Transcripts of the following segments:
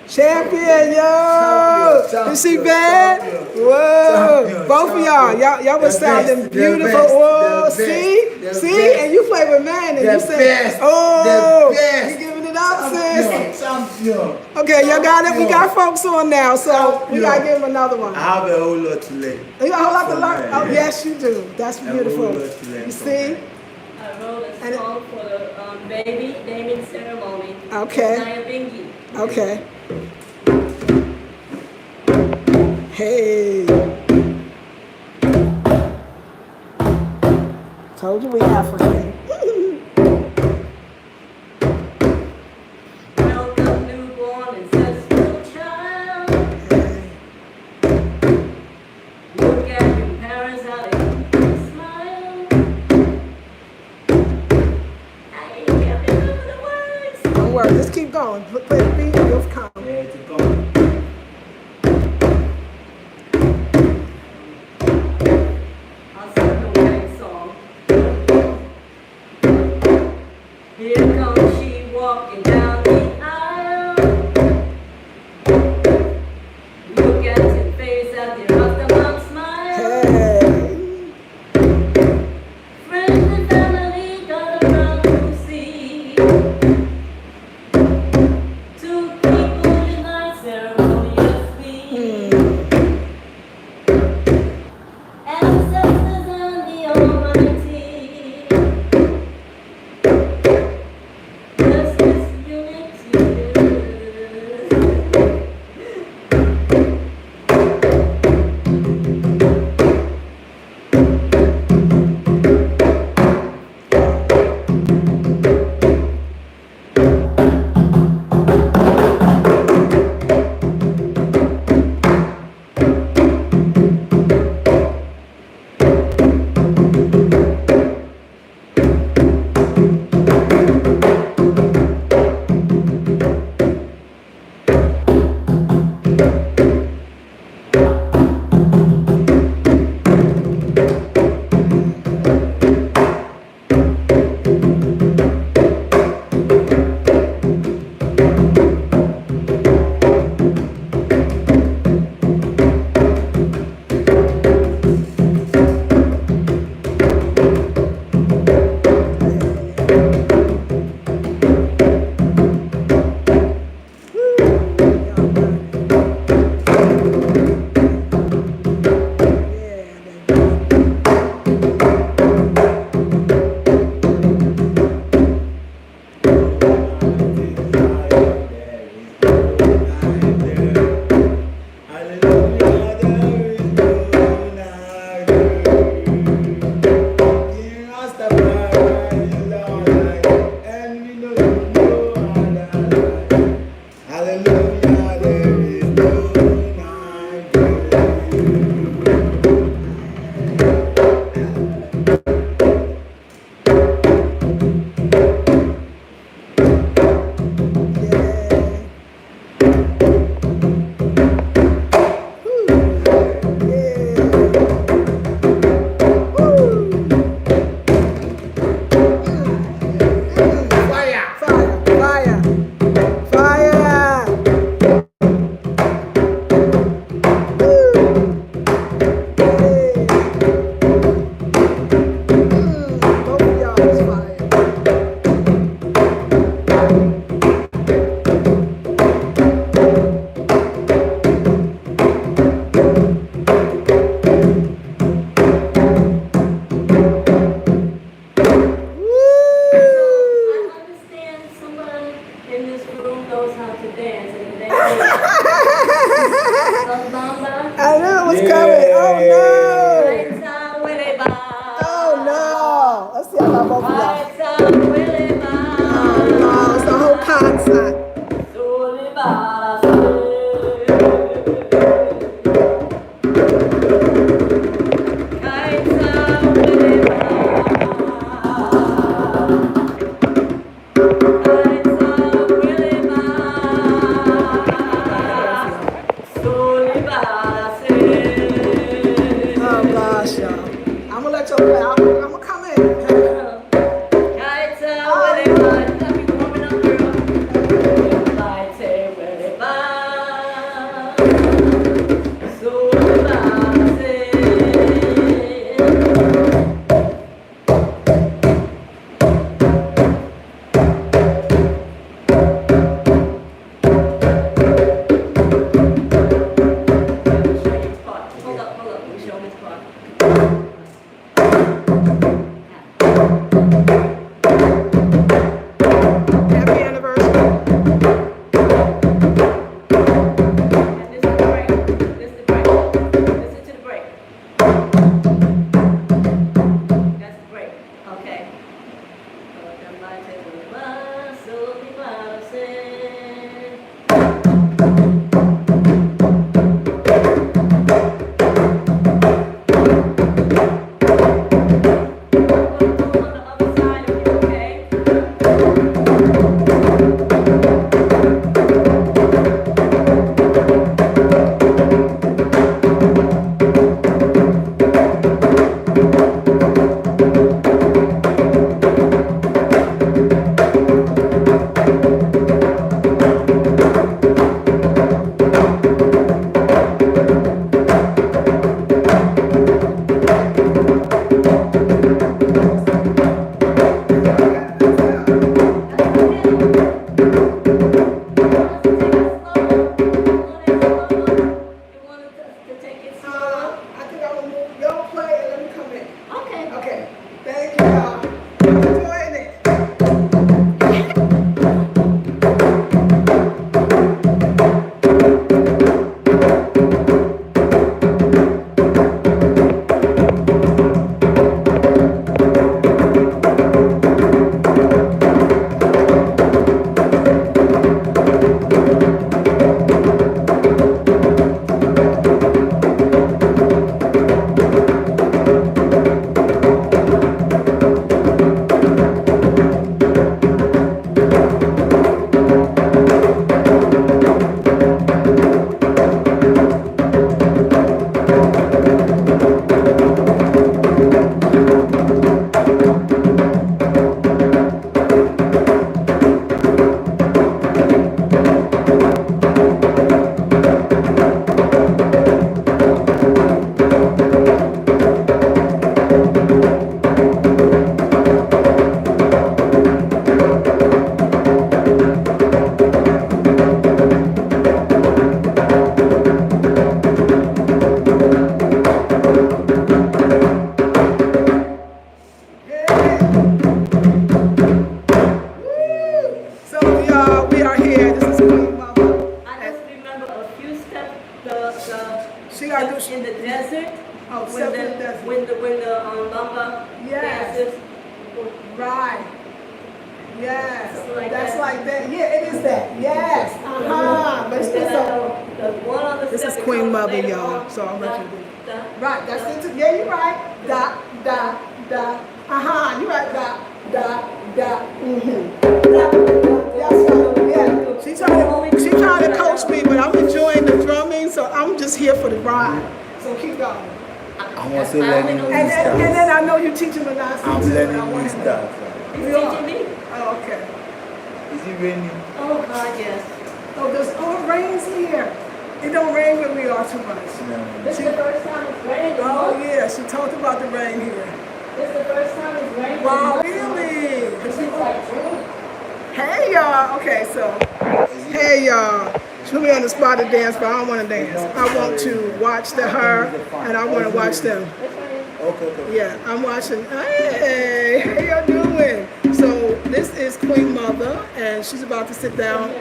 Champion, yo! Is she bad? Whoa! Both of y'all was sounding beautiful. Whoa! See? And you play with man and you say, oh, you giving it up, sis? Okay, y'all got it. We got folks on now, so we gotta give them another one. I have a whole lot to learn. You got a whole lot to learn? Oh, yes, you do. That's beautiful. You see? I wrote a song for the baby naming ceremony. Okay. Okay. Hey. Told you we African. Welcome newborn ancestral child. Look at your parents, how they smile. I can't remember the words. Don't worry, just keep going. Play the beat, you'll come. Yeah, keep going. Here comes she walking down the aisle. Look at your face as you rock the mouth smile. Hey. Friends and family got around to see. Two people unite ceremoniously. Ancestors and the Almighty. Bless this unity. Happy anniversary. And this is the break. This is the break. Listen to the break. That's the break. Okay. in the desert. Oh, when the lumber dances. Right. Yes. Like That's that. like that. Yeah, it is that. Yes. But it's still this is Queen Mother, y'all. So I'll let you do it. Right. That's it. Yeah, you're right. Da, da, da. You're right. Da, da, da. That's right. Yeah. She trying to coach me, but I'm enjoying the drumming, so I'm just here for the ride. So keep going. I'm also learning new And stuff. then I know you teaching me last I'm learning new stuff. He's teaching me. Oh, okay. Is it raining? Oh God, yes. Oh, it rains here. It don't rain where we are too much. No. This is the first time it's raining. Oh yeah, she talked about the rain here. This is the first time it's raining. Wow, really? This is like June. Hey y'all. Okay, so hey y'all. She put me on the spot to dance, but I don't want to dance. I want to watch her, and I want to watch them. Okay. Yeah, I'm watching. Hey, how y'all doing? So this is Queen Mother, and she's about to sit down.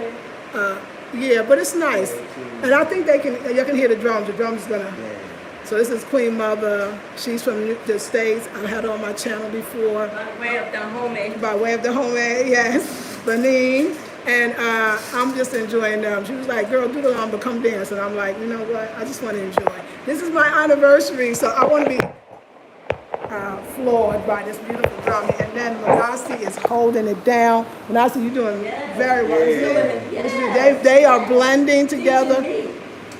Yeah, but it's nice, and I think you can hear the drums. The drums gonna. So this is Queen Mother. She's from the States. I've had her on my channel before. By way of the homemade. By way of the homemade, yes, Benin. And I'm just enjoying them. She was like, girl, do the lumber, come dance. And I'm like, you know what? I just want to enjoy. This is my anniversary, so I want to be floored by this beautiful drumming. And then Manasi is holding it down. Manasi, you're doing very well. They are blending together.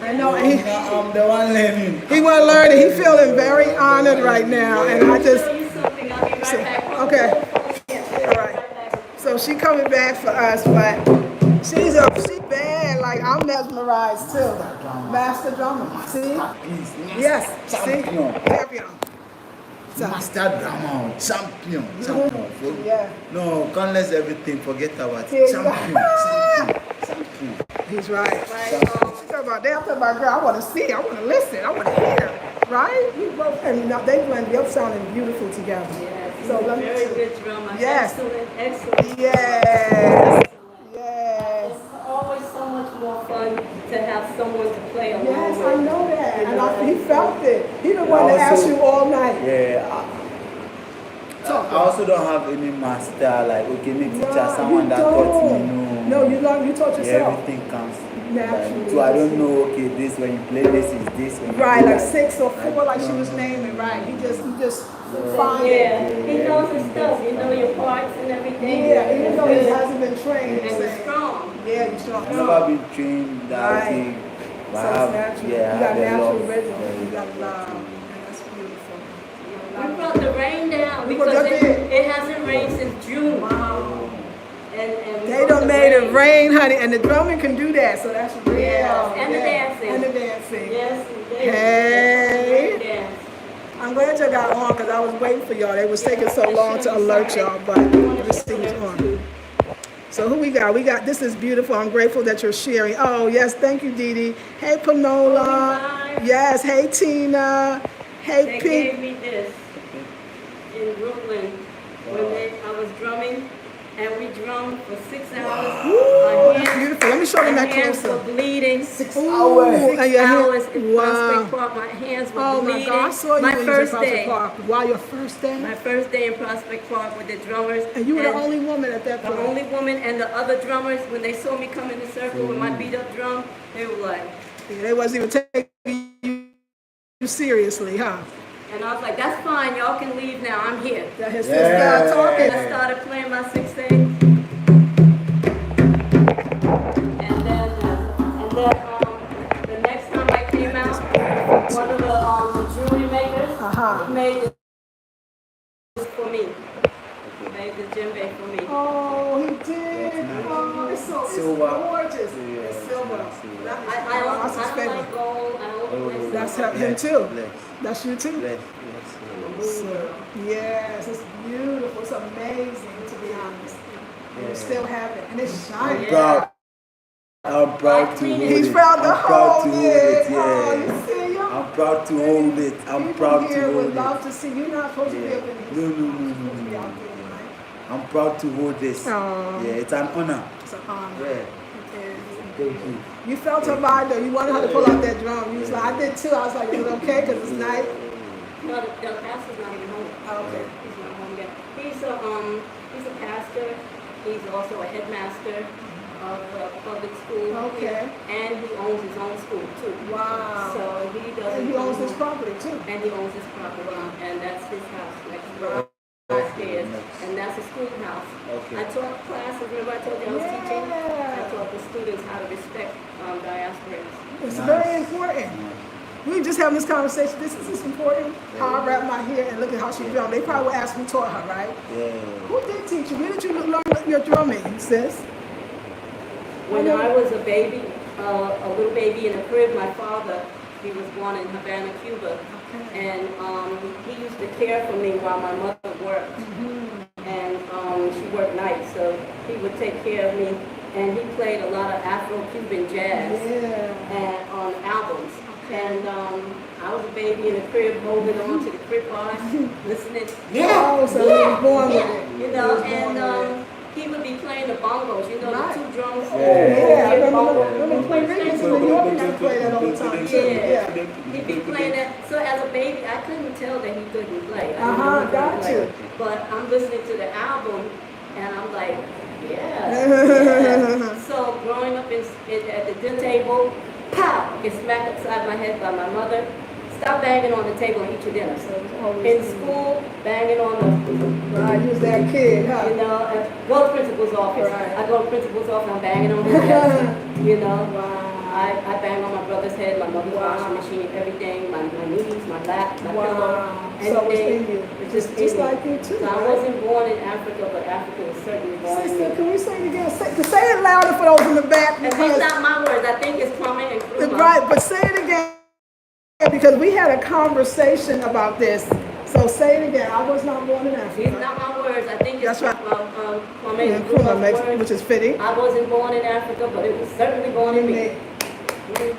I know. I'm the one learning. He want to learn, and he's feeling very honored right now. And I just, okay. All right. So she coming back for us, but she's bad. Like I'm mesmerized too. Master drummer. See? Yes. See? Champion. Master drummer, champion. Yeah. No, can't let everything. Forget about Yeah, it. Champion. He's right. They talk about girl. I want to see. I want to listen. I want to hear. Right? You both, and they blend. They're sounding beautiful together. Yes. So let me Very good drummer. Yes. Excellent, excellent. Yes. Yes. It's always so much more fun to have someone to play along Yes, with. I know that. You And know, he felt it. He the one that asked you all night. Yeah. I also don't have any master, like, okay, me teacher, No, someone you that taught me, don't. no. No, you learn, you taught Yeah, yourself. everything comes Naturally. so I don't know, okay, this, when you play this is this. When you Right, play like that. 6 or 4, like she no, was no, naming, no, right? He just so, find yeah, it. he knows his stuff. You know your parts and everything. Yeah, even It's though he good. hasn't been trained. And you're strong. Yeah, you're strong. I've never been trained that, Right. okay, but So I have, it's natural. yeah, You I got have a natural love. rhythm. Yeah, You got love. love. And that's beautiful. We brought the rain down We brought because that it hasn't rained since June. Wow. And we They brought done the made it rain, honey, and the drumming can do that, so that's real. Yes, and the Yeah. dancing. And the dancing. Yes, we did. Hey. Great dance. I'm glad y'all got on because I was waiting for y'all. They was taking so long to alert y'all, but everything's on. So who we got? We got, this is beautiful. I'm grateful that you're sharing. Oh, yes, thank you, Dee Dee. Hey, Panola. Yes, hey, Tina. Hey, They Pink. gave me this in Brooklyn when I was drumming, and we drummed for 6 hours. Ooh, My that's hands- beautiful. Let me show them my that hands were closer. bleeding. 6 Ooh, hours. and 6 your hand- hours in wow. Prospect Park. My hands were Oh, my bleeding. God. I saw you My when you was in first Prospect day. Park. Wow, your first day? My first day in Prospect Park with the drummers. And you were the only woman at that The point. only woman, and the other drummers, when they saw me come in the circle with my beat up drum, they were like, Yeah, they wasn't even taking you seriously, huh? and I was like, that's fine, y'all can leave now, I'm here. That his Yeah. sister got talking. I started playing my 6/8, and then the next time I came out, one of the jewelry makers made this for me. Made the djembe for me. Oh, he did. Oh, it's Silver. gorgeous. Yeah, It's silver. I don't like gold. I don't like That's silver. him too. Bless. That's you too. Bless. So, yes, it's beautiful. It's amazing, to be honest. And you still have it, and it's I'm shining. proud. I'm proud to hold it. He's proud to I'm proud hold to hold it. it. Oh, Yeah. you see, you I'm proud to hold it. I'm proud to here would hold love it. to see. You're not supposed to be Yeah. up in these. No, no, no, You're no, supposed to be no, out no. there, right? I'm proud to hold this. Aw. Yeah, it's an honor. It's an honor. Yeah. It is. Thank you. You felt her vibe though. You wanted her to pull out that drum. You was like, I did too. I was like, is it okay? Because it's night. No, the pastor's not even home. Oh, okay. He's not home yet. He's a pastor. He's also a headmaster of a public school. Okay. And he owns his own school too. Wow. So he doesn't. And he owns his property too. And he owns his property. And that's his house next door. Upstairs. And that's a schoolhouse. Okay. I taught classes. Remember I told you I was teaching? I Yeah. taught the students how to respect diasporans. It's Nice. very important. We just having this conversation. This is important. How I wrap my hair and look at how she drummed. They probably would ask who taught her, right? Yeah. Who did teach you? Where did you learn your drumming, sis? When I was a baby, a little baby in a crib, my father, he was born in Havana, Cuba, and he used to care for me while my mother worked. And she worked nights, so he would take care of me. And he played a lot of Afro-Cuban jazz and on albums. And I was a baby in a crib holding on to the crib bars, listening. Oh, so you was born with it. You know, and he would be playing the bongos, you know, the two drums. Yeah, I bongo. remember playing Rickens in New York. Used to play that all the time too. Yeah. He'd be playing that. So as a baby, I couldn't tell that he couldn't play. I didn't know he couldn't Got play. you. But I'm listening to the album, and I'm like, yeah. So growing up at the dinner table, pow, get smacked upside my head by my mother. Stop banging on the table and eat your dinner. So in school, banging on the, Right, you was that kid, huh? you know, go to principal's office. Right. I go to principal's office, I'm banging on his desk, you know. Wow. I bang on my brother's head, my mother's washing machine, everything, my knees, my lap, my pillow. So it's in you. It's just Just in me. like you too, So I right? wasn't born in Africa, but Africa was certainly born in Sister, me. can we say it again? Say it louder for those in the back. And these not my words, I think it's Kwame and Nkrumah. Right, but say it again because we had a conversation about this. So say it again. I was not born in Africa. These not my words, I think it's That's right. Kwame Yeah, and Nkrumah Nkrumah's makes, words. which is fitting. I wasn't born in Africa, but it was certainly born in me. Amen.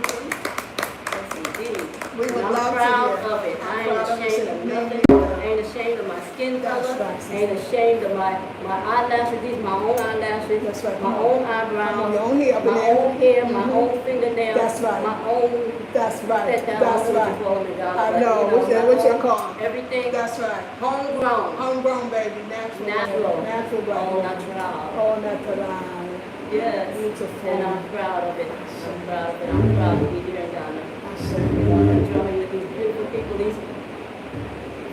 Yes, indeed. We would I'm love to proud hear. of it. I ain't Proud of ashamed of it. nothing. I ain't ashamed of my skin That's color. right, I ain't ashamed of my eyelashes. These my own eyelashes. That's right. My own eyebrows. Your own hair up in My there. own hair. My own fingernails. That's right. My own. That's right. That's That's right. I know. What's your call? Everything. That's right. Homegrown. Homegrown, baby. Natural. Natural. Natural, baby. All natural. All natural. Yes. Beautiful. And I'm proud of it. I'm proud of it. I'm proud to be here in Ghana. Absolutely. I'm drumming with these beautiful people, these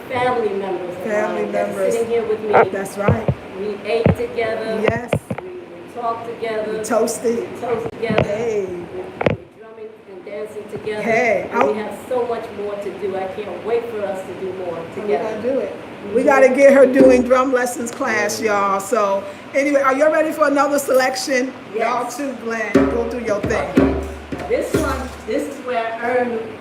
family members. Family members. Sitting here with me. That's right. We ate together. Yes. We talked together. We toasted. We toast together. Hey. We're drumming and dancing together. Hey. And we have so much more to do. I can't wait for us to do more We're together. going to do it. We got to get her doing drum lessons class, y'all. So anyway, are you ready for another selection? Yes. Y'all too, Glenn. Go through your thing. Okay. This one, this is where I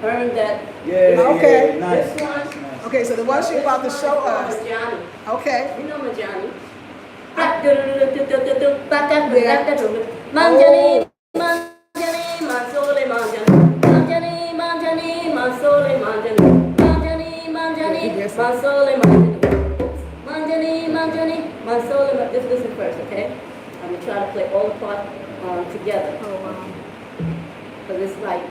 earned that. Yeah, Okay. yeah, nice. This one. Nice. Okay, so the one she about to show us. Johnny. Okay. You know Majani. Oh. Just listen first, okay? I'm gonna try to play all the parts together. Oh, wow. Because it's like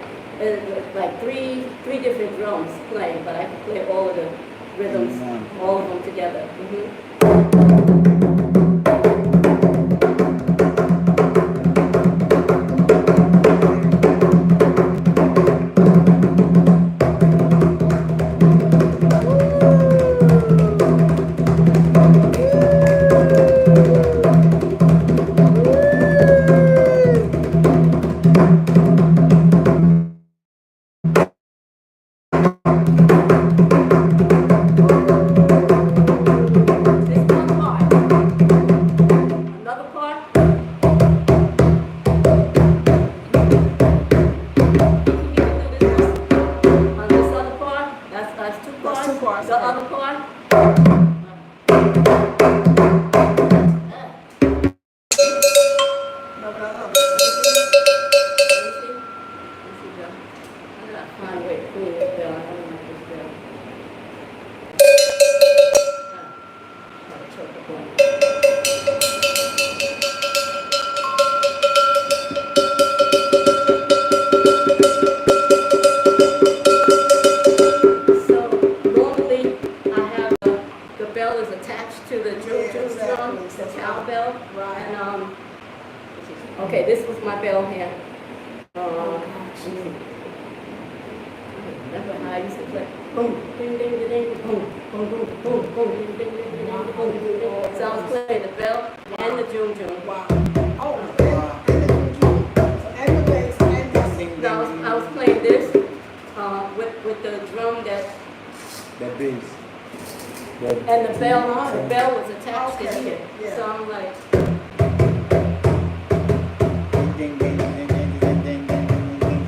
three different drums playing, but I can play all of the rhythms, all of them together. Okay, this was my bell hand. Remember how I used to play? Boom, ding, ding, ding, ding, boom, boom, boom, boom, boom, ding, ding, ding, ding, ding, boom, ding, ding. So I was playing the bell and the jung jung. Wow. Oh, and the bass and the So I was playing this with the drum that. The bass. And the bell was attached to here. Yeah. So I'm like. Ding, ding, ding, ding, ding, ding, ding, ding, ding,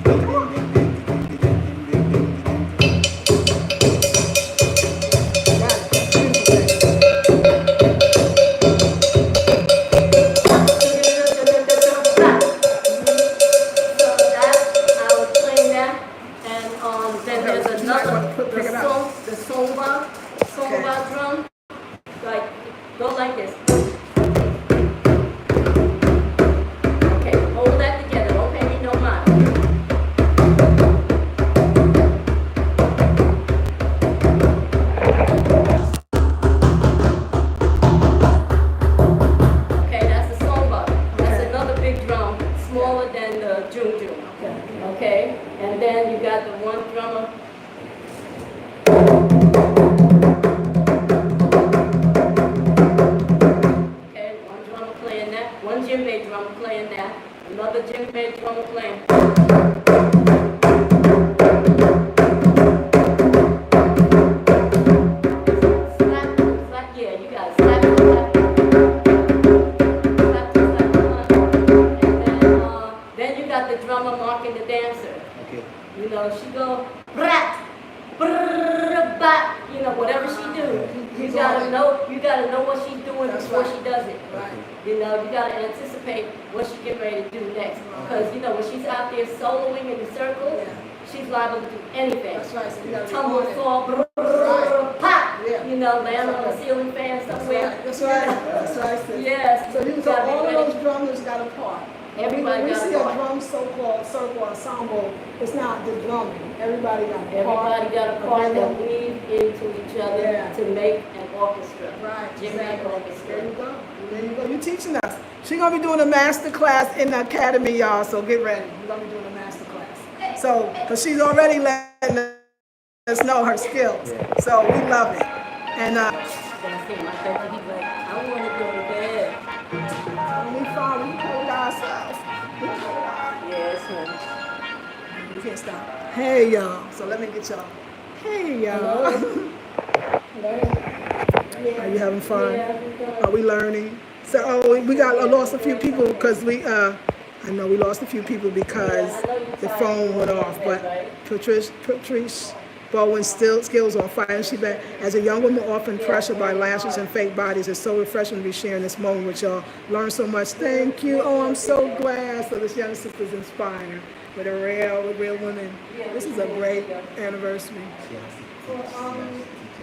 drum, like, go like this. Okay, hold that together, don't pay me no mind. Okay, that's the songba. That's another big drum, smaller than the jung jung. Okay, and then you got the one drummer. One djembe drum playing that, another djembe drum playing. Slap, slap, yeah, you got slap, slap, slap, and then you got the drummer marking the dancer. Okay. You know, she go brat, brrr, bat, you know, whatever she do. You gotta know what she's doing before she does it. Right. You know, you gotta anticipate what she's getting ready to do next. Because you know, when she's out there soloing in the circle, she's liable to do anything. That's right. So you gotta Tumble, record it. fall, Right. pop. Yeah. You know, land on the ceiling fan somewhere. That's right. That's right. Sis. Yes. So you gotta got be all of ready. those drummers got a part. Everybody When we got a see a part. drum so-called circle ensemble, it's not the drumming. Everybody got a part. Everybody got a part that weave into each other Yeah. to make an orchestra. Right. Jimmy Exactly. orchestra. There you go. There you go. You're teaching us. She's gonna be doing a master class in the academy, y'all. So get ready. We're gonna be doing a master class. So, cause she's already letting us know her skills. So we love it. And Then I see him, I bet you he's like, I want to go to bed. we found we code ourselves. We code ourselves. Yes, honey. You can't stop. Hey y'all. So let me get y'all. Hey y'all. Are you having fun? Are we learning? So we got lost a few people because I know we lost a few people because the phone went off. But Patrice Bowen's skills on fire. And she back as a young woman, often pressured by lashes and fake bodies. It's so refreshing to be sharing this moment with y'all. Learn so much. Thank you. Oh, I'm so glad. So this young sister's inspired with a real woman. This is a great anniversary.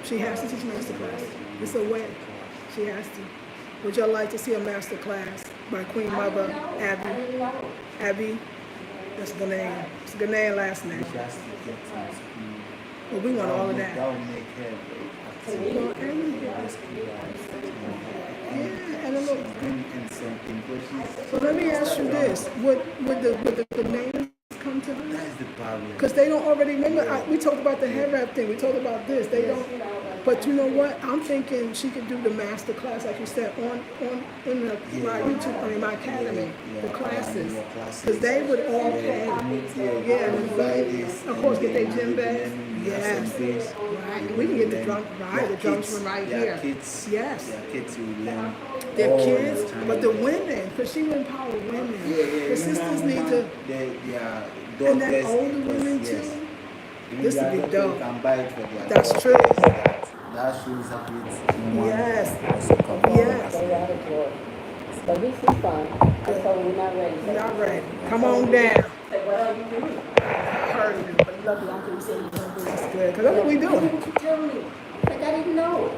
She has to teach master class. It's a way. She has to. Would y'all like to see a master class by Queen Mother Abbey? Abbey? That's the name. It's the name, last name. Well, we want all of that. That will make her Yeah, and a little. and something. So let me ask you this: would the names come to them? That's the barrier. Because they don't already remember. We talked about the hair wrap thing. We talked about this. They don't. But you know what? I'm thinking she could do the master class, like you said, in my YouTube, my academy, the classes, because they would all pay. Of course, get their djembe. Yes. Right. We can get the drum the drums from right here. Kids, yes. Their kids will learn. Their kids, but the women, because she would empower women. The sisters need to. And then older women too. This would be dope. That's true. That shows that it's yes. But this is fun. So we're not ready. We're not ready. Come on down. What are you doing? I heard you, but you love the uncle. You said you're going to do this good. Because that's what we do. Why didn't you tell me? Like I didn't know.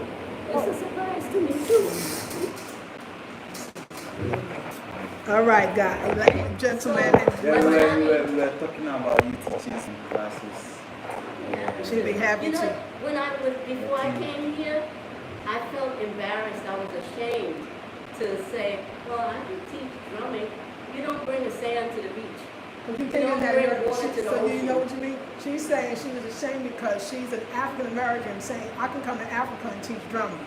It's a surprise to me too. All right, guys. Gentlemen. We were talking about you teaching some classes. She'd be happy You know, to. before I came here, I felt embarrassed. I was ashamed to say, well, I can teach drumming. You don't bring the sand to the beach. You don't think bring that water to the so you ocean. know what you mean? She's saying she was ashamed because she's an African American saying, I can come to Africa and teach drumming.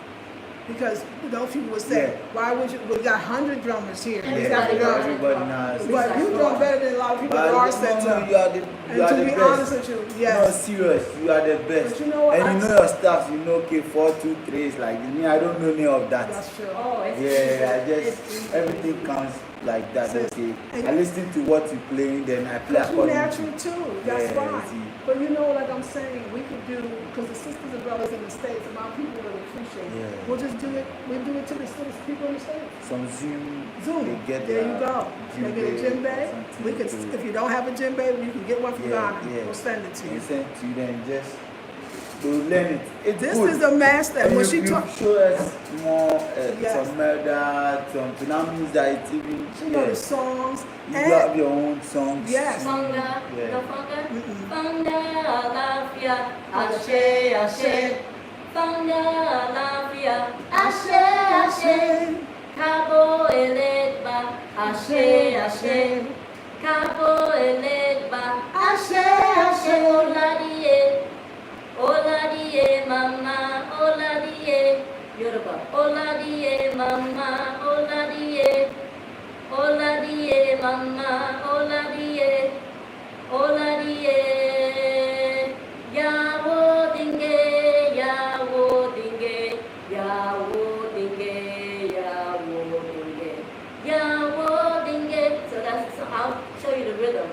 Because those people would say, why would you? We got 100 drummers here. Everybody knows. But you drum better than a lot of people in our center. You are the And to be honest with you, No, yes. serious, you are the best. But you know what? And you know your stuff, you know, okay, 4, 2, 3 is like me. I don't know any of that. That's true. Oh, it's Everything comes like that. Sis, Okay, and I listen to what you're playing, then I play But you according natural to. too. That's Yeah, fine. see. But you know, like I'm saying, we could do because the sisters and brothers in the states, and my people will appreciate it. Yeah. We'll just do it. We'll do it to the people in the states. Some Zoom. Zoom. They get There you go. They get a djembe. something We could, to- if you don't have a djembe, you can get one from Yeah, Ghana. yeah. We'll send it to You you. send to them just to learn it. It's This good. is a master. And When you, she you talk, show us more Yes. some murder, some phenomenons that it's even. she know the songs. You And have your own songs. Yes. Funga, Yeah. no funga? Mm-mm. Funga, lafia, ashe, ashe. Funga, lafia, ashe, ashe. Cabo elegba, ashe, ashe. Cabo elegba, ashe, ashe. Oladie, mama, oladie. Yoruba, oladie, mama, oladie. Oladie, mama, oladie. Oladie. Yawo dinge, yawo dinge, yawo dinge, yawo dinge, yawo dinge. So I'll show you the rhythm.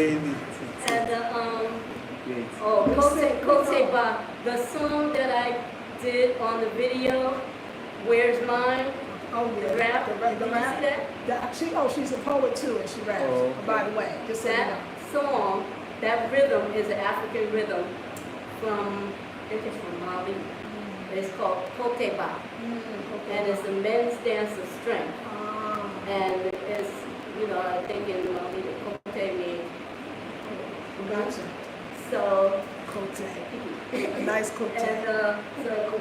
playing it. And Great. Kote Ba, the song that I did on the video, Where's Mine? Oh yeah, Rap. the Did you rap. see that? She's a poet too, and she raps. Oh, okay. By the way, just so you know. That song, that rhythm is an African rhythm from, I think it's from Mali. It's called Kote Ba. And it's a men's dance of strength. And it's, you know, I think in Mali, Kote means. Gotcha. So, Kote. A nice kote. and so,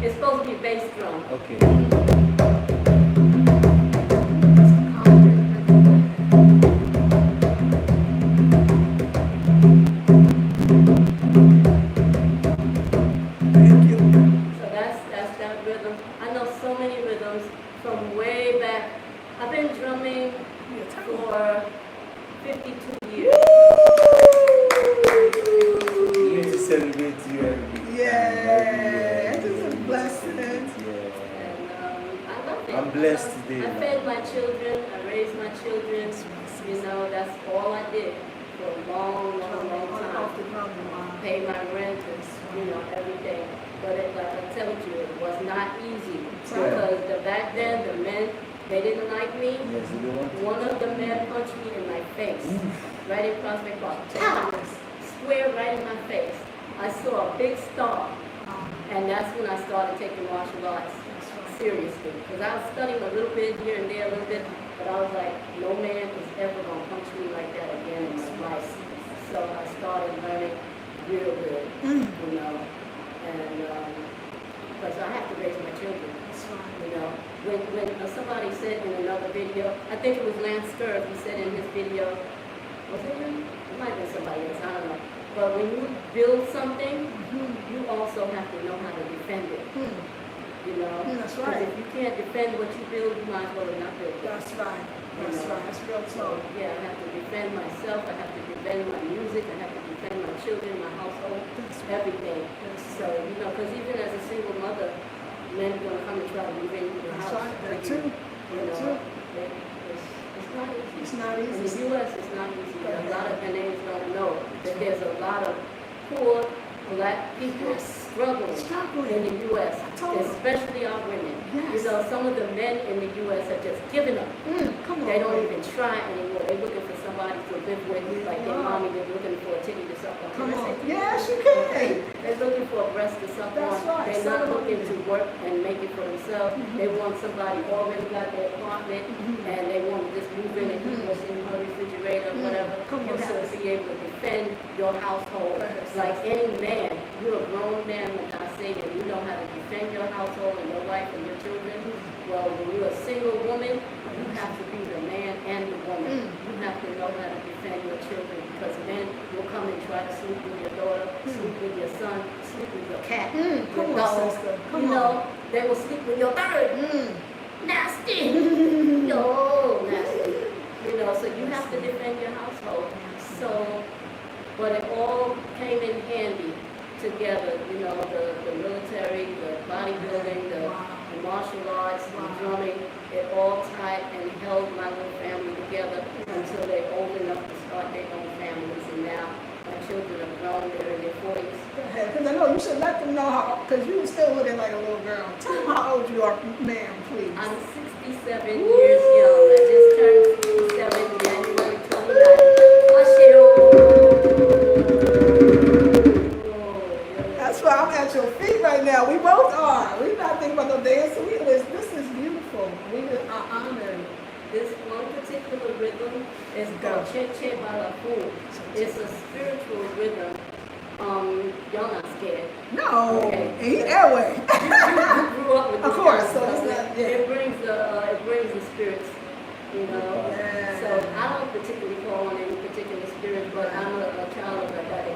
it's supposed to be bass drum. Okay. Thank you. So that's that rhythm. I know so many rhythms from way back. I've been drumming for 52 years. We need to celebrate you every Yeah, this is a blessing. Yeah. And I love it. I'm blessed today. I fed my children. I raised my children. You know, that's all I did for a long time. Pay my rent and, you know, everything. But it, like I told you, it was not easy. Because back then, the men, they didn't like me. Yes, you don't want to. One of the men punched me in my face, right in Prospect Park. Pow! Square right in my face. I saw a big star. And that's when I started taking martial arts seriously. Because I was studying a little bit here and there, a little bit, but I was like, no man is ever going to punch me like that again in my life. So I started learning real good, you know. And because I have to raise my children, you know. When somebody said in another video, I think it was Lance Sturb, he said in his video, was it him? It might have been somebody else, I don't know. But when you build something, you also have to know how to defend it. You know? That's right. If you can't defend what you build, you might as well not build it. That's right. That's right. That's real So, talk. yeah, I have to defend myself, I have to defend my music, I have to defend my children, my household, everything. So, you know, because even as a single mother, men are going to come and try to move into your That's house. right. That too. You That know, too. it's not easy. It's not In the easy. U.S., it's not easy. A lot of Ghanaians don't know that there's a lot of poor black people struggling in the U.S., especially our women. Yes. You know, some of the men in the U.S. have just given up. Come on. They don't even try anymore. They're looking for somebody to live with, like their mommy. They're looking for a titty to suck on. Come Can I on. say titty? Yes, you can. They're looking for a breast to suck That's on. right. They're Some not of looking them. to work and make it for themselves. They want somebody who already got their apartment and they want to just move in and eat what's in her refrigerator, whatever. Come You on. have to be able to defend your household. Like any man, you're a grown man, like I say, and you know how to defend your household and your wife and your children. Well, when you're a single woman, you have to be the man and the woman. You have to know how to defend your children because men will come and try to sleep with your daughter, sleep with your son, sleep with your cat, your Come on, dog. sister. Come You on. know, they will sleep with your bird. Nasty. No, nasty. You know, so you have to defend your household. So, but it all came in handy together, you know, the military, the bodybuilding, the martial arts, the drumming, it all tied and held my little family together until they're old enough to start their own families. And now my children are grown, they're in their 40s. Because I know you should let them know how, because you were still looking like a little girl. Tell them how old you are, ma'am, please. I'm 67 years young. I just turned 67 January 29. That's why I'm at your feet right now. We both are. We're not thinking about no dance. This is beautiful. We are honored. This one particular rhythm is called Che Che Balafu. It's a spiritual rhythm. Y'all not scared. No, Okay. and he airway. I grew up with this Of course, kind so of it's stuff. not- yeah. It brings the spirits, you know. Yeah. So I don't particularly call on any particular spirit, but I'm a child of the Abbey.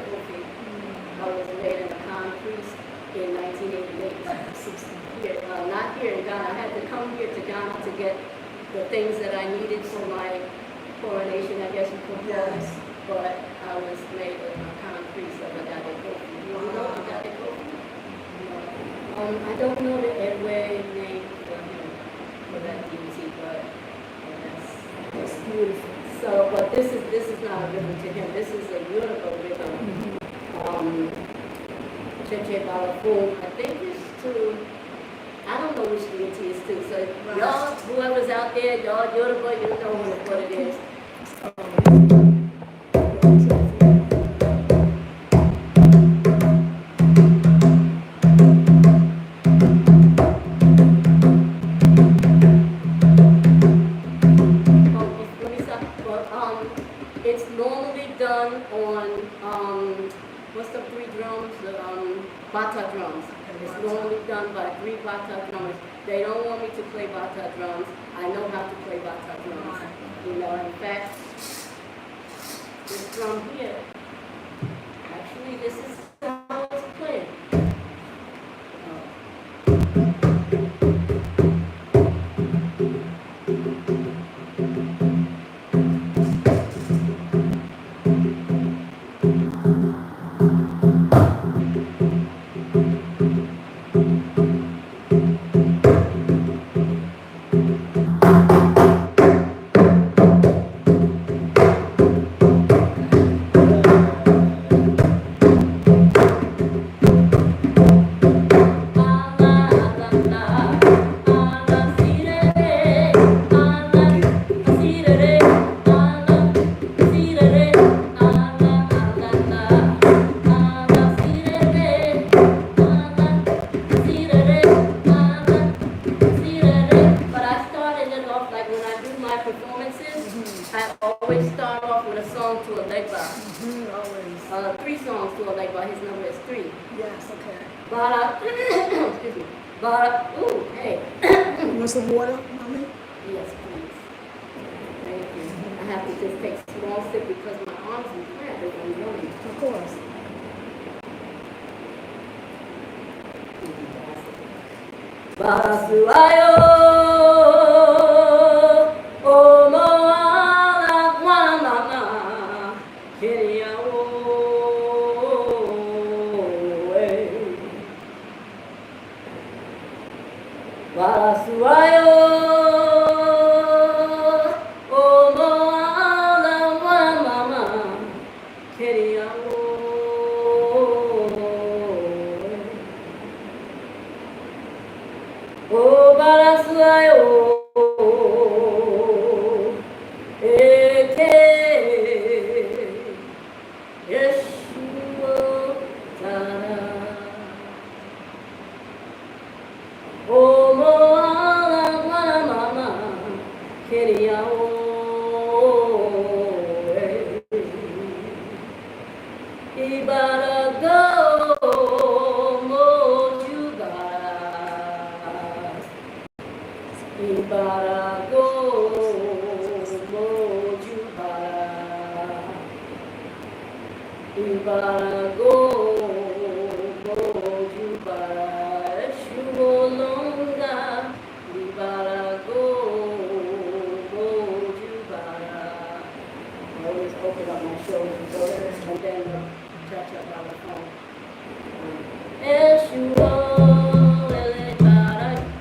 I was made an Akan priest in 1988. Here, not here in Ghana. I had to come here to Ghana to get the things that I needed for my coronation, I guess you could call it. Yes. But I was made an Akan priest of the Abbey. I don't know the Edway name for him, for that deity, but that's beautiful. So, but this is not a rhythm to him. This is a Yoruba rhythm. Cheche Balafon. I think it's to, I don't know which deity it's to. So y'all, whoever's out there, y'all Yoruba, you know what it is. It's normally done on, what's the 3 drums? The bata drums. It's normally done by 3 bata drummers. They don't want me to play bata drums. I know how to play bata drums. You know, in fact, this drum here, actually this is how it's played. Excuse me. Ooh, hey. You want some water, mommy? Yes, please. Thank you. I have to just take a small sip because my arms are cramped if I'm yawning. Of course. Basuayo, oh moala guanana, kiriao, Basuayo, oh moala guanana, kiriao. Oh, Barasuayo, Eke, Yeshua, Tara. Oh, Moala, Guanamama, Kiriao, Ibarago. Ibarago, mojubara. Ibarago, mojubara. Shumolonga. Ibarago, mojubara. I always open up my shoulders and then cha-cha down the phone.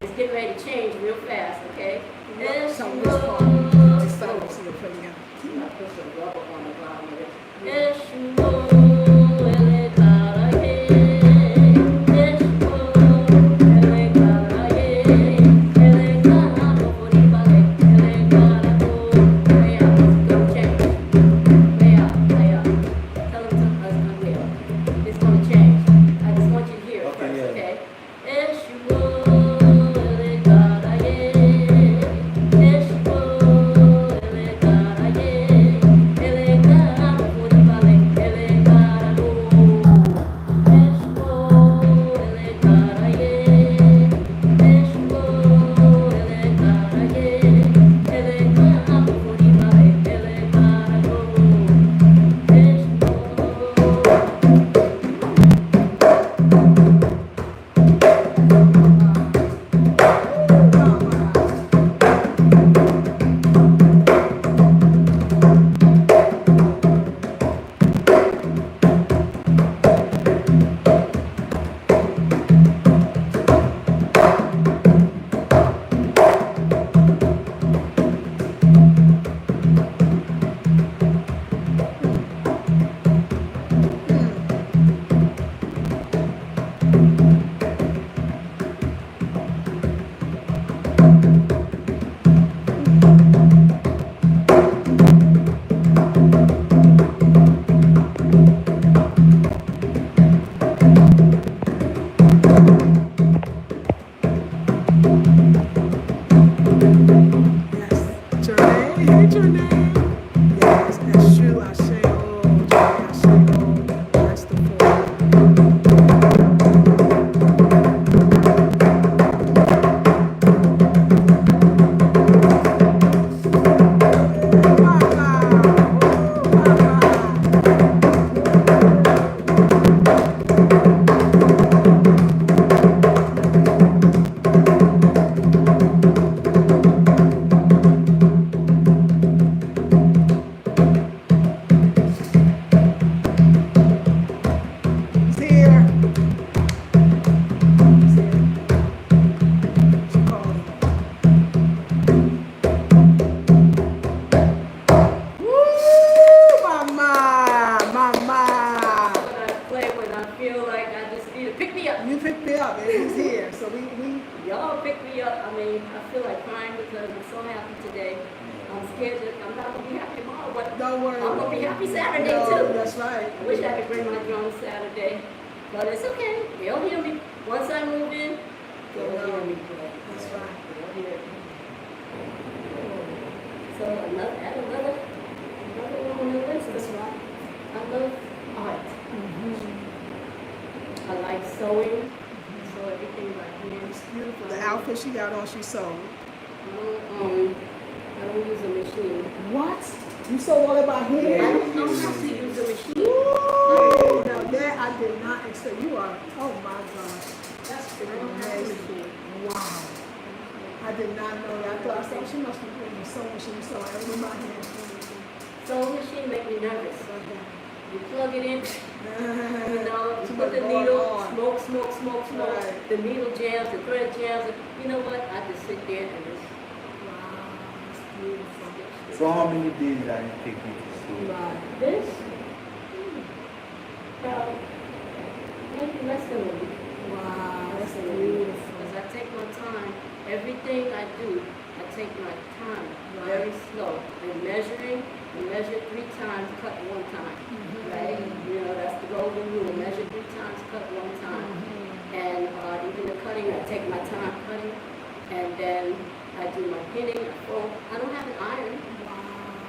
It's getting ready to change real fast, okay? So this part, this side, so you're putting it. I put some rubber on the bottom of it. It's going to change. I just want you to hear it first, okay? You picked me up, and he's here. So we Y'all pick me up. I mean, I feel like crying because I'm so happy today. I'm scared that I'm not going to be happy tomorrow, but don't worry. I'm going to be happy Saturday no, too. That's right. I wish I could bring my drum Saturday, but it's okay. They'll hear me. Once I move in, they'll hear me play. That's right. They'll hear me. So another one on the list. That's right. I love art. I like sewing. Sew everything by hand. It's beautiful. The outfit she got on, she sewed. I don't use a machine. What? You sew all that by hand? I don't know how to use a machine. Ooh, now that I did not expect. You are, oh my gosh. That's amazing. Wow. I did not know that. I thought she must be doing sewing. She was sewing everything by hand. Sewing machine make me nervous. You plug it in, you Too put much the going needle, on. smoke. Right. The needle jams, the thread jams. You know what? I just sit there and just. Wow, that's beautiful. So how many days are you taking to sew? This? Maybe less than a week. Wow, that's Because beautiful. I take my time. Everything I do, I take my time. Very slow. And measuring, you measure 3 times, cut 1 time. Right? You know, that's the golden rule. Measure 3 times, cut 1 time. And even the cutting, I take my time cutting. And then I do my pinning. I don't have an iron.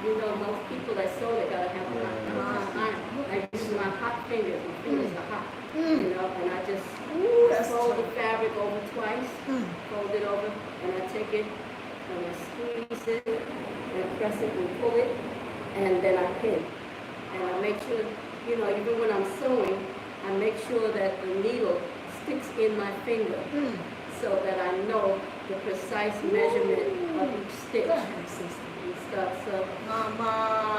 You know, most people that sew, they gotta have an iron. I don't have an iron. I use my hot fingers. My fingers are hot. You know, and I just fold the fabric over twice, fold it over, and I take it and I squeeze it and press it and pull it, and then I pin. And I make sure, you know, even when I'm sewing, I make sure that the needle sticks in my finger so that I know the precise measurement of each stitch and stuff. So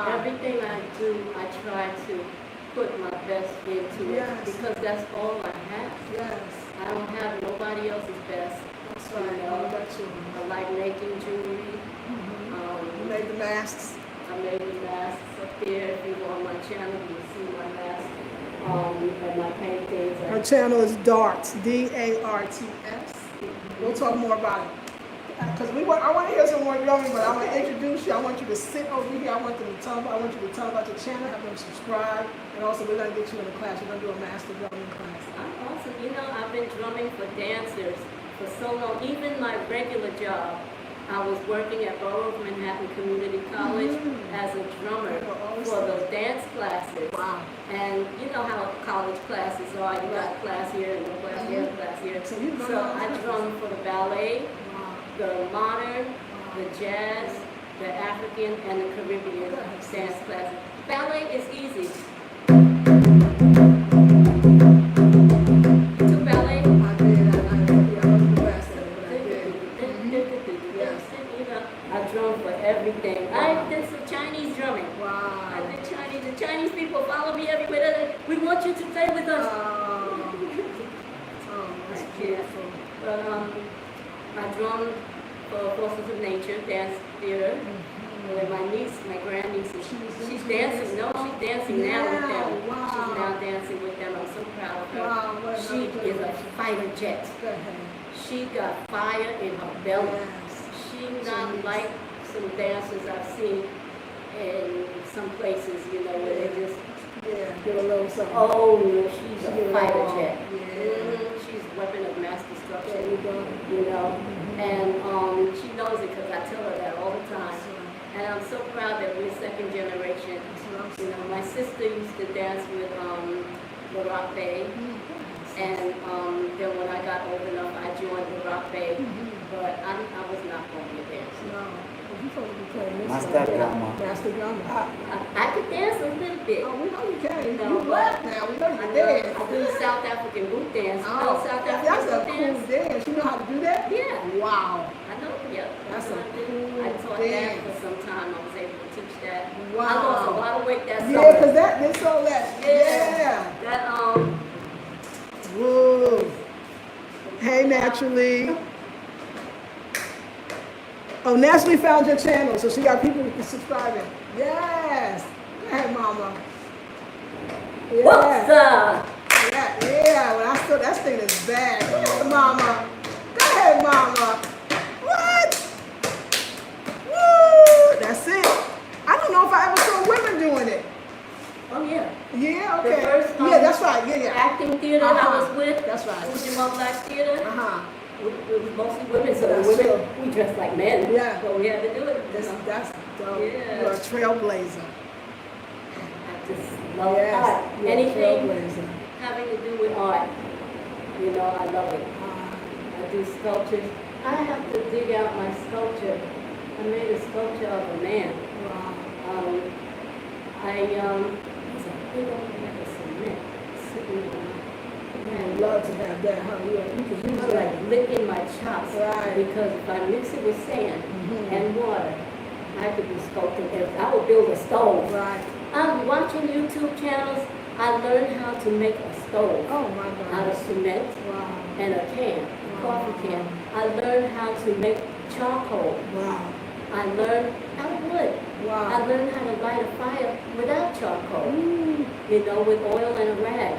everything I do, I try to put my best into it because that's all I have. I don't have nobody else's best. That's right. You know, I like making jewelry. You made the masks. I made the masks up there. If you go on my channel, you'll see my masks and my paintings. Her channel is Darts, DARTS. We'll talk more about it. Because I want to hear some more drumming, but I want to introduce you. I want you to sit over here. I want you to tell about your channel, have them subscribe, and also we're going to get you in a class. We're going to do a master drumming class. I'm awesome. You know, I've been drumming for dancers for so long. Even my regular job, I was working at Borough of Manhattan Community College as a drummer for those dance classes. Wow. And you know how college classes are. You got a class here and a class here and a class here. So I drummed for the ballet, the modern, the jazz, the African, and the Caribbean dance classes. Ballet is easy. You took ballet? I did. I was the best at it, but I did. You know, I drum for everything. I did some Chinese drumming. Wow. I did Chinese. The Chinese people follow me everywhere. We want you to play with us. That's beautiful. But I drum for Forces of Nature, dance theater. With my niece, my grandniece, she's dancing. No, she's dancing now with them. Wow. She's now dancing with them. I'm so proud of her. Wow, She is a fighter jet. She got fire in her belly. She's not like some dancers I've seen in some places, you know, where they just get a little something. oh, no, she's a fighter jet. She's a weapon of mass destruction, you know, and she knows it because I tell her that all the time. And I'm so proud that we're second generation. You know, my sister used to dance with the Rock Bay, and then when I got old enough, I joined the Rock Bay, but I was not going to be a dancer. No. You're supposed to be playing this Master one. drummer. Master drummer. I could dance a little bit. Oh, we know you can. You know, You black now. We know you I can do dance. South African boot dance. Oh, South that's African a boot cool dance. dance. You know how to do that? Yeah. Wow. I know, yeah. That's a what I did. cool I taught dance. that for some time. I was able to teach that. Wow. I lost a lot of weight that Yeah, summer. because they saw that. Yeah. That, Woo. Hey, Naturally. Oh, Naturally found your channel, so she got people subscribing. Yes. Go ahead, Mama. Yeah. What's up? Yeah. Well, that thing is bad. Go ahead, Mama. Go ahead, Mama. What? Woo! That's it. I don't know if I ever saw women doing it. Oh yeah. Yeah, okay. The first, yeah, that's right. Yeah. acting theater I was with. That's right. Ujima Black Theater. It was mostly women, so That's women, true. we dressed like men. Yeah. But we had to do it. That's dope. Yeah. You're a trailblazer. I just love Yes, art. you're a Anything trailblazer. having to do with art, I love it. I do sculptures. I have to dig out my sculpture. I made a sculpture of a man. Wow. It's a big old bag of cement sitting on. I'd love to have that, huh? Yeah, you could use I'm that. like licking my chops. Right. Because if I mix it with sand and water, I could be sculpting everything. I would build a stove. Right. I'm watching YouTube channels. I learned how to make a stove Oh my out of God. cement Wow. and a can, coffee can. I learned how to make charcoal. Wow. I learned out of wood. I Wow. learned how to light a fire without charcoal, Mm. with oil and a rag.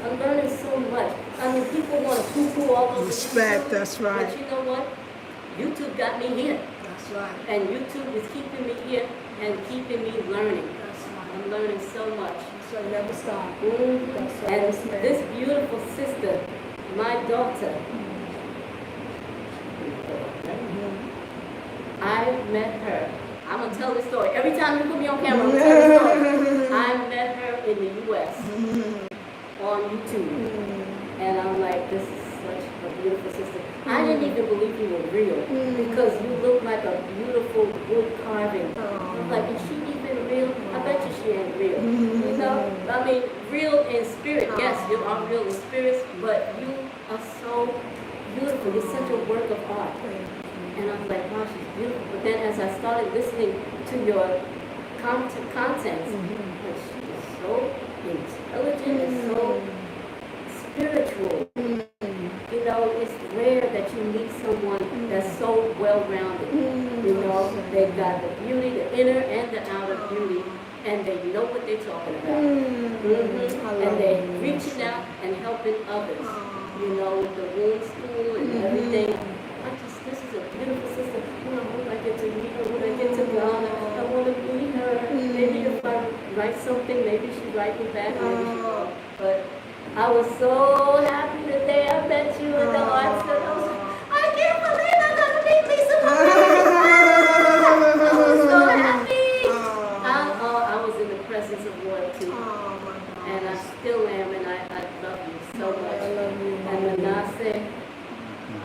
I'm learning so much. I mean, people want to poo-poo all those Respect, videos, that's right. But you know what? YouTube got me here. That's right. And YouTube is keeping me here and keeping me learning. That's right. I'm learning so much. So never stop. Mhm. That's right. And Respect. this beautiful sister, my daughter, I met her. I'm going to tell this story. Every time you put me on camera, I'm going to tell this story. I met her in the U.S. on YouTube. And I'm like, this is such a beautiful sister. I didn't even believe you were real because you look like a beautiful wood carving. I'm like, is she even real? I bet you she ain't real. I mean, real in spirit. Yes, you are real in spirit, but you are so beautiful. You're such a work of art. And I was like, wow, she's beautiful. But then as I started listening to your contents, like, she is so intelligent and so spiritual. It's rare that you meet someone that's so well-rounded. They've got the beauty, the inner and the outer beauty, and they know what they're talking about. And they're reaching out and helping others. With the wound school and everything. This is a beautiful sister. I hope I get to meet her when I get to Ghana. I want to meet her. Maybe if I write something, maybe she'll write me back. Maybe she won't. But I was so happy the day I met you in the art center. I was like, I can't believe I got to meet Lisa. I was so happy. I was in the presence of royalty. And I still am, and I love you so much. I love you. And Manasseh, I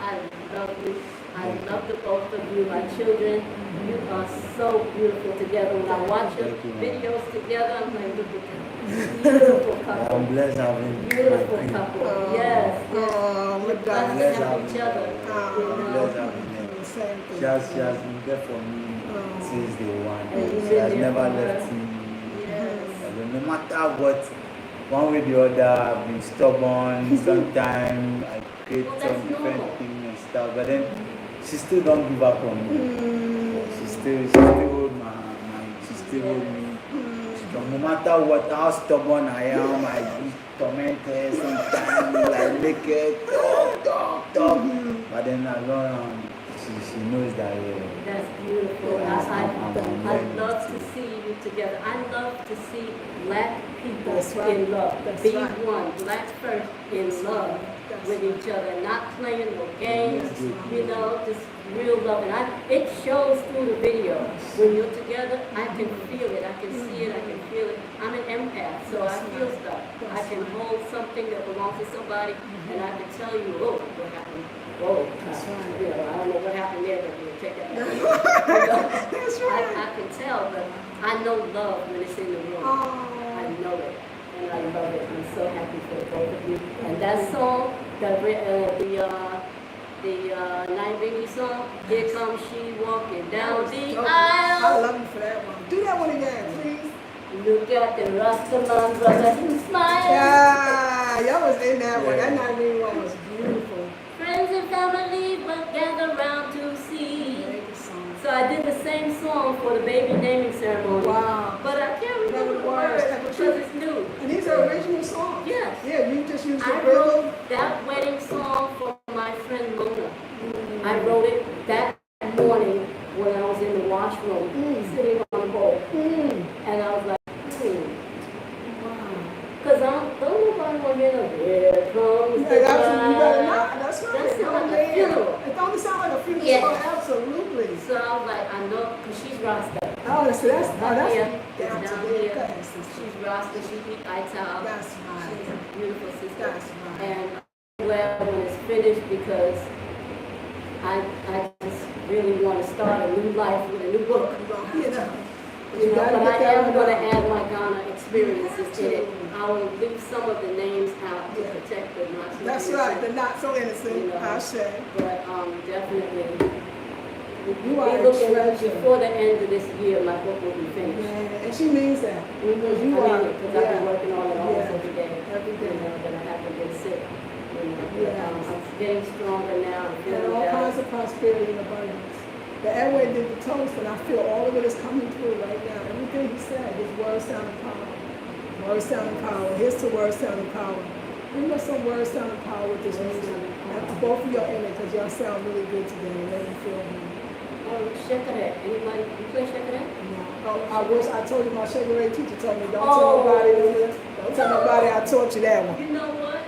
love you. I love the both of you, my children. You are so beautiful together. When I watch your videos together, I'm like, look at that. Beautiful couple. I'm blessed having Beautiful my couple. Yes. Oh, my Blessed God. to have each other. I'm blessed having her. Same thing. She has been there for me since day one. And you've She been has there never for her. left me. Yes. No matter what, one way or the other, I've been stubborn. Sometimes I create Well, some that's different normal. things and stuff, but then she still don't give up on me. She still hold my hand. She still hold me strong. No matter what, how stubborn I am, I be tormented sometimes, like make it talk. But then I learn, she knows that. That's beautiful. I love to see you together. I love to see black people in love. Be one. Blacks first in love with each other, not playing no games, just real love. And it shows through the video. When you're together, I can feel it. I can see it. I can feel it. I'm an empath, so I feel stuff. I can hold something that belongs to somebody, and I can tell you, oh, what happened. Whoa, I don't know what happened there, but we'll take that back. That's right. I can tell, but I know love when it's in the room. I know it, and I love it. I'm so happy for both of you. And that song, the Night Baby song, Here Comes She Walking Down the I Aisle. love you for that one. Do that one again, please. Look at the Rastaman brother, he smiles. Yeah, y'all was in that one. That 9 one was beautiful. Friends song for the baby naming ceremony. Wow. But I can't remember the words because it's new. And these are original songs. Yes. Yeah, you just use the I rhythm. wrote that wedding song for my friend Mona. I wrote it that morning when I was in the washroom, sitting on the bowl. And I was like, because don't nobody want to hear no, here comes the Yeah, bride. you better not. That's right. That sounds like a Yeah. funeral. It don't sound like a funeral. Yeah. song, absolutely. So I was like, I know, because she's Rasta. Oh, so that's Yeah, down it's to down the here. class. She's Rasta, she eat Ital. That's She's right. a beautiful sister. That's right. And I'm glad when it's finished because I just really want to start a new life with a new book. You know. But I am going to add my Ghana experiences in it. I will leave some of the names out to protect the not so That's innocent. right. They're not so innocent. You know. I say. But definitely, You are we a looking treasure. before the end of this year, my book will be finished. Yeah, and she means that. Because you I are. mean, because I've been working on it almost Yeah. every day. Every day. You know, that I haven't been sick. You know, but, Yeah. I'm getting stronger now. I'm And feeling all better. kinds of prosperity and abundance. The Edward did the toast, and I feel all of it is coming through right now. Everything he said, his words sounding power. Words sounding power. Here's to words sounding power. Bring us some words sounding power with this music. And both of y'all in it, because y'all sound really good today. It made me feel good. Oh, Shekere. Anybody? You play Shekere? Oh, I wish I told you my sugar ray teacher told me, don't Oh. tell nobody. Don't tell nobody I taught you that one. You know what?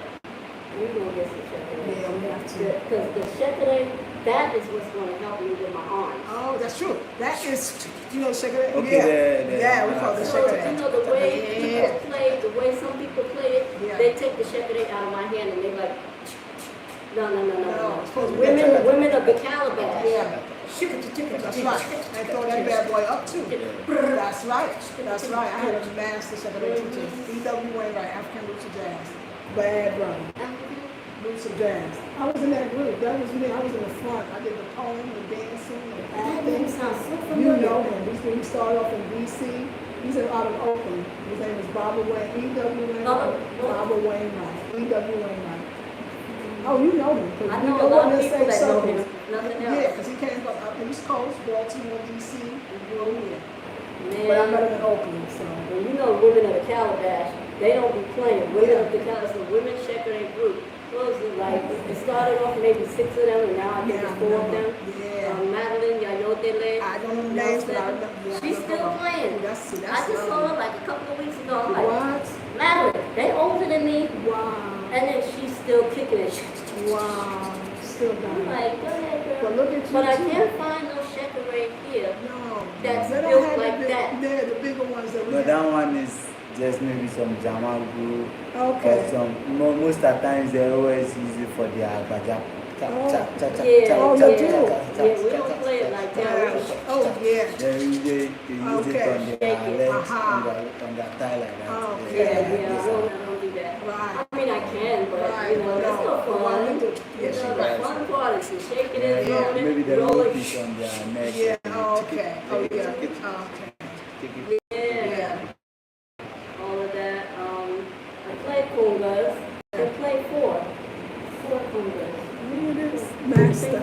We're going to get some Shekere. Yeah, we have to. Because the Shekere, that is what's going to help me with my arms. Oh, that's true. That is, you know, sugar ray? Okay, Yeah, we call it So, sugar you ray. know, the way people play, the way some people play it, Yeah. they take the Shekere out of my hand and they like, no. No, it's supposed to be Women of the calabash. Yeah. That's right. And throw that bad boy up too. That's right. That's right. I had a master secretary teacher, E.W. Wainwright, African Roots of Jazz. Bad brother. Roots of Jazz. I was in that group. That was me. I was in the front. I did the poem, the dancing, the That name acting. sounds so You familiar. know him. He started off in D.C. He's out of Oakland. His name is Barbara Wayne. E.W. Wainwright. Barbara Wainwright. E.W. Wainwright. Oh, you know him. 'Cause I we know a go lot in of the people same that know circles. him. Nothing else. Yeah, because he came from up East Coast, Baltimore, D.C. Oh, yeah. Man. But I met him in Oakland, so. Well, you know, women of the calabash, they don't be playing. Women of the calabash, the women Shekere group. What was it like? It started off maybe 6 of them, and now I think Yeah, it's 4 of them. Yeah. Madeline Yayodele. I don't know the names, but I remember. Yeah, She's still playing. That's I just saw her like a couple of weeks ago. I'm like, What? Madeline, they older than me, Wow. and then she's still kicking it. Wow. Still I'm done. like, go ahead, girl. But look at you. But I too. can't find no Shekere here. No. That's They don't built have like the, that. They're the bigger ones that we But have. that one is just maybe some Jama group. Okay. Most of the times they always use it for their baja. Yeah, Oh, yeah, you do? yeah, we don't play it like that. Oh, yeah. They use it Okay. on their legs, Aha. on their thigh like that. Oh, Yeah, okay. I don't do that. Right. I mean, I can, but Right. you know, that's no But why we fun. do? You Yes, know, you're the right. fun part is to shake it and Yeah. roll it, Maybe they roll will it. piece on their neck. Yeah, and oh, take it, okay. take Oh, it, yeah. take it, Okay. take it. Yeah, Yeah. all of that. I play congas. I play four congas. Look at this. Master.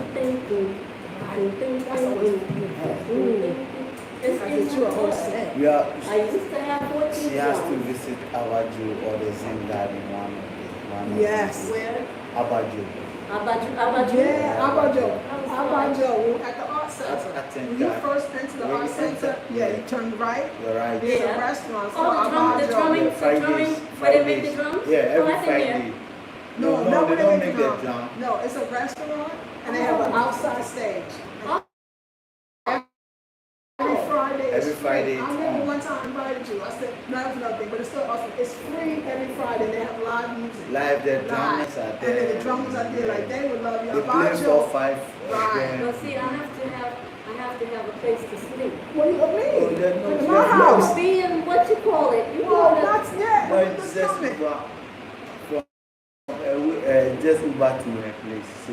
I get you a whole set. We are, I used to have 14 she has to drums. visit Abaju or the Zen garden one. Yes. Where? Abaju. Abaju. Yeah, Abajo. Abajo. At the art I center. think When you that first enter the when art you center, enter, yeah, you turn right. you're right. There's Yeah. a restaurant Oh, called the drumming, Abajo. where they make the drums? Yeah, every Oh, I've been there. Friday. No, not they when don't make make the the drum. drum. No, it's a restaurant, and they have an outside stage. Oh. Every Friday. Every it's free. Friday I it's remember on. one time I invited you. I said, no, that's another thing, but it's still awesome. It's free every Friday. They have live music. Live, the Live. drummers are And there. then the drummers are there, like they would love you. They play Abajo. 4-5. Right. But see, I have to have a place to sleep. What do you Oh, mean? there's no- In my house. Be in what you call it. You Well, know that. that's that. No, What it's is just coming? just Uber to my place. So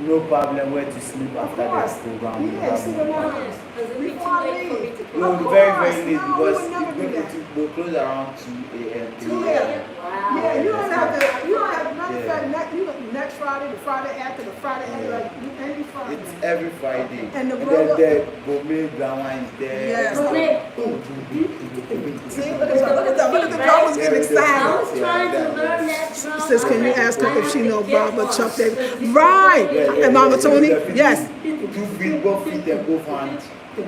no problem where to sleep Of after course. the program. Yeah, see the one. Because it'd be too Before I late for me leave. to It come. will Of be very, course. very late No, we because would never do that. they'll close around 2 a.m. 3 2 a.m. a.m. Wow. Yeah, you don't have to. You don't have. Matter of Yeah. fact, you next Friday, the Friday after, the Friday after, like any Friday. It's every Friday. And the then brother. the gourmet drama is there. Yes. See, look at the drummers getting I excited. was trying to learn that drum. Says, can you ask her if she know Barbara Chuck Davis? Davis? Right. And Mama Tony, yes. 2 feet, 1 feet, and both hands.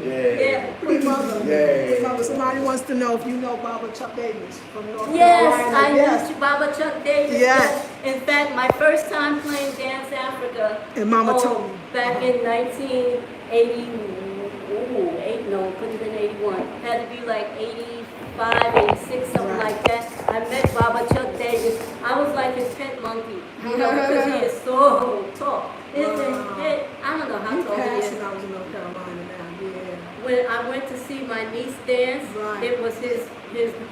Yeah. Queen Mother. Yeah. Queen Mother. Somebody wants to know if you know Barbara Chuck Davis from North Yes, Carolina. I knew Baba Chuck Davis. Yes. In fact, my first time playing Dance Africa. And Mama told me. Back in 1980, no, couldn't have been 81. Had to be like 85, 86, something like that. I met Baba Chuck Davis. I was like his pet monkey, you know, because he is so tall. I don't know how tall he is. I was in North Carolina now. Yeah. When I went to see my niece dance, Right. it was his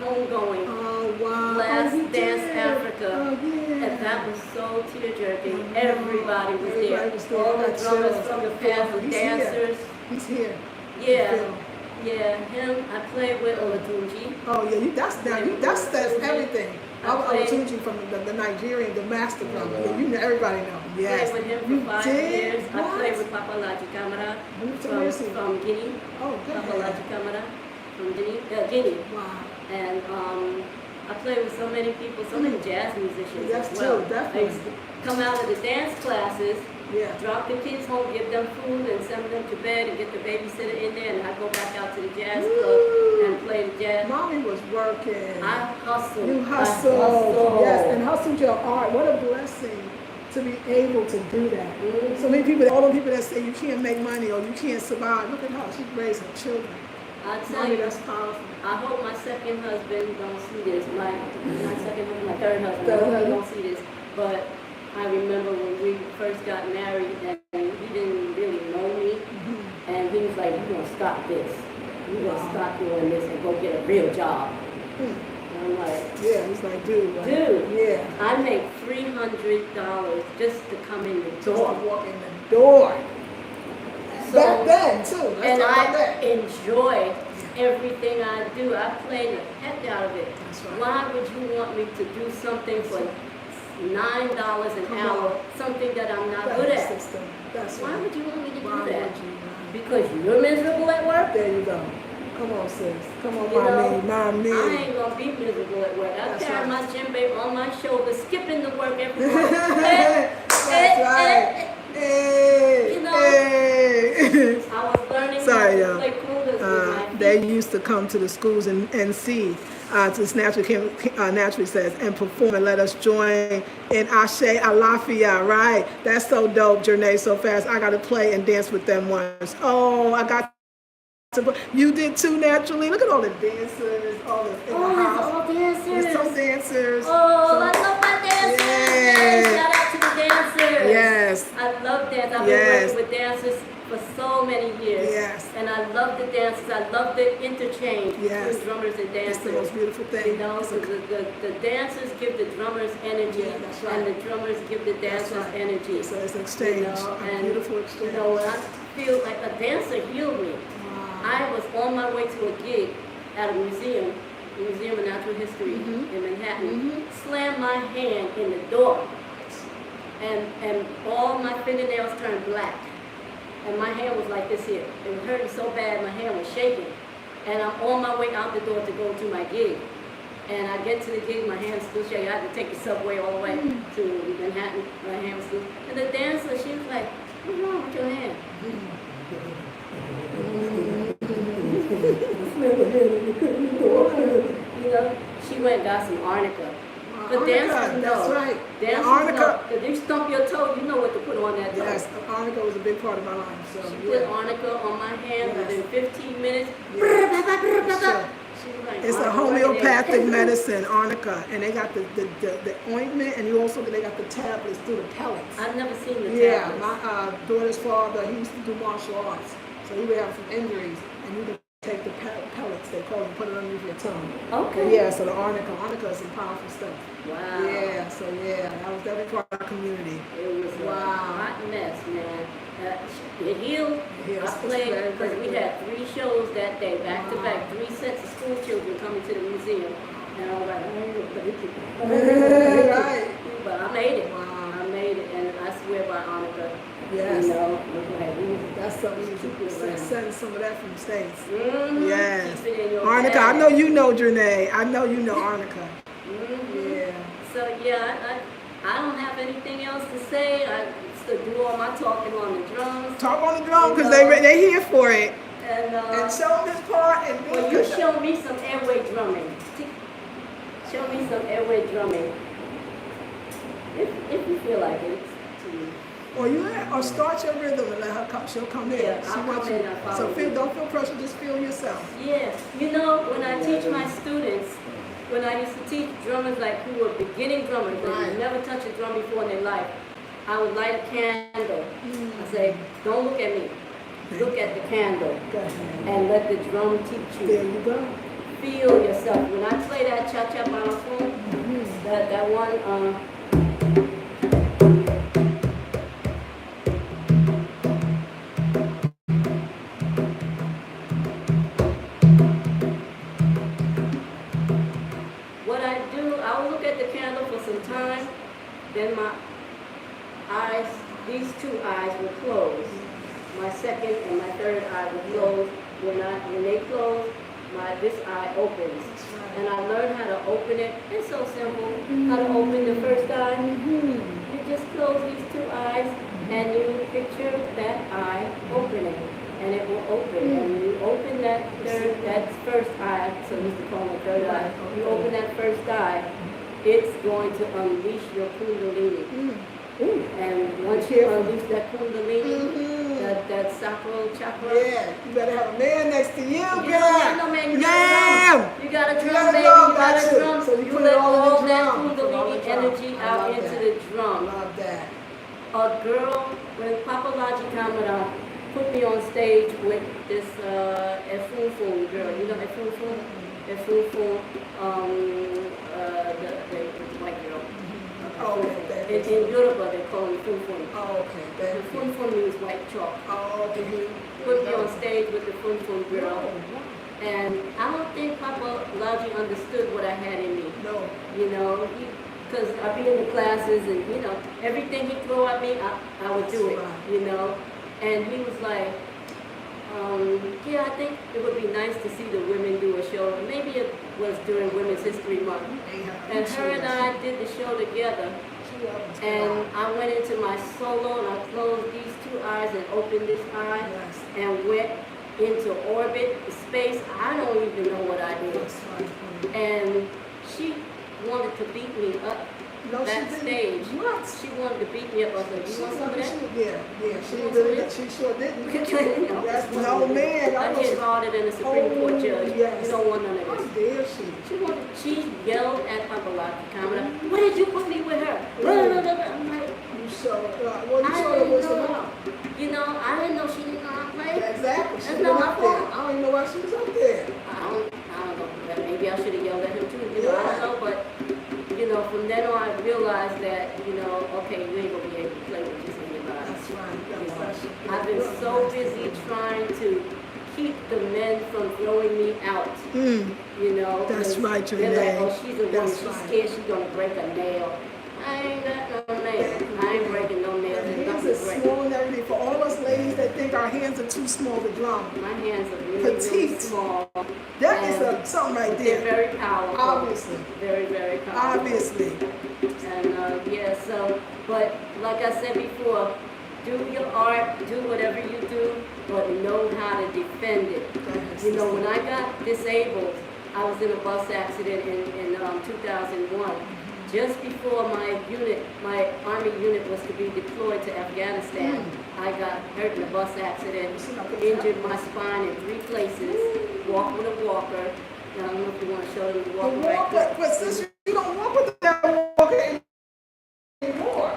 homegoing. Oh wow. Last he Dance did. Africa. Oh yeah. And that was so tear-jerking. Everybody was there. Everybody was there. All the That's drummers true. from the past, the He's here. dancers. He's here. Yeah, Phil. yeah, him. I played with Olatunji. Oh yeah, that's everything. I was teaching from the Nigerian, the master drummer. Yeah, you know, everybody know. Yes. Played with him You for 5 did? years. I What? played with Papa Laji Camara Where is he? from Guinea. Oh, good. Papa Laji Camara from Guinea. Wow. And I played with so many people, so many jazz musicians Yes, as well. too, definitely. I used to come out of the dance classes, Yeah. drop the kids home, give them food, and send them to bed, and get the babysitter in there, and I go back out to the jazz club and play the jazz. Mommy was working. I hustled. You I hustled. Yes, and hustled your art. What a blessing to be able to do that. Mhm. So many people, all the people that say you can't make money or you can't survive, look at her. She's raising children. I tell Mommy, you, that's powerful. I hope my second husband don't see this. My second husband, my third husband, I Third hope he husband. don't see this. But I remember when we first got married, and he didn't really know me, and he was like, "You're gonna stop this. You're gonna stop doing this and go get a real job." Hmm. And I'm like, Yeah, he's like, dude. Like, dude, Yeah. I make $300 just to come in the Just door. to walk in the door. So- Back then, too. Let's And talk about I that. enjoy everything I do. I play the heck out of it. That's right. Why would you want me to do something for $9 an Come hour, on. something that I'm not That's good the at? system. That's Why right. would you want me to Why do would that? you? Because you're miserable at work? There you go. Come on, sis. Come on, You know, mommy. I ain't gonna be miserable at work. I That's carry right. my djembe on my shoulder, skipping to work every morning. That's right. Hey, You know, hey. I was learning Sorry, how y'all. to play congas with my feet. They used to come to the schools and see, this naturally says, and perform and let us join in Ashe Alafia, right? That's so dope, Jernay, so fast. I got to play and dance with them once. Oh, I got to. You did too, naturally. Look at all the dancers, all the in the Oh, house. it's all dancers. There's some dancers. Oh, I love my dancers. Yeah. Shout out to the dancers. Yes. I love dance. I've Yes. been working with dancers for so many years. Yes. And I love the dances. I love the interchange Yes. between drummers and It's the most dancers. beautiful thing. You know, It's so a- the dancers give the drummers energy, Yeah, that's right. and the drummers give the That's dancers right. energy. So it's an exchange, You know, a and, beautiful exchange. You know, I feel like a dancer healed me. Wow. I was on my way to a gig at a museum, the Museum of Natural History in Manhattan, slammed my hand in the door, and all my fingernails turned black. And my hand was like this here. It was hurting so bad, my hand was shaking. And I'm on my way out the door to go to my gig. And I get to the gig, my hand's still shaking. I had to take the subway all the way to Manhattan. My hand was still. And the dancer, she was like, "What's wrong with your hand?" You know, she went and got some arnica. But Arnica, dancers know. that's right. Dancers Arnica. know. If you stump your toe, you know what to put on that toe. Yes, arnica was a big part of my life. So She yeah. put arnica on my hand Yes. within 15 minutes. Yeah. Sure. She was like, It's a "Arnica, homeopathic right medicine, arnica, and they got the ointment, and you also they got the tablets through the pellets. there." I've never seen the Yeah, tablets. my daughter's father, he used to do martial arts, so he would have some injuries, and you could take the pellets, they call them, put it underneath your tongue. Okay. Yeah, so the arnica is some powerful stuff. Wow. Yeah, so yeah, that was definitely part of our community. It was a Wow. hot mess, man. It healed. Yes, I it's played very, because very we good. had 3 shows that day, back to Wow. back, 3 sets of school children coming to the museum. And I was like, Right. but I made it. Wow. I made it. by Annika. Yes. You know, like, That's something you keep it around. send some of that from the States. Yes. Keep it in your Arnica, bag. I know you know Janae. I know you know Arnica. Yeah. So yeah, I don't have anything else to say. I still do all my talking on the drums. Talk on the drum because they here for it. And show them this part and well, you show me some airway drumming. Show me some airway drumming. If you feel like it. Or start your rhythm and let her come. She'll come in. Yeah, I'll come in. So don't feel pressure. Just feel yourself. Yeah, you know, when I teach my students, when I used to teach drummers like who were beginning drummers that never touched a drum before in their life, I would light a candle. I say, don't look at me. Look at the candle and let the drum teach you. There you go. Feel yourself. When I play that cha-cha balafon, that one, what I do, I will look at the candle for some time, then my eyes, these two eyes will close. My second and my third eye will close. When they close, this eye opens. And I learned how to open it. It's so simple. How to open the first eye. You just close these two eyes and you picture that eye opening. And it will open. And when you open that first eye, so we used to call it third eye, you open that first eye, it's going to unleash your kundalini. And once you unleash that kundalini, that sacral chakra. Yeah, you better have a man next to you, girl. You don't have no man, you got a drum, baby, you got a drum. So you You put let it all in all the that drum. kundalini energy out into the drum. Love that. A girl, when Papalaji Kamara put me on stage with this Efunfun girl, you know Efunfun? Efunfun, the white girl. Oh, okay. In Yoruba, they call it Funfun. Oh, okay. Funfun means white chalk. Oh, okay. Put me on stage with the Funfun girl. And I don't think Papa Laji understood what I had in me. No. You know, because I'd be in the classes and, you know, everything he'd throw at me, I would do it, you know. And he was like, yeah, I think it would be nice to see the women do a show. Maybe it was during Women's History Month. And her and I did the show together. And I went into my solo and I closed these two eyes and opened this eye and went into orbit, space. I don't even know what I did. And she wanted to beat me up backstage. What? She wanted to beat me up. I said, you want some of that? Yeah. She sure didn't. That's no man. I get harder than a Supreme Court judge. Yes. You don't want none of this. How dare she? She yelled at Papalaki Kamara, why did you put me with her? I'm like, you showed her what's about. You know, I didn't know she didn't know how to play. Exactly. That's not my fault. I don't even know why she was up there. I don't know. Maybe I should have yelled at him too. You know, I don't know, but you know, from then on I realized that, you know, okay, you ain't gonna be able to play with this anybody. That's right. I've been so busy trying to keep the men from throwing me out. You know, that's right, they're like, oh, she's a woman, That's she's right. scared she's gonna break a nail. I ain't got no nails. I ain't breaking no nails. Hands Nothing are to break. small and everything. For all us ladies that think our hands are too small to drum. My hands are really, really Petite. small. That is something right They're there. very powerful. Obviously. Very, very powerful. Obviously. And yeah, so, but like I said before, do your art, do whatever you do, but know how to defend it. You know, when I got disabled, I was in a bus accident in 2001. Just before my Army unit was to be deployed to Afghanistan, I got hurt in a bus accident, injured my spine in 3 places, walked with a walker. I don't know if you want to show them the walker back there. But since you don't walk with that walker anymore,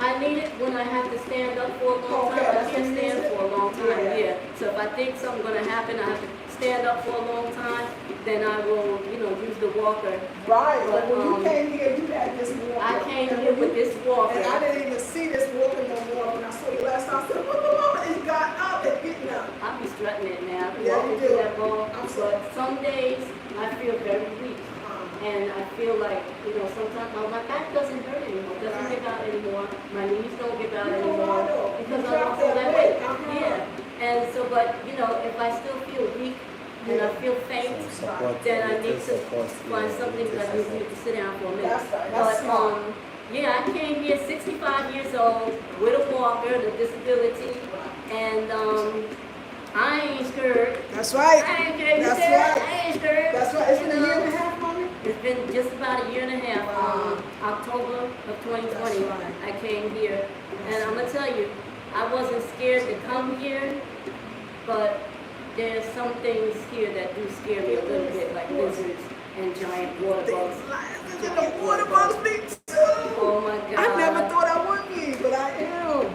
I need it when I have to stand up for a long time. I can't stand for a long time, yeah. So if I think something's going to happen, I have to stand up for a long time, then I will, you know, use the walker. Right, but when you came here, you had this walker. I came here with this walker. And I didn't even see this walker no more. When I saw you last time, I said, what the woman? And you got up and getting up. I'll be strutting it now. Yeah, Walking you through do. that ball. But some days I feel very weak. And I feel like, you know, sometimes my back doesn't hurt anymore, doesn't give out anymore. my knees don't give out anymore because I lost all that weight. Yeah. And so, but you know, if I still feel weak and I feel faint, then I need to find something that I need to sit down for a minute. But yeah, I came here 65 years old with a walker, the disability, and I ain't scared. That's right. I ain't scared. That's right. I ain't scared. That's right. It's been a year and a half, Mommy? It's been just about a year and a half. October of 2020, I came here. And I'm going to tell you, I wasn't scared to come here, but there's some things here that do scare me a little bit, like lizards and giant water bugs. The water bugs me too. Oh my God. I never thought I would be, but I am.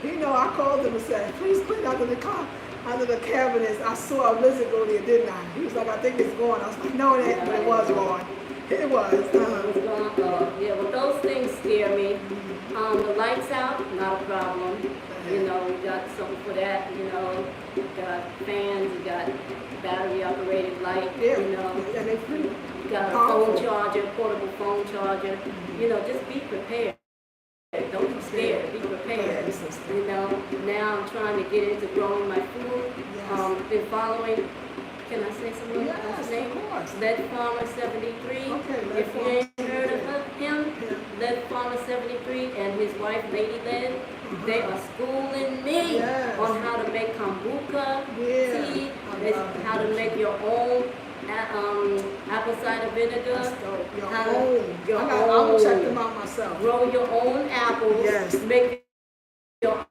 You know, I called him and said, please clean out the car. Under the cabinets, I saw a lizard go there, didn't I? He was like, I think it's gone. I was like, no, it ain't, but it was gone. It was. It was gone. Yeah, well, those things scare me. The lights out, not a problem. You know, we got something for that. You know, we got fans, we got battery operated light. Yeah. You know, And they free. we got a phone charger, portable phone charger. You know, just be prepared. Don't be scared. Be prepared. You know, now I'm trying to get into growing my food. Been following. Can I say something? Yes, of course. Lead Farmer 73. Okay, If you ain't heard of him, Lead Farmer 73 and his wife Lady Lead, they are schooling me on how to make kombucha tea, how to make your own apple cider vinegar. Your own. I will check them out myself. Grow your own apples. Yes. Make your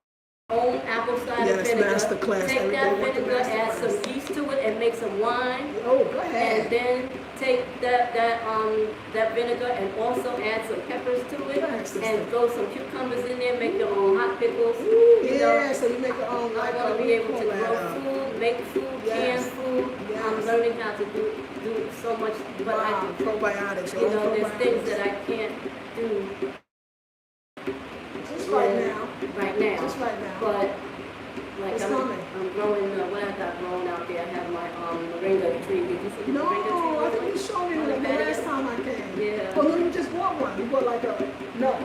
own apple cider vinegar. Masterclass. Take that vinegar, add some yeast to it, and make some wine. Oh, go ahead. And then take that vinegar and also add some peppers to it, and throw some cucumbers in there. Make your own hot pickles. So you make your own. I want to be able to grow food, make food, can food. I'm learning how to do so much, but I can. Probiotics. You know, there's things that I can't do. Just right now. Right now. Just right now. But like it's I'm growing. What I got growing out there, I have my moringa tree. Did you see the moringa tree? No, I think you showed me the last time I came. Yeah. Oh no, you just bought one. You bought like a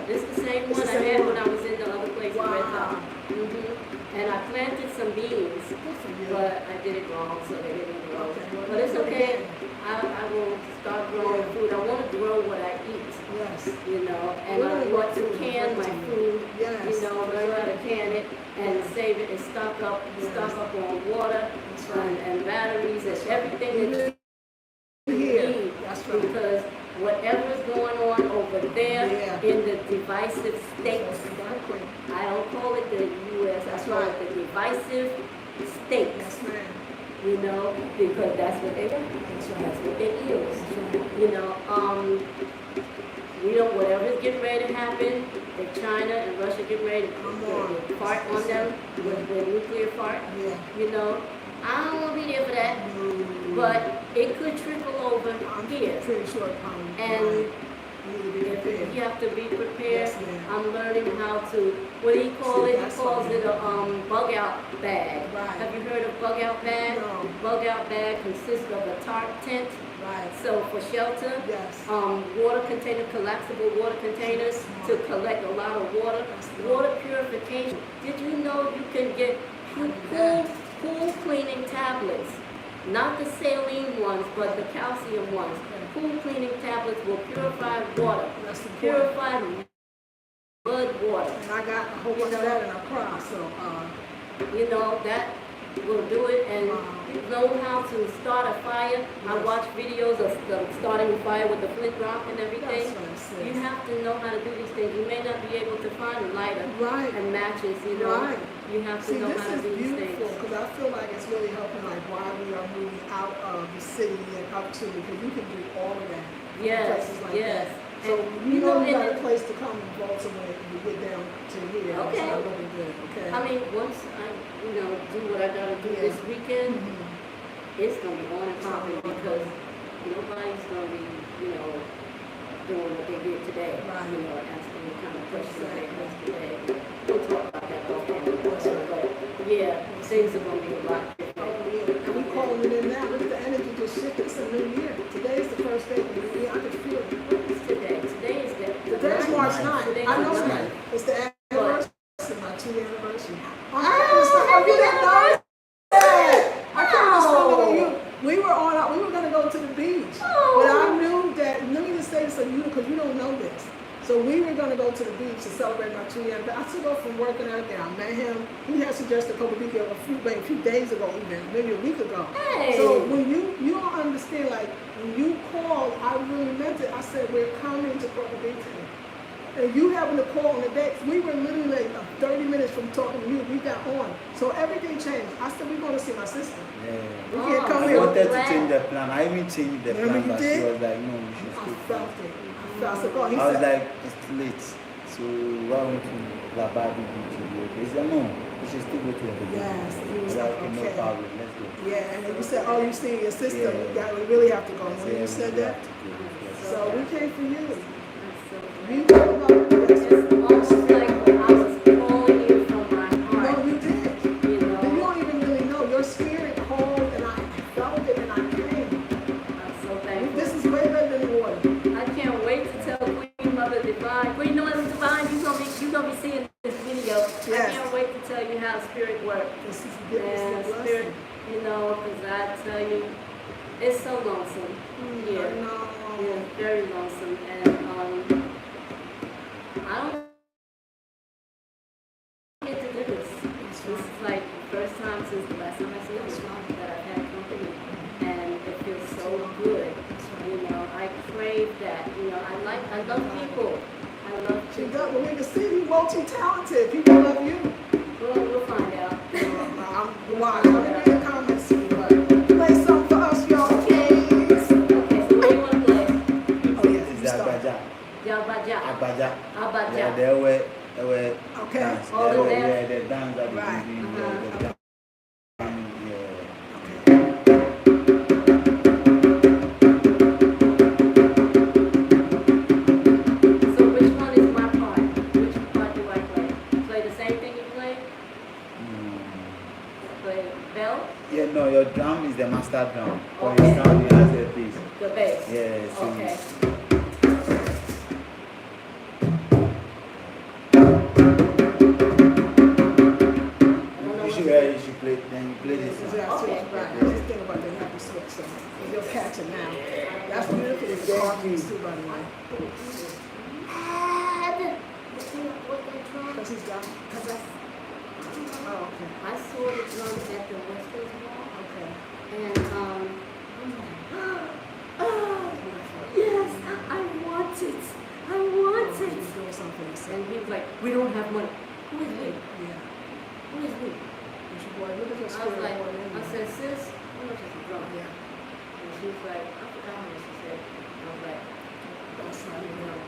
This is the same one I had when I was in the other place in Red Top. And I planted some beans, but I did it wrong, so they didn't grow. But it's okay. I will start growing food. I want to grow what I eat. Yes. You know, and I want to can my food. Yes. You know, learn how to can it and save it and stock up on water and batteries and everything that you need. Because whatever's going on over there in the divisive states, I don't call it the U.S., I call it the divisive states. You know, because that's what they want. That's what they use. You know, whatever's getting ready to happen, if China and Russia get ready to fart on them with nuclear fart, you know, I don't want to be there for that. But it could trickle over here. And you have to be prepared. I'm learning how to, what do you call it? He calls it a bug out bag. Have you heard of bug out bag? No. Bug out bag consists of a tarp tent. So for shelter, water container, collapsible water containers to collect a lot of water. Water purification. Did you know you can get pool cleaning tablets? Not the saline ones, but the calcium ones. Pool cleaning tablets will purify water. Purify mud water. And I got a whole bunch of that in a cross, so you know, that will do it. And you know how to start a fire. I watch videos of starting a fire with the flint rock and everything. You have to know how to do these things. You may not be able to find a lighter and matches, you know. You have to know how to do these things. Because I feel like it's really helping, like why we are moving out of the city and up to, because you can do all of that. Yes, like yes. That. So you know you got a place to come in Baltimore and you get down to here. Okay. It's really good. Okay. I mean, once I, you know, do what I gotta do this weekend, it's gonna be on and popping because nobody's gonna be, you know, doing what they did today. You know, asking the kind of questions they asked today. We'll talk about that offhand. But yeah, things are gonna be a lot different. And we calling it in now. Look at the energy just shifted. It's a new year. Today is the first day of the new year. I can feel it. Today is the Today's March 9th. Today's I know the that. 9th. It's the anniversary, my 2-year anniversary. Oh, you didn't know that? I can't No. you. We were going to go to the beach. Oh. But I knew that, let me just say this to you because you don't know this. So we were going to go to the beach to celebrate my 2-year anniversary. I took off from work and everything. I met him. He had suggested a couple of weeks ago, a few days ago even, maybe a week ago. Hey. So when you don't understand, like when you called, I really meant it. I said, we're coming to Puerto Rico. And you having to call on the day, we were literally like 30 minutes from talking to you. We got on. So everything changed. I said, we're going to see my sister. Yeah. We can't come I here. wanted to change the plan. I even changed the Remember plan, you but did? she was like, no, we should I stay. felt it. I said, oh, he I was said, like, it's too late. So why won't you Labadi beach? He said, no, we should still go to the beach. yes. He was I like, said, no okay. problem, let's go. Yeah, and then you said, oh, you see your sister. Yeah. We really have to go. I When you said we that, have to go, yes. so we came for you. That's so You great. know about It's almost like I was calling you from my No, heart. you did. You You know, don't even really know. Your spirit called, and I felt it, and I came. I'm so thankful. This is way better than the water. I can't wait to tell Queen Mother Divine. Queen Mother Divine, you're gonna be seeing this video. I Yes. can't wait to tell you how spirit works. This is And a spirit, blessing. you know, because I tell you, it's so lonesome I here. know. It's very lonesome, and I don't get to do this. This is like the first time since the last time I see you that I've had company, and it feels so good. You know, I crave that. You know, I love people. I love She people. does. Well, we can see you multi-talented. People love you. We'll find out. I'm watch. Let me read the comments. Play something for us, y'all. Okay, so what do you want to play? Oh, yeah. It's You start. Agbaja. Jabaja. Agbaja. Abaja. Yeah, they were Okay. dance. Oh, They the were, dance. yeah, the dance that Right. we do, the dance. So which one is my part? Which part do I play? Play the same thing you play? Play bell? Yeah, no, your drum is the master drum. For Okay. your drum, you have the bass. The bass? Yeah, so Okay. you should play, then you play this one. Okay. Right. Just think about the happy switch. So you'll catch it now. That's beautiful. It's Barclays too, by the way. Because he's got. Oh, okay. I saw the drums at the Western Mall, Okay. and yes, I want it. I want He's it. doing something for himself. And he was like, we don't have money. Who is we? Yeah. Who is we? It's your boy. Look at your I was spirit. like, boy, I said, sis, how much is the drum? Yeah. And she was like, I forgot how much she said. I was like, That's right. you know,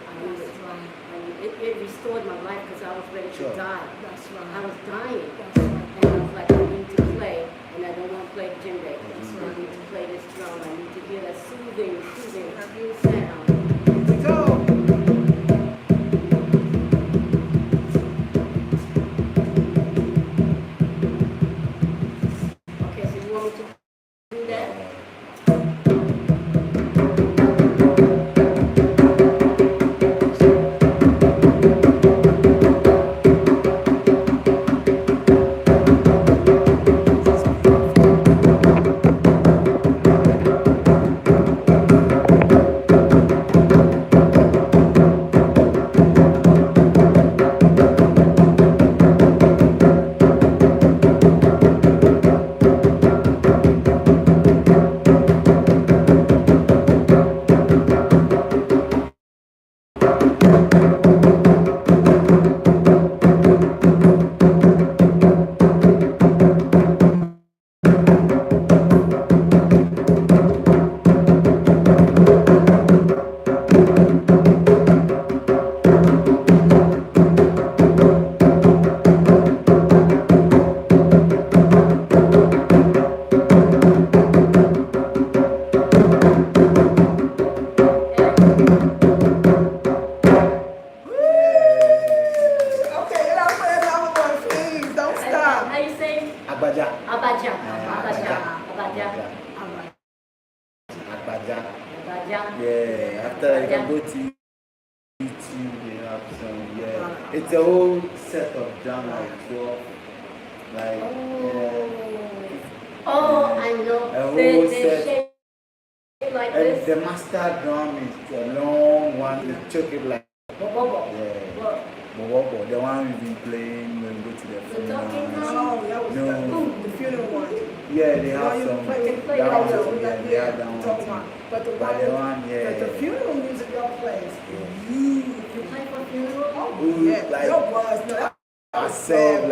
I need it. That's right. And it restored my life because I was ready to Sure. die. That's I right. was dying. That's right. And I was like, I need to play, and I don't want to play the djembe. I need to play this drum. I need to hear that soothing sound. Here we go. Okay, so you want me to do that? Okay, and I'll play another one, please. Don't stop. How you say? Agbaja. Abaja. Yeah, Abaja. Abaja. All right. Agbaja. Abaja. Yeah, after I can go to YouTube some, yeah. It's a whole set of drum, like 12. Like, Oh, I know. a whole They're set. shaped like And this. the master drum is a long one. You choke it like, Bobo. the one we've been playing when we go to the funeral. Oh, that was the funeral one. Yeah, they have some. Play That one, yeah, they have that talking one. about. But the But the one, the funeral music y'all play is You play for funeral? yeah, like, that was no. I saw like,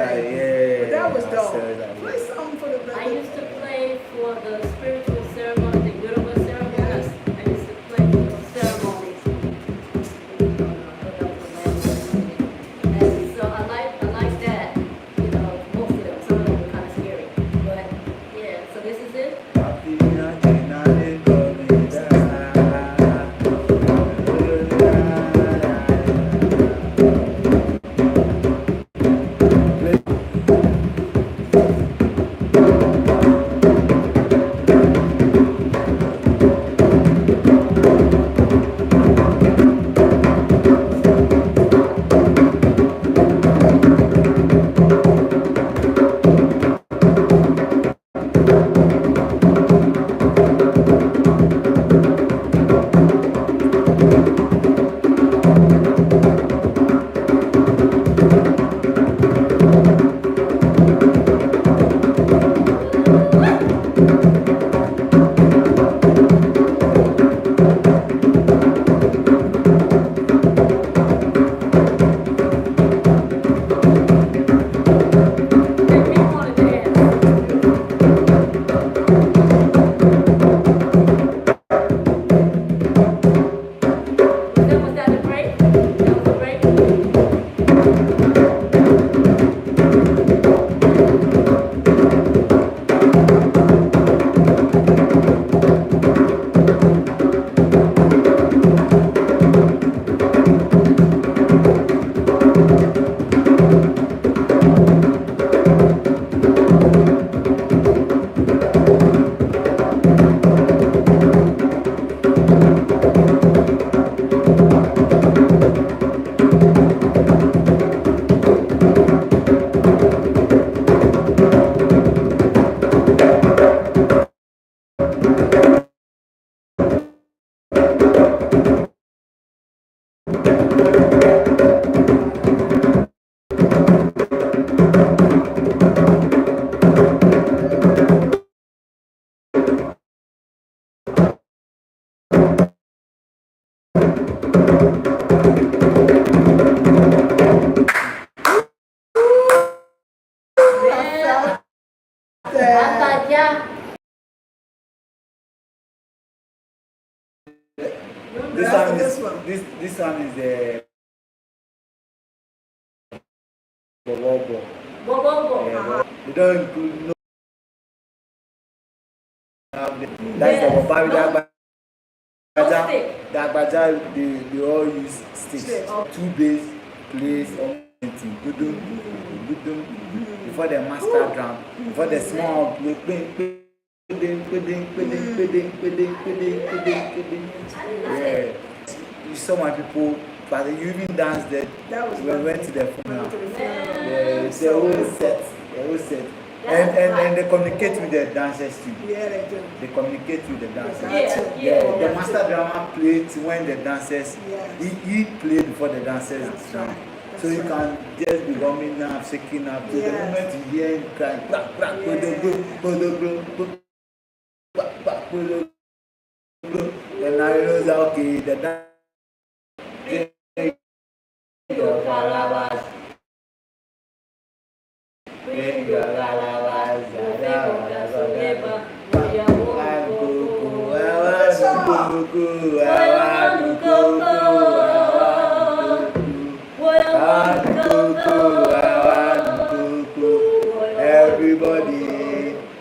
But that was dope. Like, Play something for the. I used to play for the spiritual ceremony, the Yoruba ceremonies. I used to play for those ceremonies. And so I like that. You know, most of them. Some of them were kind of scary. But yeah, so this is it. This one is the Bobo. Bobo. You don't include no. That's the Bobo. The Agbaja, they all use sticks. 2 bass, plays, anything. Before the master drum, before the small play. Yeah. You saw my people, but you even danced there. We went to the funeral. Yeah, it's a whole set. And they communicate with the dancers too. Yeah, they do. They communicate with the dancers. Yeah. The master drummer played when the dancers, he played before the dancers drum. So you can just be rumming up, shaking up. To the moment you hear him crying, then I know that okay, the dance.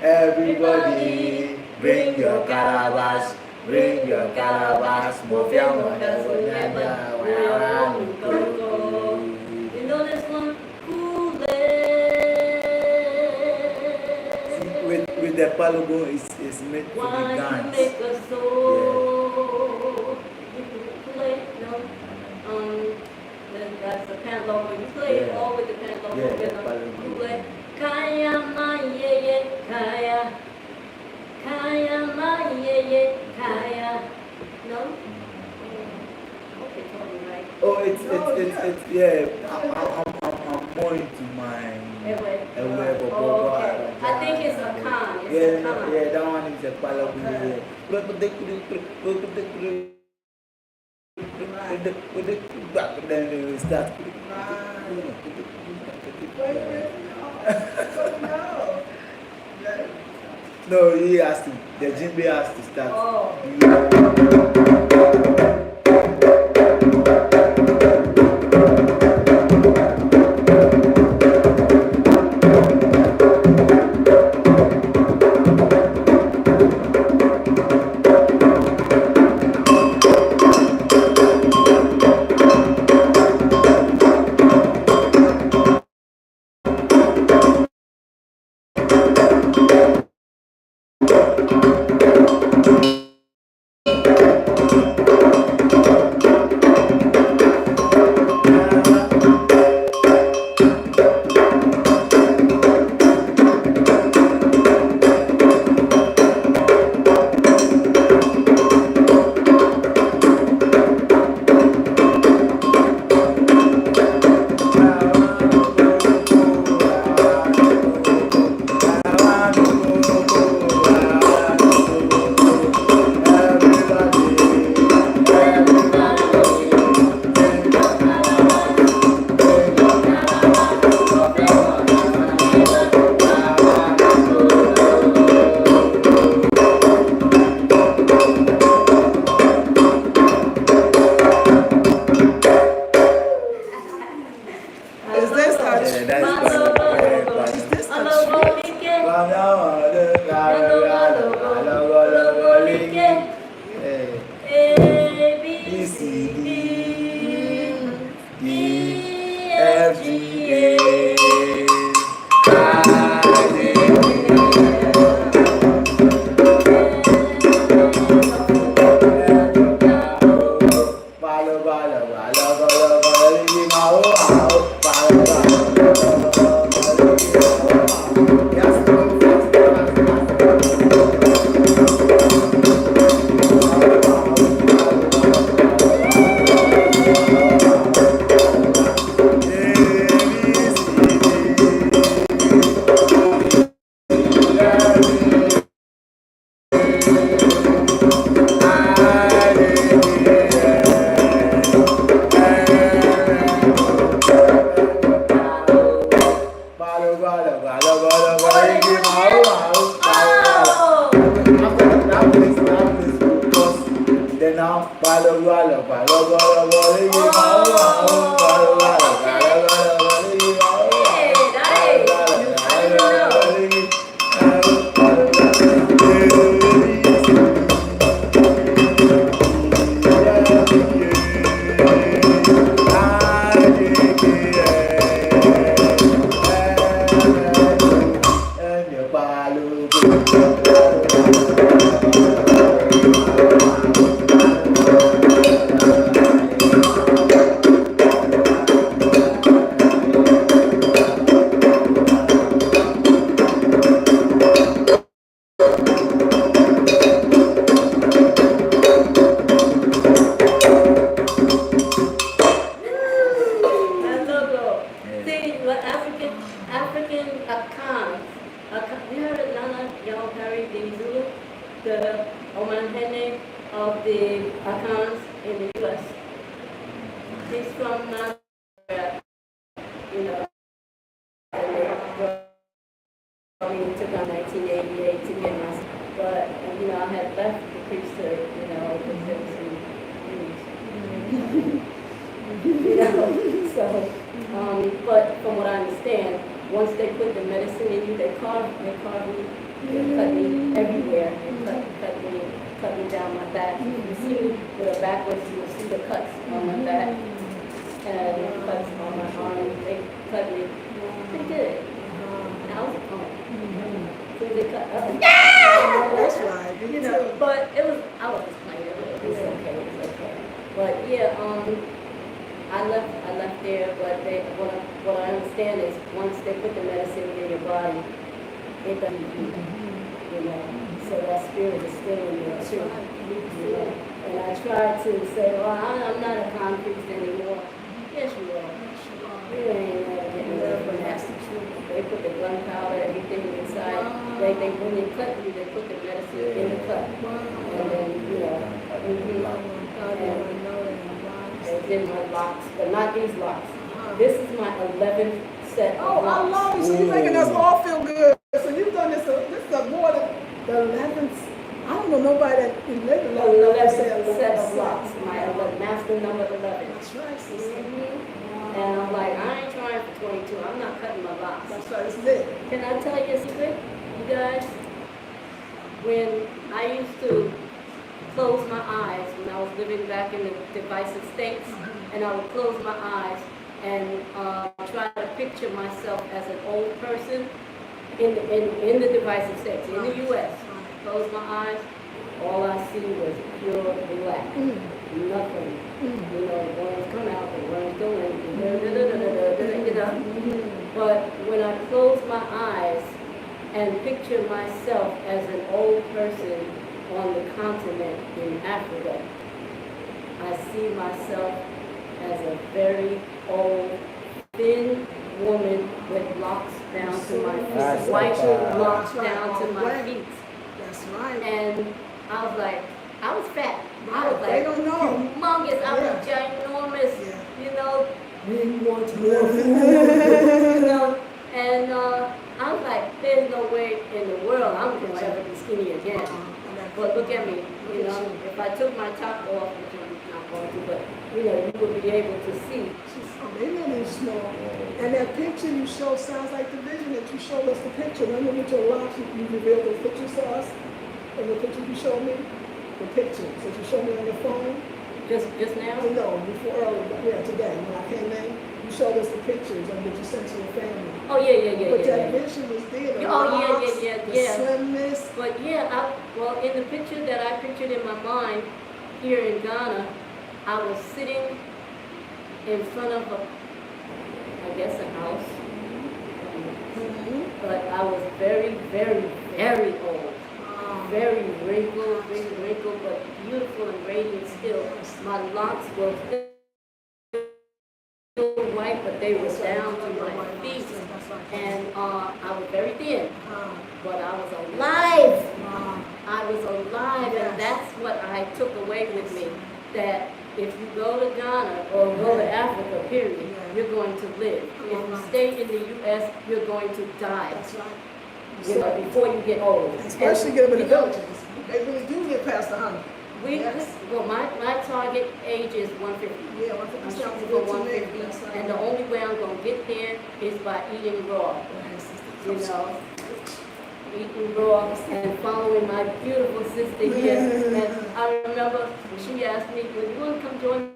Everybody, bring your calabash, move your mother, you know this one? With the palugo, it's made to be dance. Make a soul. Play, no. that's the pantalogo. You play it all with the pantalogo rhythm. You play Kaya ma ye ye Kaya Kaya ma ye ye Kaya. No? Okay, told me right. Oh, it's yeah. I'm more into my Ewe. Bobo. Okay. I think it's a con. It's a con. Yeah, that one is a palabu. Then they will start. No, he has to. The Jimbe has to start. Oh. But from what I understand, once they put the medicine in you, they carve me, they cut me everywhere, they cut me down my back. You see me with a backwards, you will see the cuts on my back and the cuts on my arm. They cut me pretty good. And I was so they cut up. That's right. You know, but it was, I was just playing. It was okay. It was okay. But yeah, I left there there, but what I understand is once they put the medicine in your body, it doesn't heal, you know. So that spirit is still in there too. You know? And I tried to say, well, I'm not a con priest anymore. Yes, you are. You ain't never getting away from that. They put the gunpowder, everything inside. When they cut you, they put the medicine in the cut. And then, you know, and then my locks, but not these locks. This is my 11th set of locks. I love it. So you're making us all feel good. So you've done this, this is more than the 11th. I don't know nobody that in the 11th set of locks. My master number 11. That's right, sister. And I'm like, I ain't trying for 22. I'm not cutting my locks. That's right, it's lit. Can I tell you a secret, you guys? When I used to close my eyes when I was living back in the divisive states, and I would close my eyes and try to picture myself as an old person in the divisive states, in the U.S. Close my eyes, all I see was pure black. Nothing. You know, the worms come out, the worms go in, you know. But when I close my eyes and picture myself as an old person on the continent in Africa, I see myself as a very old, thin woman with locks down to my feet, white locks down to my feet. That's right. And I was like, I was fat. I was like, they don't know. Humongous. I was ginormous. Yeah. You know, we want more food. You know, and I was like, there's no way in the world I'm going to ever be skinny again. But look at me. You know, if I took my top off, which I'm not going to, but you know, you would be able to see. They know they're small. And that picture you show sounds like the vision that you showed us the picture. Remember with your locks, you revealed those pictures to us? And the picture you showed me? The pictures that you showed me on the phone? Just now? No, before earlier, today, when I came in, you showed us the pictures of that you sent to your family. Oh, yeah. But that vision was there. The locks, the slimness. But yeah, well, in the picture that I pictured in my mind here in Ghana, I was sitting in front of a house. But I was very, very, very old. Very wrinkled, but beautiful and radiant still. My locks were still white, but they were down to my feet. And I was very thin, but I was alive. I was alive, and that's what I took away with me. That if you go to Ghana or go to Africa, period, you're going to live. If you stay in the U.S., you're going to die. You know, before you get old. Especially get up in the villages. They really do get past 100. Well, my target age is 150. Yeah, 150 I'm sounds shooting good for to me. 150, and the only way I'm going to get there is by eating raw. You know, eating raw and following my beautiful sister here. And I remember she asked me, "Well, you want to come join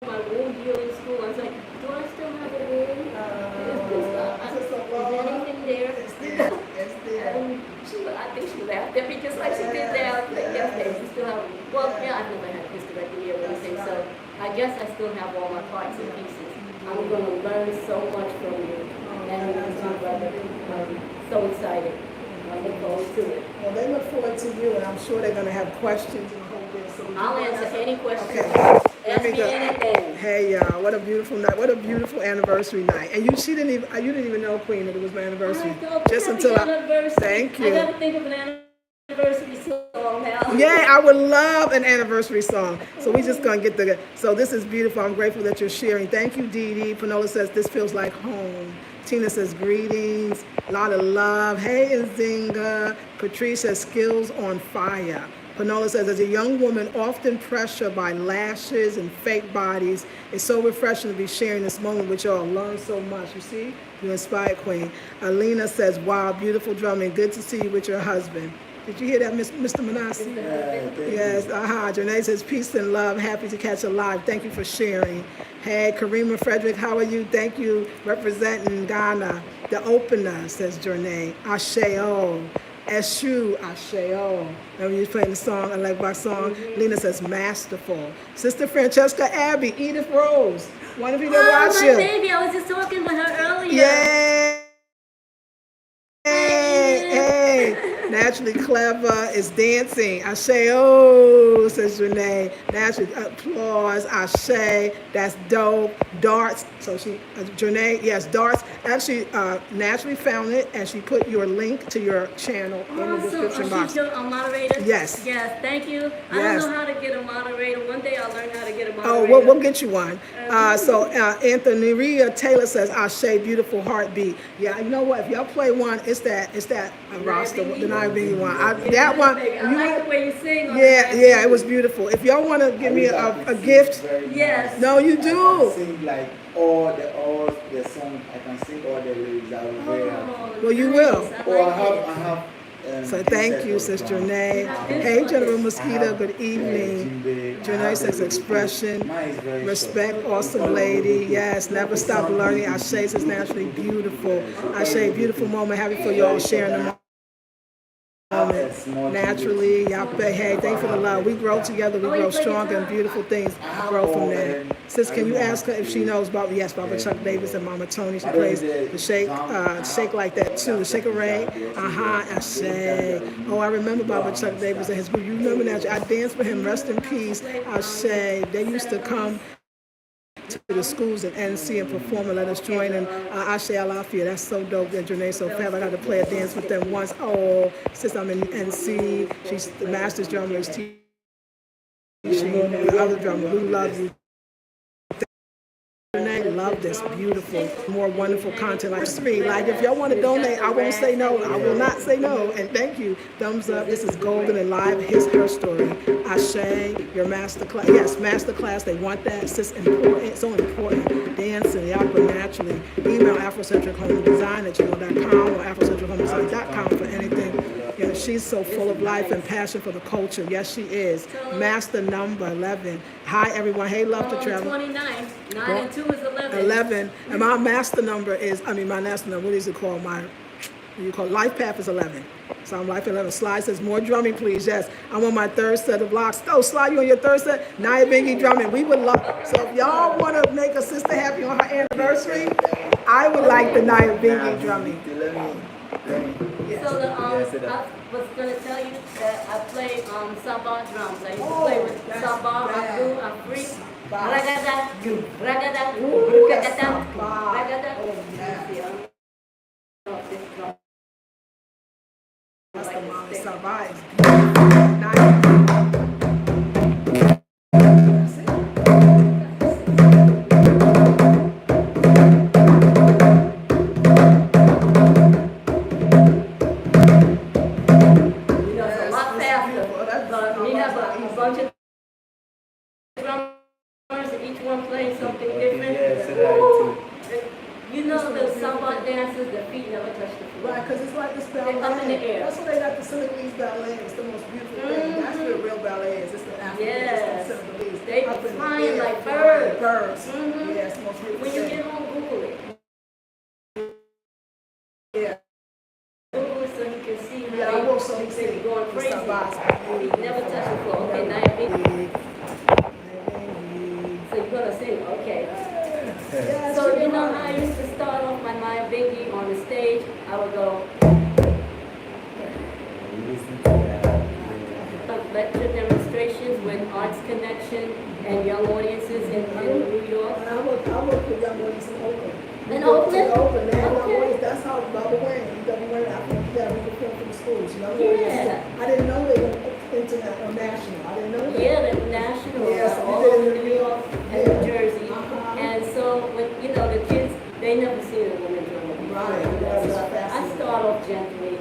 my wound healing school?" I was like, "Do I still have a wound? Is anything there?" And I think she laughed at me just like she did now. Yes, babe, you still have. Well, yeah, I've never had a hysterectomy or anything, so I guess I still have all my parts and pieces. I'm going to learn so much from you, and my brother. I'm so excited. I look forward to it. Well, they look forward to you, and I'm sure they're going to have questions and hope there. So I'll answer any question. Okay. Ask me anything. Hey y'all, what a beautiful night! What a beautiful anniversary night! And you didn't even know, Queen, that it was my anniversary. Just until Thank you. I gotta think of an anniversary song now. Yeah, I would love an anniversary song. So we just gonna get so this is beautiful. I'm grateful that you're sharing. Thank you, Dee Dee. Panola says this feels like home. Tina says greetings, a lot of love. Hey, Nzinga. Patrice says skills on fire. Panola says, as a young woman, often pressured by lashes and fake bodies, it's so refreshing to be sharing this moment with y'all. Learn so much. You see? You inspired, Queen. Alina says, wow, beautiful drumming. Good to see you with your husband. Did you hear that, Mr. Manassi? Yes. Janae says, peace and love. Happy to catch a live. Thank you for sharing. Hey, Karima Frederick, how are you? Thank you. Representing Ghana. The opener, says Janae. Asheo. Eshu Asheo. Remember you playing the song, I like my song. Lena says masterful. Sister Francesca Abbey, Edith Rose. One of you that watch my you. baby, I was just talking with her earlier. Yay! Hey, naturally clever is dancing. I say, oh, says Renee. Naturally applause. I say, that's dope. Darts. So Renee, yes, darts. Actually, naturally found it, and she put your link to your channel in the description box. She's a moderator? Yes. Yes, thank you. I don't know how to get a moderator. One day I'll learn how to get a moderator. Oh, we'll get you one. So Anthony Ria Taylor says, Ashe, beautiful heartbeat. Yeah, you know what? If y'all play one, it's that roster, the Naibingi one. That one. I like the way you sing. Yeah, it was beautiful. If y'all want to give me a gift, yes. No, you do. I can sing like all the song. I can sing all the lyrics. I will very happy. Well, you will. I have. So thank you, Sister Renee. Hey, General Mosquito, good evening. Renee says expression, respect, awesome lady. Yes, never stop learning. Ashe says naturally beautiful. Ashe, beautiful moment. Happy for y'all sharing the moment. Naturally, y'all hey, thanks for the love. We grow together, we grow stronger and beautiful things grow from that. Sis, can you ask her if she knows about, yes, Baba Chuck Davis and Mama Tony. She plays the shake like that too, the Shaker Ray. I say, oh, I remember Baba Chuck Davis and his group. You remember that? I danced with him, rest in peace. I say, they used to come to the schools at NC and perform and let us join in Ashe Alafia. That's so dope that Janae so fab. I got to play a dance with them once. Oh, since I'm in NC, she's the master's drummer is teaching the other drummer. We love you. Renee, love this beautiful, more wonderful content like three. Like if y'all want to donate, I won't say no. I will not say no. And thank you. Thumbs up. This is Golden and Live. Her story. Ashe, your master class. Yes, master class. They want that. It's just important. It's so important. Dancing, y'all put naturally. Email AfrocentricHomeDesign@gmail.com or AfrocentricHomeDesign.com for anything. You know, she's so full of life and passion for the culture. Yes, she is. Master number 11. Hi, everyone. Hey, love to travel. 29. 9 and 2 is 11. 11. And my master number is, my master number, what is it called? Life path is 11. So I'm life 11. Sly says, more drumming, please. Yes, I'm on my third set of blocks. Oh, Sly, you on your third set? Naya Bingy drumming. We would love, so if y'all want to make a sister happy on her anniversary, I would like the Naya Bingy drumming. So I was going to tell you that I play Sabah drums. I used to play with Sabah, Abu, Afri, Ragada, Ragada, Ragada, Ragada. That's the mom Sabah is beautiful. The feet never touch the floor. Right, because it's like this ballet. They're up in the air. That's what they got the Senegalese ballet. It's the most beautiful thing. That's what real ballet is. It's the African, it's the Senegalese. They be flying like birds. Birds. Yeah, it's the most beautiful when you get home, Google it. Yeah. Google it so you can see how I will so you they see. be going crazy. Feet never touch the floor. Okay, now you're so you're going to sing. Okay. Yeah, so you know how I used to start off my Maya Bingy on the stage? I would go lecture demonstrations with Arts Connection and young audiences in New York. I work with young audiences in Oakland. In Oakland? Okay. That's how Baba Wayne, UW I think we perform for the schools. You know? Yeah. I didn't know they were international, national. I didn't know that. Yeah, they're national. Yes, all over New York and New Jersey. And so, when the kids, they never seen a woman drum before. Right. So I start off gently.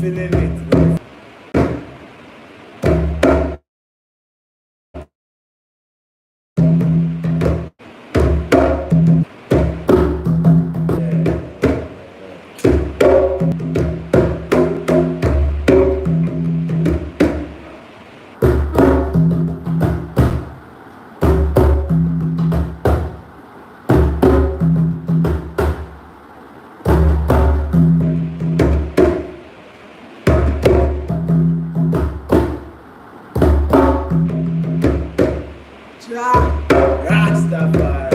Feeling it. Rastafari.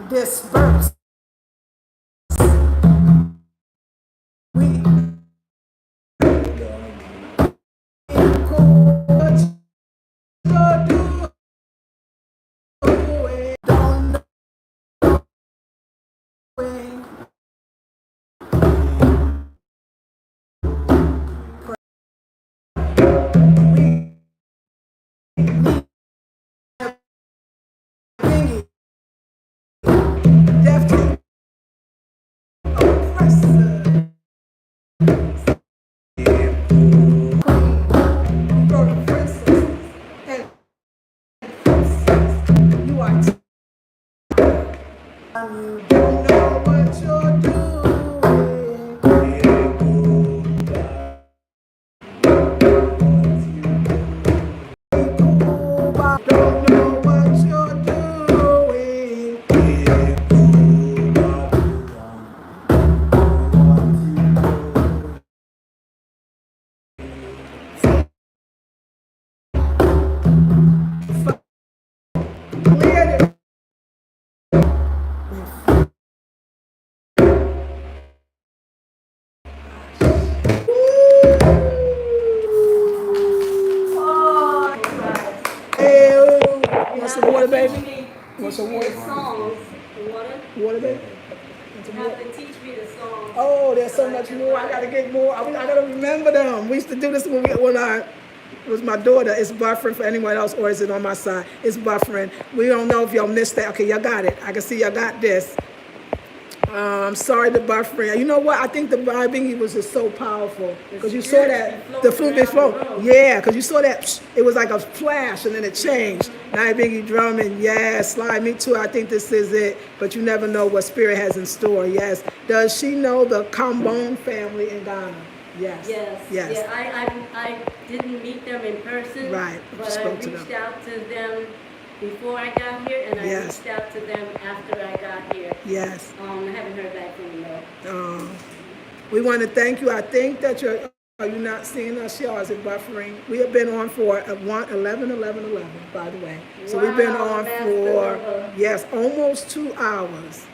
Disperse. You don't know what you're doing. Don't know what you're doing. Clear it. Some water, baby? Want some water? Songs. Water? Water, baby? You have to teach me the songs. Oh, there's so much more. I gotta get more. I gotta remember them. We used to do this when it was my daughter. It's buffering for anyone else, or is it on my side? It's buffering. We don't know if y'all missed that. Okay, y'all got it. I can see y'all got this. I'm sorry the buffering. You know what? I think the vibing was just so powerful because you saw that the flute be flow. Yeah, because you saw that it was like a flash and then it changed. Nia Biggie drumming. Yes, slide me too. I think this is it. But you never know what spirit has in store. Yes. Does she know the Kambon family in Ghana? Yes. Yes. Yes. Yeah, I didn't meet them in person. Right. But I reached out to them before I got here, and I Yes. reached out to them after I got here. Yes. I haven't heard back from them though. We want to thank you. I think that are you not seeing us, y'all? Is it buffering? We have been on for 11, by the way. So we've been Wow, on that's for, the yes, almost 2 hours.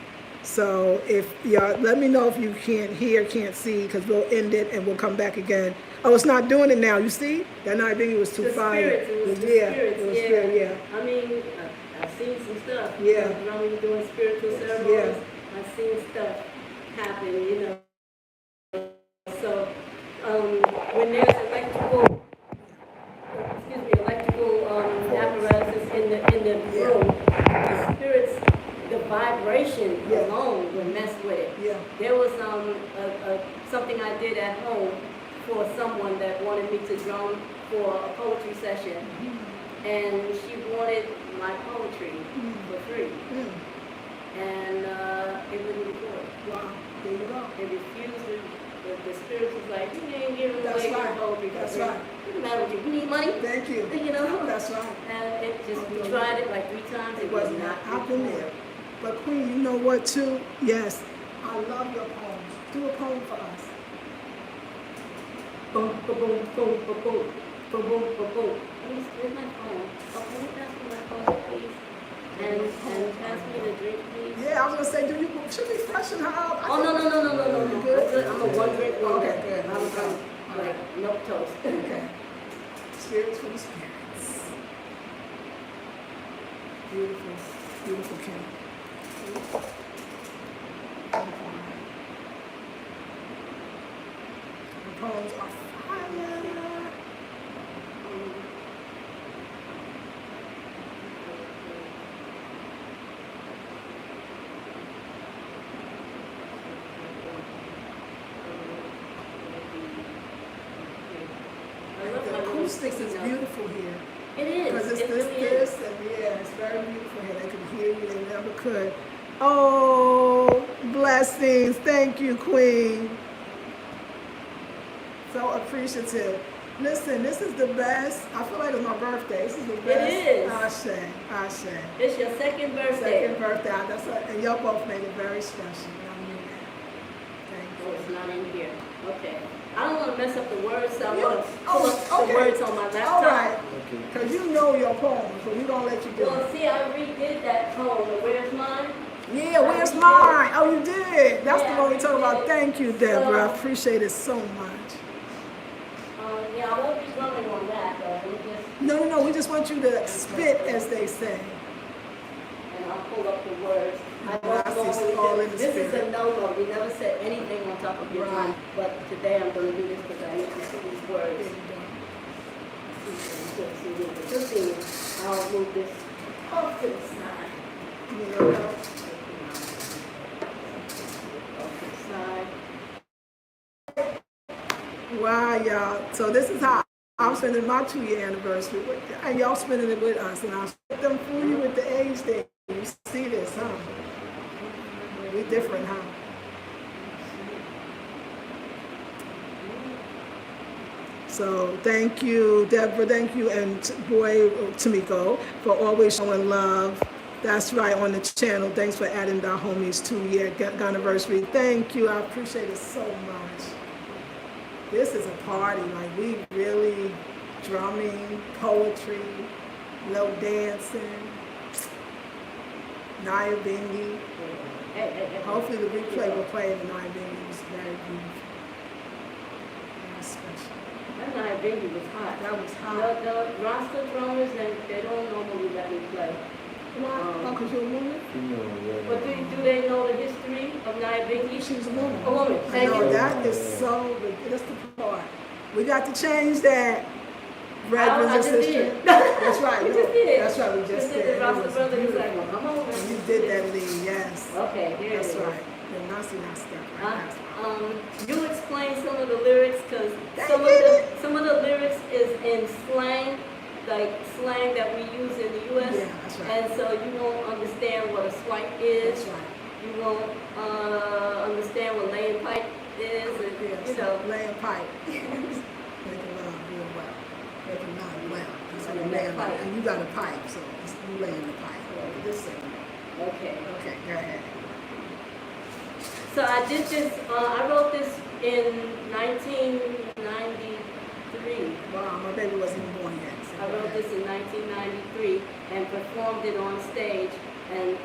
So if y'all, let me know if you can't hear, can't see, because we'll end it and we'll come back again. Oh, it's not doing it now. You see? That night I think it was too fire. It was the spirits, it was spirit, yeah. I mean, I've seen some stuff. Yeah. Drumming, doing spiritual ceremonies. Yeah. I've seen stuff happen, you know. So when there's electrical apparatus in the room, the spirits, the vibration alone will mess with it. Yeah. There was something I did at home for someone that wanted me to drum for a poetry session, and she wanted my poetry for free, and it wouldn't record. Wow, there you go. They refused it. The spirit was like, you ain't giving away your right. poetry. That's right. It doesn't matter what you need money. Thank you. You know. That's right. And it just we tried it like 3 times. It was not happening. But Queen, you know what too? Yes, I love your poems. Do a poem for us. Boom, boom, boom, boom, boom, boom, boom, boom, boom, boom. Where's my phone? Oh, can you pass me my phone, please? And pass me the drink, please. Yeah, I was gonna say, should we freshen her up? Oh no. You good? Good. I'm a one drink wonder. Okay, good. I'm like milk toast. Okay. Spirits for the spirits. Beautiful, beautiful Kim. The poems are fire. The acoustics is beautiful here. It is. Because it's It this, really is. and yeah, it's very beautiful here. They could hear you, they never could. Oh, blessings. Thank you, Queen. So appreciative. Listen, this is the best. I feel like it's my birthday. This is the best. It is. Ashe. It's your second birthday. Second birthday. And y'all both made it very special. I mean that. Thank you. Oh, it's not in here. Okay. I don't want to mess up the words, so I'm You- going to pull up the words on my laptop. All right. Because you know your poems, so we're going to let you do Well, it. see, I redid that poem. Where's mine? Yeah, where's mine? Oh, you did. That's Yeah, the one we talk about. did. Thank you, Deborah. I So- appreciate it so much. Yeah, I won't be drumming on that, though. We just, No, we just want you to spit, as they say. and I'll pull up the words. I That's don't just normally all do- in the This is spirit. a no-no. We never said anything on top of your Right. mind. But today I'm going to do this because I need to see these words. Just see, I'll move this off to the side. Yeah. Off to the side. Wow, y'all. So this is how I'm spending my 2-year anniversary, and y'all spending it with us. And I'll split them fool you with the age thing. You see this, huh? We different, huh? So thank you, Deborah. Thank you, and boy, Tamiko, for always showing love. That's right, on the channel. Thanks for adding the homies 2-year anniversary. Thank you. I appreciate it so much. This is a party. Like, we really drumming, poetry, little dancing. Nia Biggie. Hey. Hopefully the replay will play the Nia Biggie. It was very beautiful. Very special. That night Biggie was hot. That was hot. The roster drummers, they don't normally let me play. Oh, because you're a woman? But do they know the history of Nia Biggie? She was a woman. A woman. I Thank know, you. that is so, that's the part. We got to change that. I Brothers and just sisters. did. That's right. We just did. That's right, we just did. The It roster was brother was like, beautiful. well, come on. And you did that, Lee, yes. Okay, here That's it is. right. You explain some of the lyrics because some of the lyrics is in slang, like slang that we use in the U.S. Yeah, that's right. And so you won't understand what a swipe is. That's right. You won't understand what laying pipe is, and you know. Laying pipe. Making love real well. Making love well. So And you laying pipe. and you got a pipe, so you laying the pipe. This segment. Okay. Okay, go ahead. So I did this. I wrote this in 1993. Wow, my baby wasn't even born yet. So I wrote this in 1993 and performed it on stage. And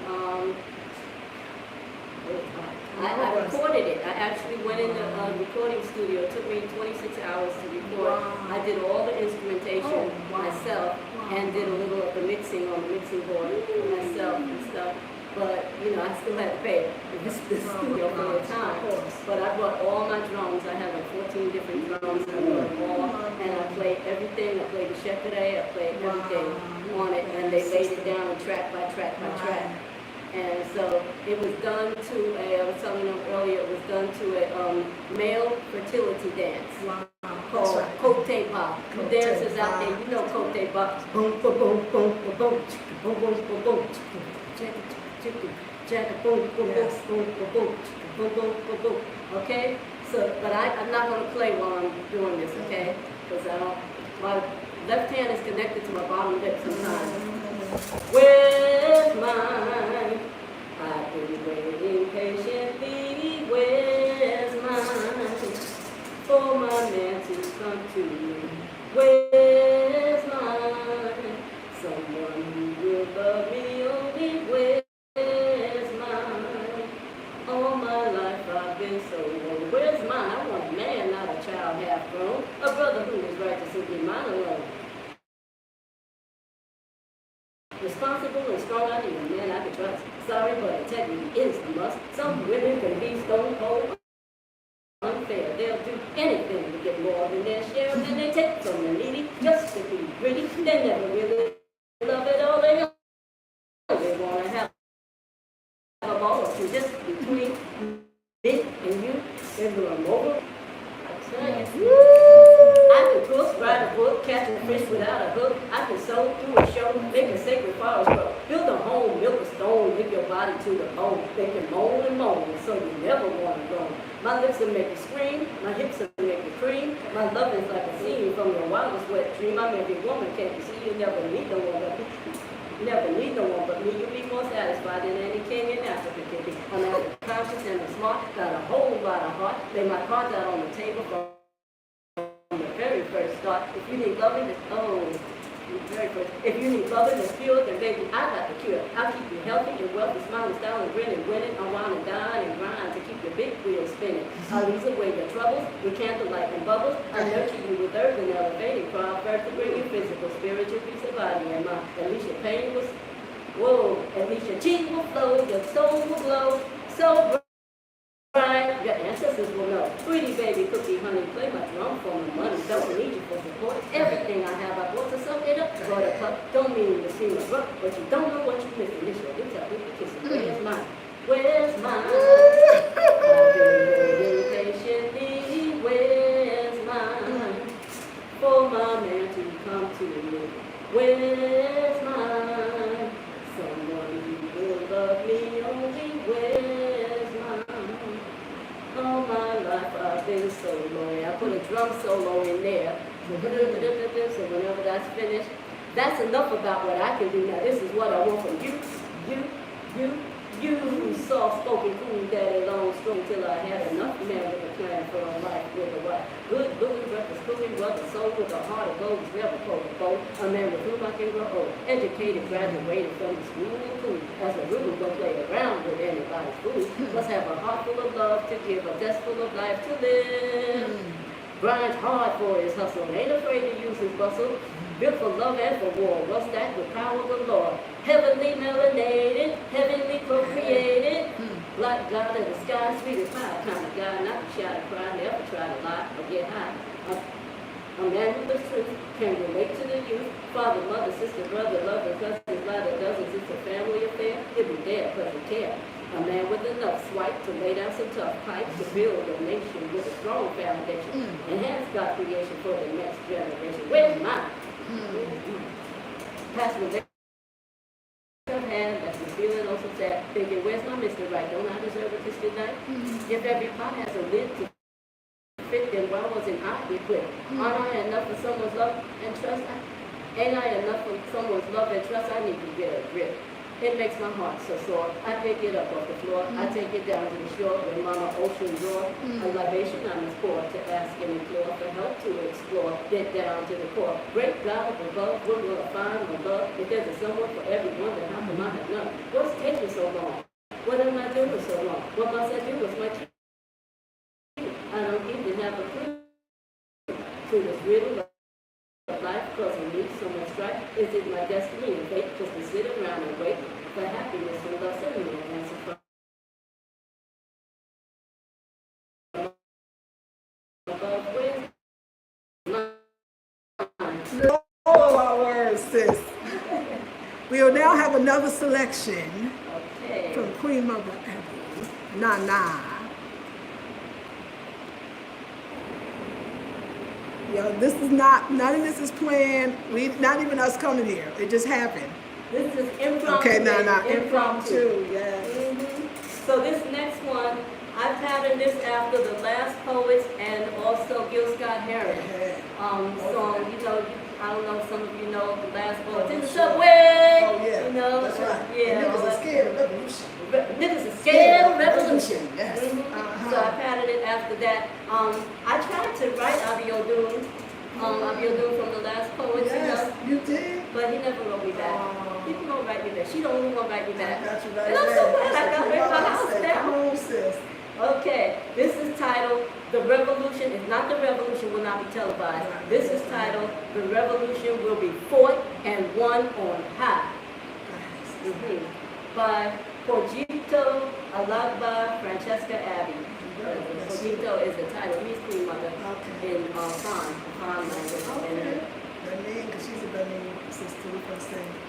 I recorded it. I actually went in the recording studio. It took me 26 hours to record. Wow. I did all the instrumentation myself and did a little of the mixing on the mixing board myself and stuff. But, you know, I still had to pay the studio for the time. But I brought all my drums. I have like 14 different drums. I brought them all, and I played everything. I played the shekere, I played everything on it, and they laid it down track by track by track. And so it was done to I was telling them earlier, it was done to a male fertility dance called Kote Ba. The dancers out there, you know Kote Ba. Boom, boom, boom, boom, boom, boom, boom, boom, boom, boom. Jack, boom, boom, boom, boom, boom, boom, boom, boom, boom, boom. Okay? So, but I'm not going to play while I'm doing this, okay? Because my left hand is connected to my bottom lip sometimes. Where's mine? I've been waiting patiently. Where's mine? For my man to come to me. Where's mine? Someone who will love me only. Where's mine? All my life I've been so low. Where's mine? I want a man, not a child half grown. A brother who is righteous and be mine alone. Responsible and strong, I need a man I can trust. Sorry, but integrity is a must. Some women can be stone cold, unfair. They'll do anything to get more than their share, and they take from the needy just to be greedy. They never really love it all. They want to have a ball of just between me and you. They're going over. I can cook, ride a book, catch a fish without a hook. I can sew, do a show, make a sacred forest grow. Build a home, build a stone, make your body to the bone. They can moan and moan, so you never want to roam. My lips will make you scream, my hips will make you cream. My love is like a scene from your wildest wet dream. I'm every woman, can't you see? You never need no one but me. Never need no one but me. You'll be more satisfied than any king in Africa can be. I'm African conscious and I'm smart, got a whole lot of heart. Lay my cards out on the table from the very first start. If you need loving, if you need loving that's pure, then baby, I got the cure. I'll keep you healthy and wealthy, smiling, styling, grinning, winning. I want to dine and grind to keep your big wheels spinning. I'll ease away your troubles with candlelight and bubbles. I'll nurture you with earth and elevating proverbs to bring you physical, spiritual peace of body and mind. At least your pain was, at least your cheek will flow, your soul will glow. So bright, your ancestors will know. Sweetie baby, cookie, honey, play my drum for my money. Don't need you for support. Everything I have, I bought to soak it up. Brought a cup, don't mean to seem abrupt, but you don't know what you're missing. It's your lips, I'll be kissing. Where's mine? Where's mine? I've been waiting patiently. Where's mine? For my man to come to me. Where's mine? Someone who will love me only. Where's mine? All my life I've been so lonely. I put a drum solo in there. So whenever that's finished, that's enough about what I can do now. This is what I want from you. Soft-spoken, cool daddy, long strong till I had enough man with a plan for a life with a wife. Good looking, breakfast cooking, brother soul with a heart of gold, never cold a boat. A man with whom I can grow old. Educated, graduated from the school and cool. As a rule, don't play around with anybody's food. Must have a heart full of love to give, a desk full of life to live. Grinds hard for his hustle, ain't afraid to use his bustle. Built for love and for war, was that with power of the Lord. Heavenly melanated, heavenly procreated. Black God in the sky, sweet as pie kind of guy. Not to shout and cry, never try to lie or get high. A man with the truth can relate to the youth. Father, mother, sister, brother, lover, cousin, by the dozens, it's a family affair. He'll be there because he care. A man with enough swipe to lay down some tough pipes to build a nation with a strong foundation. Enhance God's creation for the next generation. Where's mine? Pass me that hand, that's me feeling also sad. Thinking, where's my Mr. Right? Don't I deserve a kiss tonight? If every pot has a lid to fit, then why wasn't I equipped? Aren't I enough for someone's love and trust? Ain't I enough for someone's love and trust? I need to get a grip. It makes my heart so sore. I pick it up off the floor. I take it down to the shore where Mama Ocean roar. A libation I must pour to ask and implore for help to explore. Get down to the core. Great God up above, where will I find my love? If there's a someone for everyone, then how come I have none? What's taking so long? What am I doing so wrong? What must I do? What's my key? I don't even have a clue to this riddle of life, causing me so much strife. Is it my destiny and fate just to sit around and wait for happiness and love? Send me an answer from above. Where's mine? All our words, sis. We'll now have another selection from Queen Mother Abbey. Nah. Yo, this is not, none of this is planned. Not even us coming here. It just happened. This is impromptu. Okay, impromptu, yes. So this next one, I patterned this after the last poets and also Gil Scott Heron. Song, you know, I don't know if some of you know the last poets in the subway. Oh yeah, you know, that's right. Yeah, niggas are scared of revolution. Niggas are scared of revolution. Yes. So I patterned it after that. I tried to write Abbey O'Doon from the last poets, Yes, you did. but he never wrote me back. People don't write me back. She the only one write me back. I got you right And I'm so glad I got rid of my house Come now. on, sis. Okay, this is titled The Revolution. If not, the revolution will not be televised. This is titled The Revolution Will Be Fought and Won on High. By Cogito Alagba Francesca Abbey. Cogito is the title. He's Queen Mother in Khan language. Okay. Benin, because she's a Benin sister.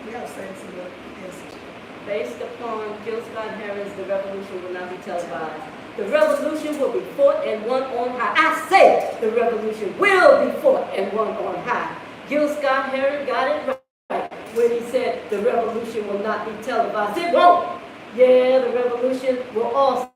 We have same similar ancestry. Based upon Gil Scott Heron's The Revolution Will Not Be Televised. The revolution will be fought and won on high. I say the revolution will be fought and won on high. Gil Scott Heron got it right when he said the revolution will not be televised. It won't. Yeah, the revolution will also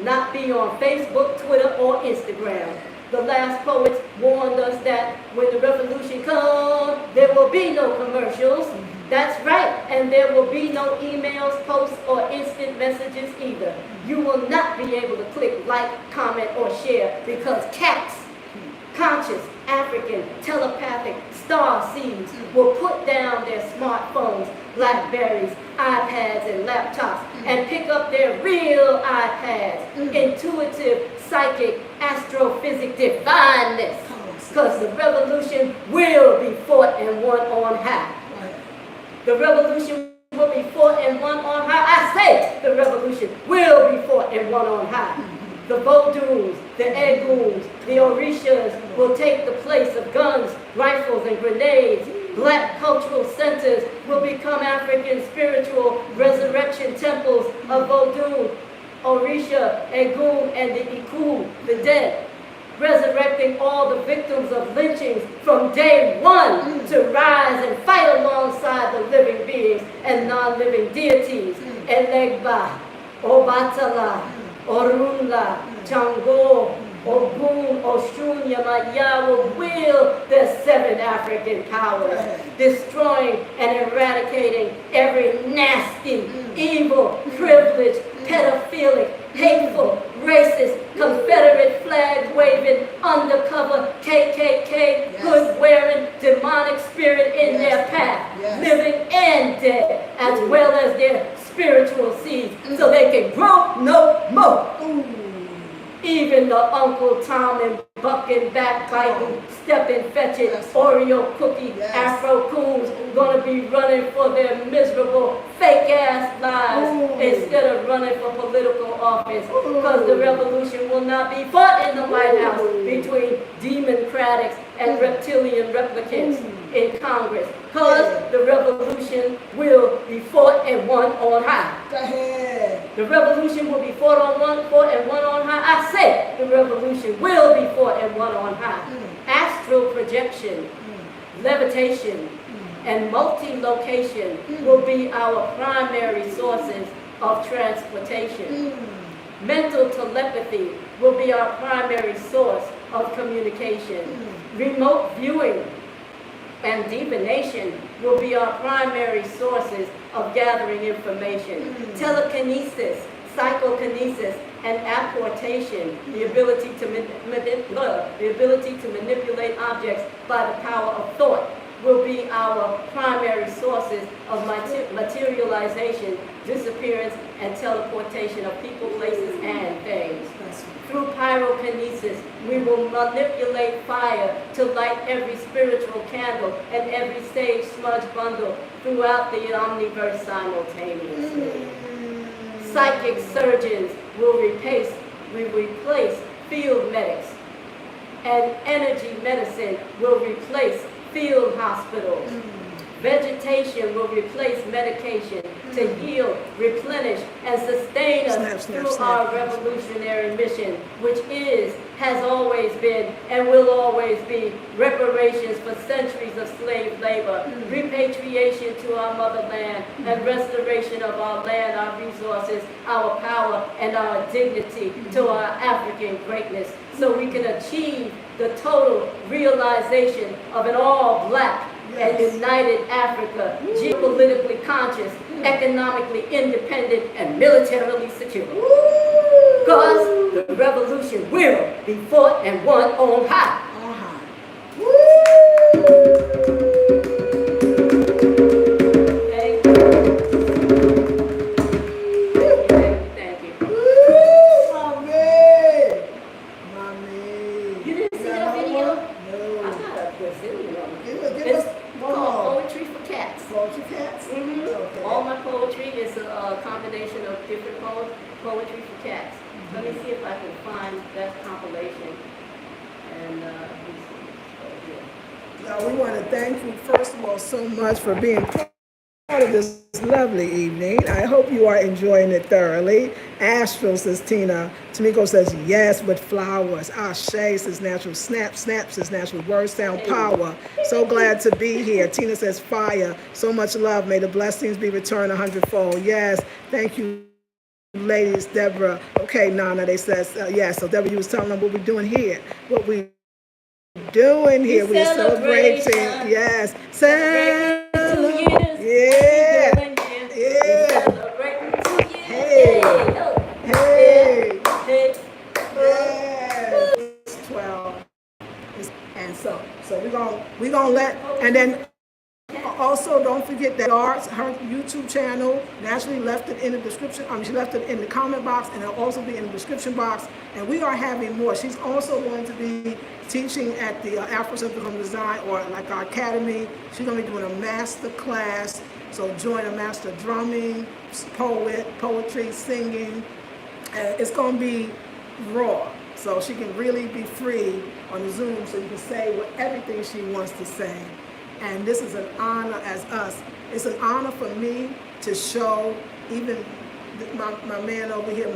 not be on Facebook, Twitter, or Instagram. The last poets warned us that when the revolution comes, there will be no commercials. That's right, and there will be no emails, posts, or instant messages either. You will not be able to click like, comment, or share because cats, conscious, African, telepathic star seeds will put down their smartphones, Blackberries, iPads, and laptops and pick up their real iPads, intuitive, psychic, astrophysic divineness. Because the revolution will be fought and won on high. The revolution will be fought and won on high. I say the revolution will be fought and won on high. The Voduns, the Eguns, the Orishas will take the place of guns, rifles, and grenades. Black cultural centers will become African spiritual resurrection temples of Vodun, Orisha, Egun, and the Iku, the dead, resurrecting all the victims of lynchings from day one to rise and fight alongside the living beings and non-living deities. Elegba, Obatala, Orunla, Chango, Ogun, Oshun, Yamaya will wield their 7 African powers, destroying and eradicating every nasty, evil, privileged, pedophilic, hateful, racist, Confederate flag waving, undercover, KKK, hood wearing, demonic spirit in their path, living and dead, as well as their spiritual seeds, so they can grow no more. Even the Uncle Tom and bucking, backbiting, stepping, fetching, Oreo cookie, Afro coons gonna be running for their miserable fake ass lives instead of running for political office. Because the revolution will not be fought in the White House between democrats and reptilian replicants in Congress. Because the revolution will be fought and won on high. Go ahead. The revolution will be fought and won on high. I say the revolution will be fought and won on high. Astral projection, levitation, and multi-location will be our primary sources of transportation. Mental telepathy will be our primary source of communication. Remote viewing and divination will be our primary sources of gathering information. Telekinesis, psychokinesis, and apportation, the ability to manipulate objects by the power of thought, will be our primary sources of materialization, disappearance, and teleportation of people, places, and things. Through pyrokinesis, we will manipulate fire to light every spiritual candle and every sage smudge bundle throughout the omniverse simultaneously. Psychic surgeons will replace field medics, and energy medicine will replace field hospitals. Vegetation will replace medication to heal, replenish, and sustain us through our revolutionary mission, which has always been, and will always be reparations for centuries of slave labor, repatriation to our motherland, and restoration of our land, our resources, our power, and our dignity to our African greatness, so we can achieve the total realization of an all-black and united Africa, geopolitically conscious, economically independent, and militarily secure. Because the revolution will be fought and won on high. Thank you. Thank you. Mommy. You didn't see that video? No. I got a Brazilian. Give us It's called Poetry for Cats. Poetry Cats? Okay. All my poetry is a combination of different poetry for cats. Let me see if I can find that compilation. And We want to thank you, first of all, so much for being part of this lovely evening. I hope you are enjoying it thoroughly. Astral, says Tina. Tamiko says, yes, with flowers. Ashe says natural. Snap says natural. Word sound power. So glad to be here. Tina says, fire. So much love. May the blessings be returned 100-fold. Yes, thank you, ladies. Deborah. Okay, Nana, they says, yes. So Deborah, you was telling them what we're doing here. What we doing here. We're celebrating. Yes. Celebrate. Yeah. Hey. Hey. Yes. 12. And so we're gonna let, and then also don't forget that her YouTube channel, Naturally left it in the description. She left it in the comment box, and it'll also be in the description box. And we are having more. She's also going to be teaching at the Afro-Central Home Design, or like our academy. She's going to be doing a master class. So join a master drumming, poetry, singing. It's going to be raw. So she can really be free on the Zoom, so you can say everything she wants to say. And this is an honor as us. It's an honor for me to show even my man over here,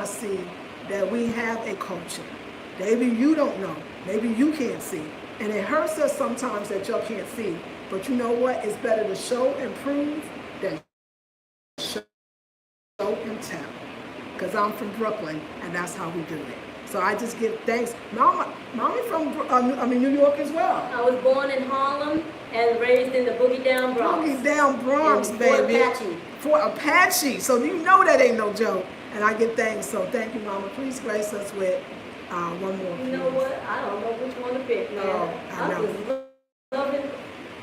see that we have a culture. Maybe you don't know. Maybe you can't see. And it hurts us sometimes that y'all can't see. But you know what? It's better to show and prove than show and tell. Because I'm from Brooklyn, and that's how we do it. So I just give thanks. Mama from New York as well. I was born in Harlem and raised in the Boogie Down Bronx. Boogie Down Bronx, baby. Fort Apache. So you know that ain't no joke. And I give thanks. So thank you, Mama. Please grace us with one more. You know what? I don't know which one to pick, man. Oh, I know. was loving.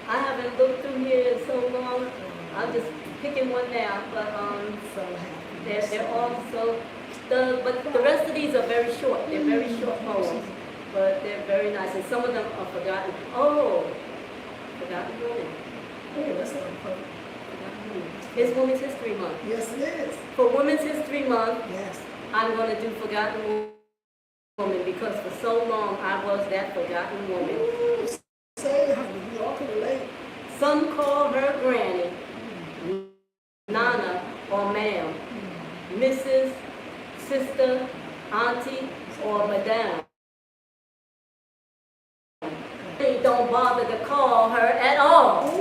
I haven't looked through here in so long. I'm just picking one now, but So happy. they're all so. But the rest of these are very short. They're very short poems, but they're very nice. And some of them are forgotten. Oh, Forgotten Women. Hey, that's not perfect. Forgotten Women. It's Women's History Month. Yes, it is. For Women's History Month, Yes. I'm going to do Forgotten Women. woman because for so long I was that forgotten woman. Say, honey, we all can relate. Some call her granny, Nana, or ma'am, Mrs., sister, auntie, or madame. They don't bother to call her at all.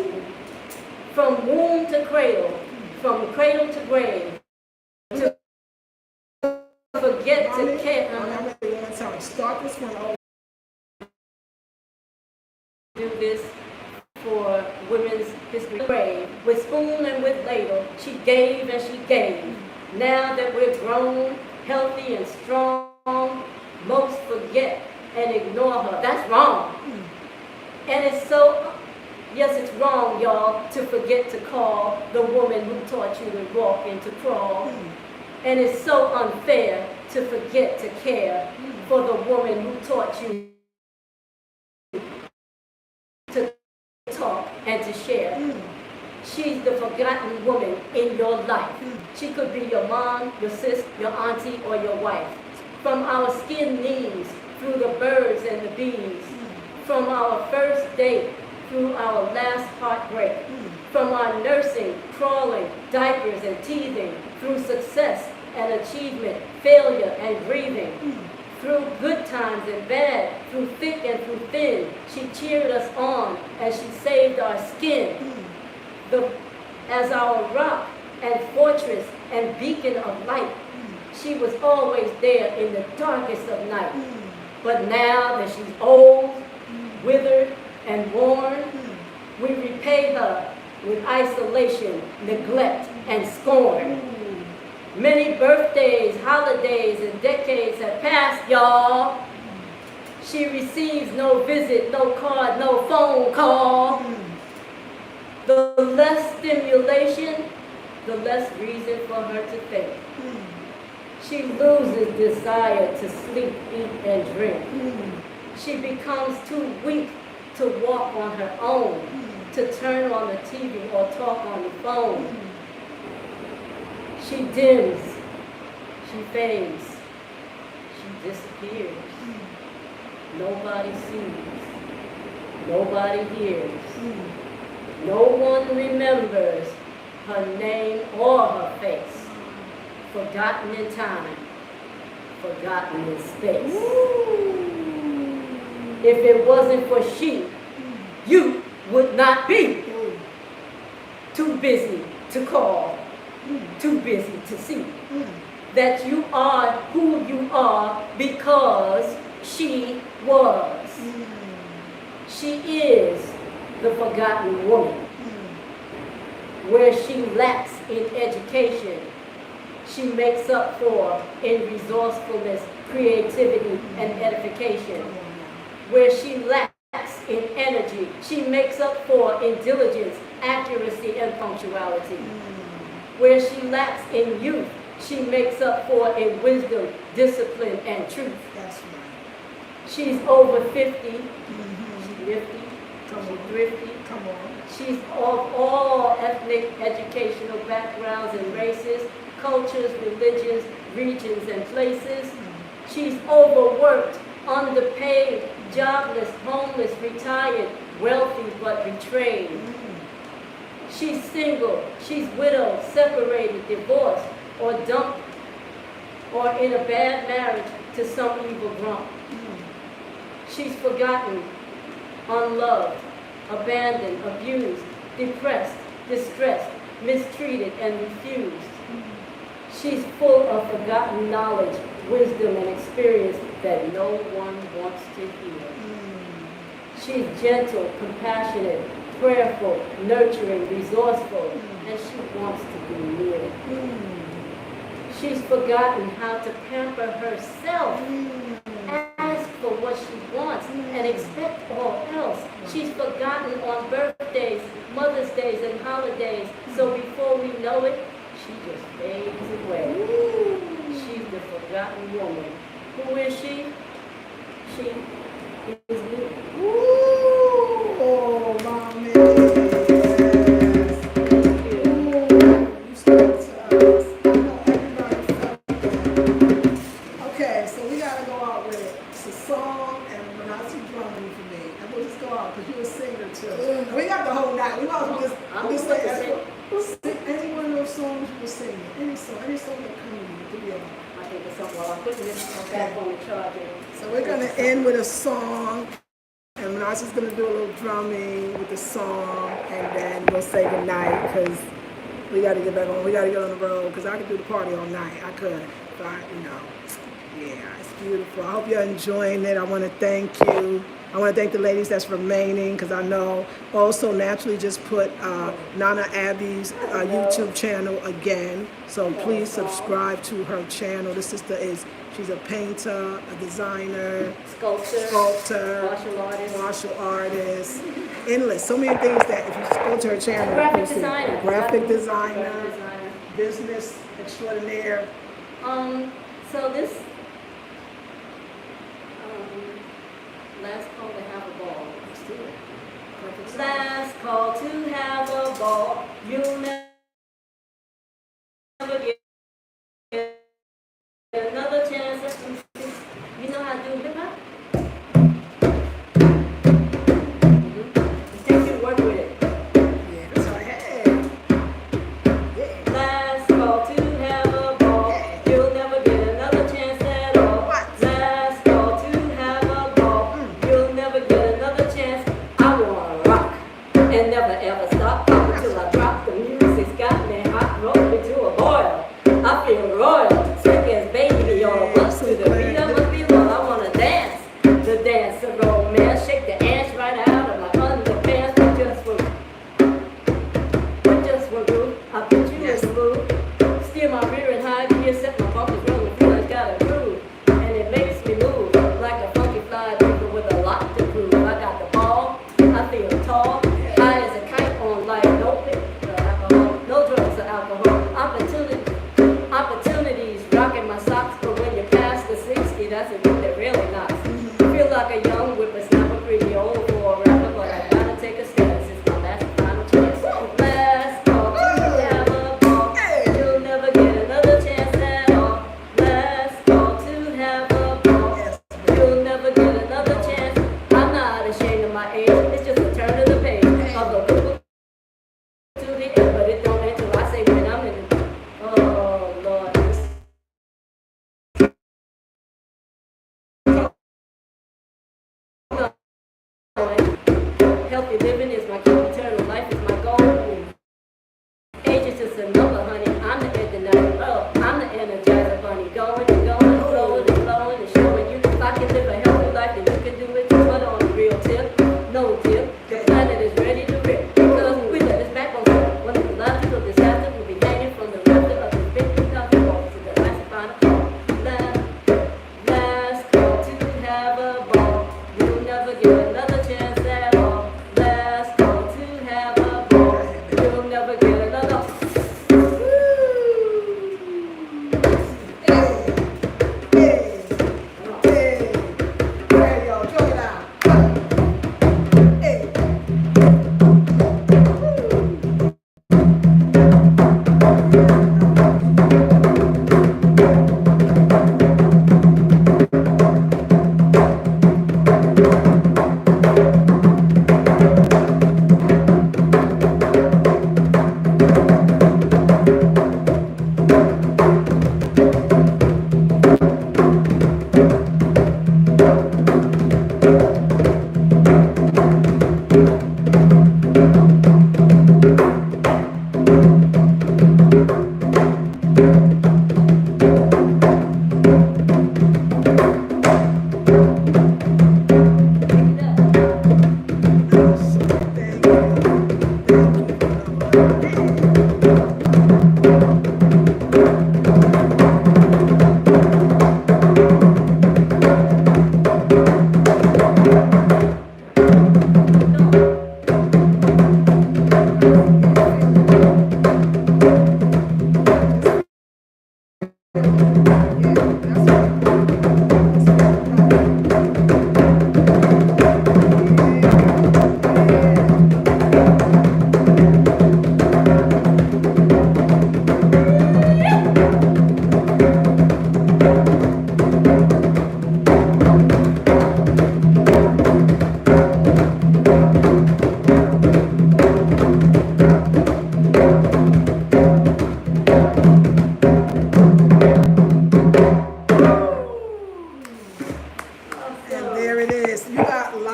From womb to cradle, from cradle to grave, to forget to care. Start this one over. Do this for Women's History Grave. With spoon and with ladle, she gave and she gave. Now that we're grown, healthy and strong, most forget and ignore her. That's wrong. And it's so, yes, it's wrong, y'all, to forget to call the woman who taught you to walk and to crawl. And it's so unfair to forget to care for the woman who taught you to talk and to share. She's the forgotten woman in your life. She could be your mom, your sister, your auntie, or your wife. From our skin knees, through the birds and the bees. From our first date, through our last heartbreak. From our nursing, crawling, diapers and teething, through success and achievement, failure and grieving. Through good times and bad, through thick and through thin, she cheered us on and she saved our skin. As our rock and fortress and beacon of light, she was always there in the darkest of night. But now that she's old, withered, and worn, we repay her with isolation, neglect, and scorn. Many birthdays, holidays, and decades have passed, y'all. She receives no visit, no card, no phone call. The less stimulation, the less reason for her to think. She loses desire to sleep, eat, and drink. She becomes too weak to walk on her own, to turn on the TV or talk on the phone. She dims, she fades, she disappears. Nobody sees, nobody hears. No one remembers her name or her face. Forgotten in time, forgotten in space. If it wasn't for she, you would not be. Too busy to call, too busy to see. That you are who you are because she was. She is the forgotten woman. Where she lacks in education, she makes up for in resourcefulness, creativity, and edification. Where she lacks in energy, she makes up for in diligence, accuracy, and punctuality. Where she lacks in youth, she makes up for in wisdom, discipline, and truth. That's right. She's over 50, she's nifty, she's thrifty. Come on. She's of all ethnic, educational backgrounds and races, cultures, religions, regions, and places. She's overworked, underpaid, jobless, homeless, retired, wealthy but betrayed. She's single, she's widowed, separated, divorced, or dumped, or in a bad marriage to some evil drunk. She's forgotten, unloved, abandoned, abused, depressed, distressed, mistreated, and refused. She's full of forgotten knowledge, wisdom, and experience that no one wants to hear. She's gentle, compassionate, prayerful, nurturing, resourceful, and she wants to be near. She's forgotten how to pamper herself, ask for what she wants, and expect all else. She's forgotten on birthdays, Mother's Days, and holidays, so before we know it, she just fades away. She's the forgotten woman. Who is she? She is me. Oh, mommy. Thank you. You spoke to us. I know everybody felt that. Okay, so we gotta go out with it. drumming for me. And we'll just go out because you're a singer too. And we got the whole night. We might as well just sing any one of those songs you were singing. Any song that comes to you. Give me a I think it's something. Well, I'm putting this back on the charger. So we're gonna end with a song. And Menashe's gonna do a little drumming with the song, and then we'll say goodnight because we gotta get back on. We gotta get on the road because I could do the party all night. I could, but yeah, it's beautiful. I hope you're enjoying it. I want to thank you. I want to thank the ladies that's remaining because I know also naturally just put Nana Abbey's YouTube channel again. So please subscribe to her channel. This sister she's a painter, a designer, sculptor, martial artist, endless. So many things that if you go to her channel, graphic designer, business extraordinaire. So this last call to have a ball. Let's do it. Last call to have a ball. You'll never get another chance. You know how to do hip hop? It takes you to work with it. Yeah, that's what I had. Yeah. Last call to have a ball. You'll never get another chance at all. Last call to have a ball. You'll never get another chance. I wanna rock and never ever stop until I drop. The music's got me hot, roll me to a boil. I feel royal, sick as baby on a bus to the beat of a below. I wanna dance, the dance of romance, shake the ass right out of my underpants. Just one groove, I put you in the mood. Steer my rear and high gear, set my bumpers rolling, feel like got a groove, and it makes me move like a funky fly paper with a lot to prove. I got the ball, I feel tall, high as a kite on life, no pick, no alcohol, no drugs or alcohol. Opportunities, rocking my socks, but when you pass the 60, that's a group that really knocks. Feel like a young whippersnapper, pretty old for a rapper, but I gotta take a stance. It's my last and final chance. Last call to have a ball. You'll never get another chance at all. Last call to have a ball. You'll never get another chance. I'm not ashamed of my age. It's just a turn of the page. Of the Google to the end, but it don't end till I say when I'm in it. Oh Lord. Healthy living is my key, eternal life is my goal. Age is just a number, honey. I'm the ending I'm the energizer bunny. Going and going, flowing and flowing and showing you. If I can live a healthy life, then you can do it too. But on the real tip, no tip. The planet is ready to rip. Because we let this back on top. One of the logical disasters will be hanging from the rafter of this big 2,000 volts to the last and final call. Last call to have a ball. You'll never get another chance at all. Last call to have a ball. You'll never get another.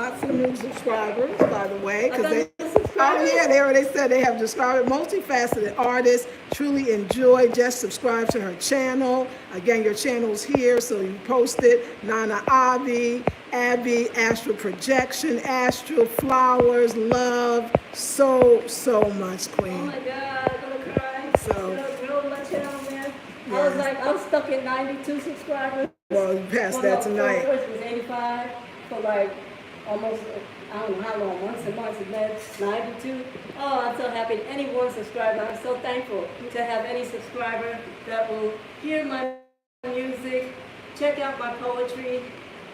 lots of new subscribers, by the way, because they said they have subscribed. Multifaceted artist, truly enjoy. Just subscribe to her channel. Again, your channel's here, so you post it. Nana Abbey, Astral Projection, Astral Flowers, love, so much, Queen. Oh my God, I'm gonna cry. So, Real much on there. I was like, I'm stuck in 92 subscribers. well, you passed that tonight. First was 85 for like almost, I don't know how long, months and months, and then 92. Oh, I'm so happy. Any one subscriber, I'm so thankful to have any subscriber that will hear my music, check out my poetry,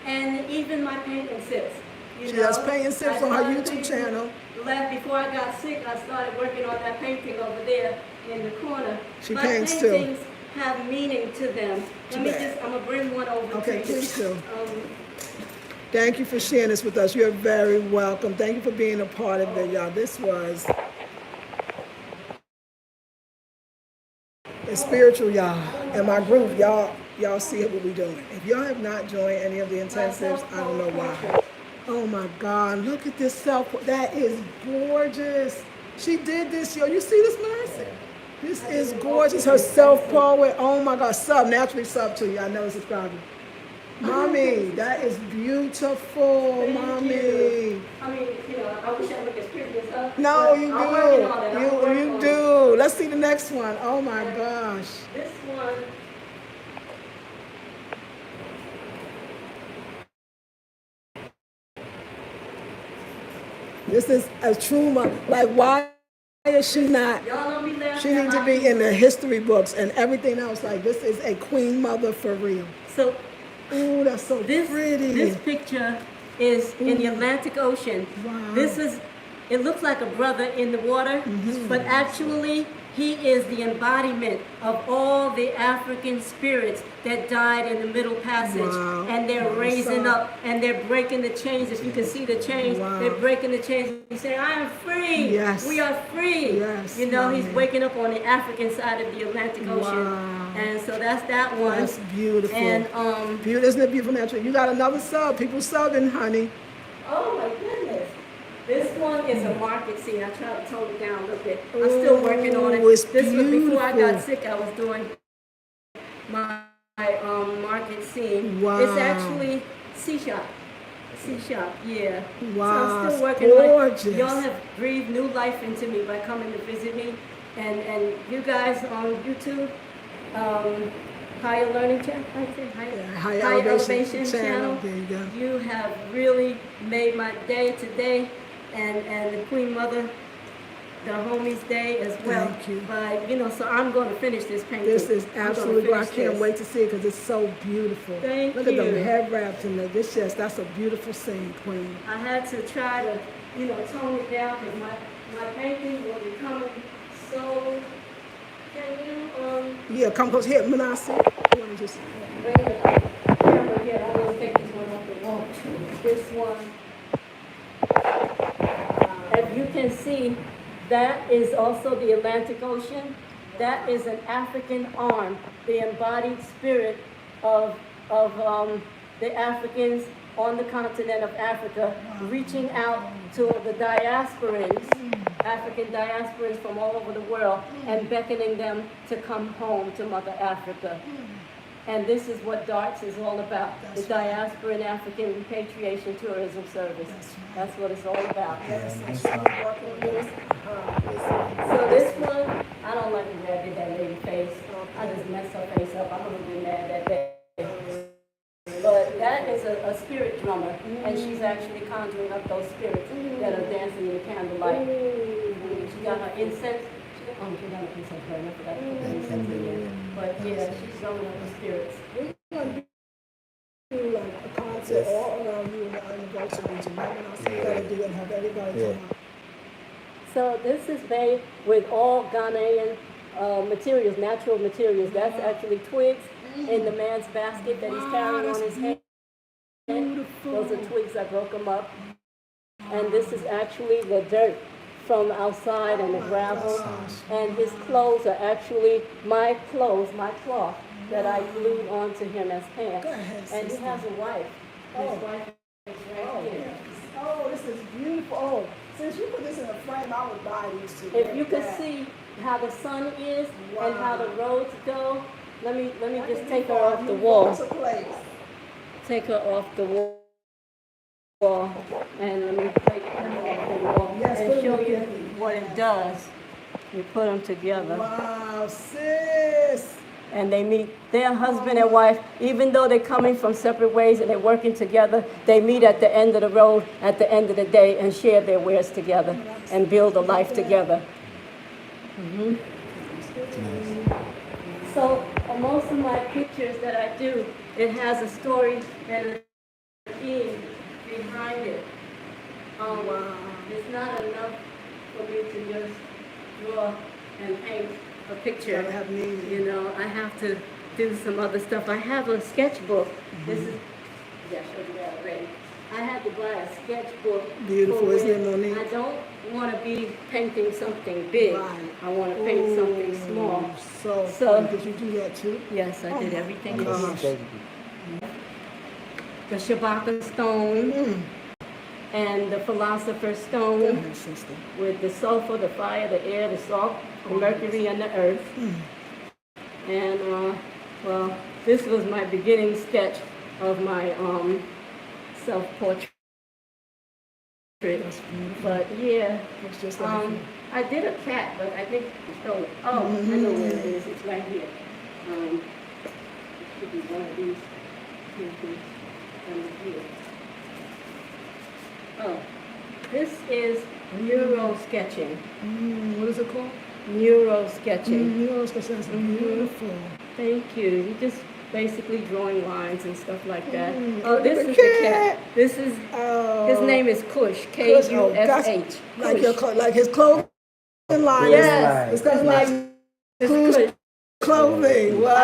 and even my painting sips. She does painting sips on her YouTube channel. Before I got sick, I started working on that painting over there in the corner. She my paints paintings too. have meaning to them. I'm gonna bring one over Okay, to you. please do. Thank you for sharing this with us. You're very welcome. Thank you for being a part of it, y'all. This was it's spiritual, y'all. And my group, y'all see what we're doing. If y'all have not joined any of the intensives, I don't know why. Oh my God, look at this self. That is gorgeous. She did this, yo. You see this, Mercy? This is gorgeous. Her self-poet. Oh my God, naturally sub to you. I know subscribing. Mommy, that is beautiful, Mommy. I mean, I wish I looked as pretty as her. No, you I'm working on it. You do. Let's see the next one. Oh my gosh. This one. This is a true mother. Like, why is she not? Y'all know me laughing. She needs to be in the history books and everything else. Like, this is a queen mother for real. So, ooh, that's so pretty. This picture is in the Atlantic Ocean. Wow. It looks like a brother in the water, but actually he is the embodiment of all the African spirits that died in the Middle Passage. Wow. And they're raising up and they're breaking the chains. If you can see the chains, they're breaking the chains. He's saying, I am free. Yes. We are free. Yes, He's waking up on the African side of the Atlantic Ocean. Wow. And so that's that one. That's beautiful. And isn't it beautiful, naturally? You got another sub. People subbing, honey. oh my goodness. This one is a market scene. I tried to tone it down a little bit. I'm still working on it. It's this was before I beautiful. got sick. I was doing my market scene. Wow. It's actually C-Shop. Yeah. Wow, So I'm still working gorgeous. on it. Y'all have breathed new life into me by coming to visit me. And you guys on YouTube, Higher Learning Channel, Higher Elevation Channel. There you go. You have really made my day today, and the Queen Mother, the homies' day as well. Thank you. But so I'm going to finish this painting. This is absolutely, I can't this. wait to see it because it's so beautiful. Thank Look you. at the head wraps and that's a beautiful scene, Queen. I had to try to, tone it down because my painting will be coming so. Can you Yeah, come close here, Manasi. You want to just bring the camera here? I'm going to take this one off the wall. This one. As you can see, that is also the Atlantic Ocean. That is an African arm, the embodied spirit of the Africans on the continent of Africa, reaching out to the diasporans, African diasporans from all over the world, and beckoning them to come home to Mother Africa. And this is what DARTS is all about, the Diaspora and African Repatriation Tourism Service. That's what it's all about. So this one, I don't like the way I did that lady face. I just messed her face up. I would have been mad that day. But that is a spirit drummer, and she's actually conjuring up those spirits that are dancing in the candlelight. She got her incense. She got her incense right now. I forgot to put the incense in there. But yeah, she's drumming up the spirits. do like a concert all around you in the anniversary region. Remember, I said gotta do and have everybody come out. So this is made with all Ghanaian materials, natural materials. That's actually twigs in the man's basket that he's carrying on his head. Those are twigs. I broke them up. And this is actually the dirt from outside and the gravel. And his clothes are actually my clothes, my cloth that I glued onto him as pants. And he has a wife. His wife is right here. Since you put this in a frame, I would buy these two. If you can see how the sun is and how the roads go, let me just take her off the wall. Take her off the wall. And let me take her off the wall and show you what it does. You put them together. Wow, sis. And they meet their husband and wife, even though they're coming from separate ways and they're working together, they meet at the end of the road, at the end of the day, and share their wares together and build a life together. Mm-hmm. So most of my pictures that I do, it has a story and a theme behind it. It's not enough for me to just draw and paint a picture. You know, I have to do some other stuff. I have a sketchbook. This is, yeah, I showed you that already. I had to buy a sketchbook. Beautiful, isn't it, Monique? I don't want to be painting something big. Right. I want to paint something small. So did you do that too? Yes, I did everything. Gosh. The Shabaka stone and the philosopher's stone with the sulfur, the fire, the air, the salt, the mercury, and the earth. And well, this was my beginning sketch of my self-portrait. But yeah, I did a cat, but I think you stole it. Oh, I know where it is. It's right here. It should be one of these. Here. Oh, this is neuro sketching. What is it called? Neuro sketching. Neuro sketching. That's beautiful. Thank you. You just basically drawing lines and stuff like that. Oh, this is the cat. This is his name is Kush. Kush. Like his clothing line. Yes. His name is Kush. Clothing. Wow. I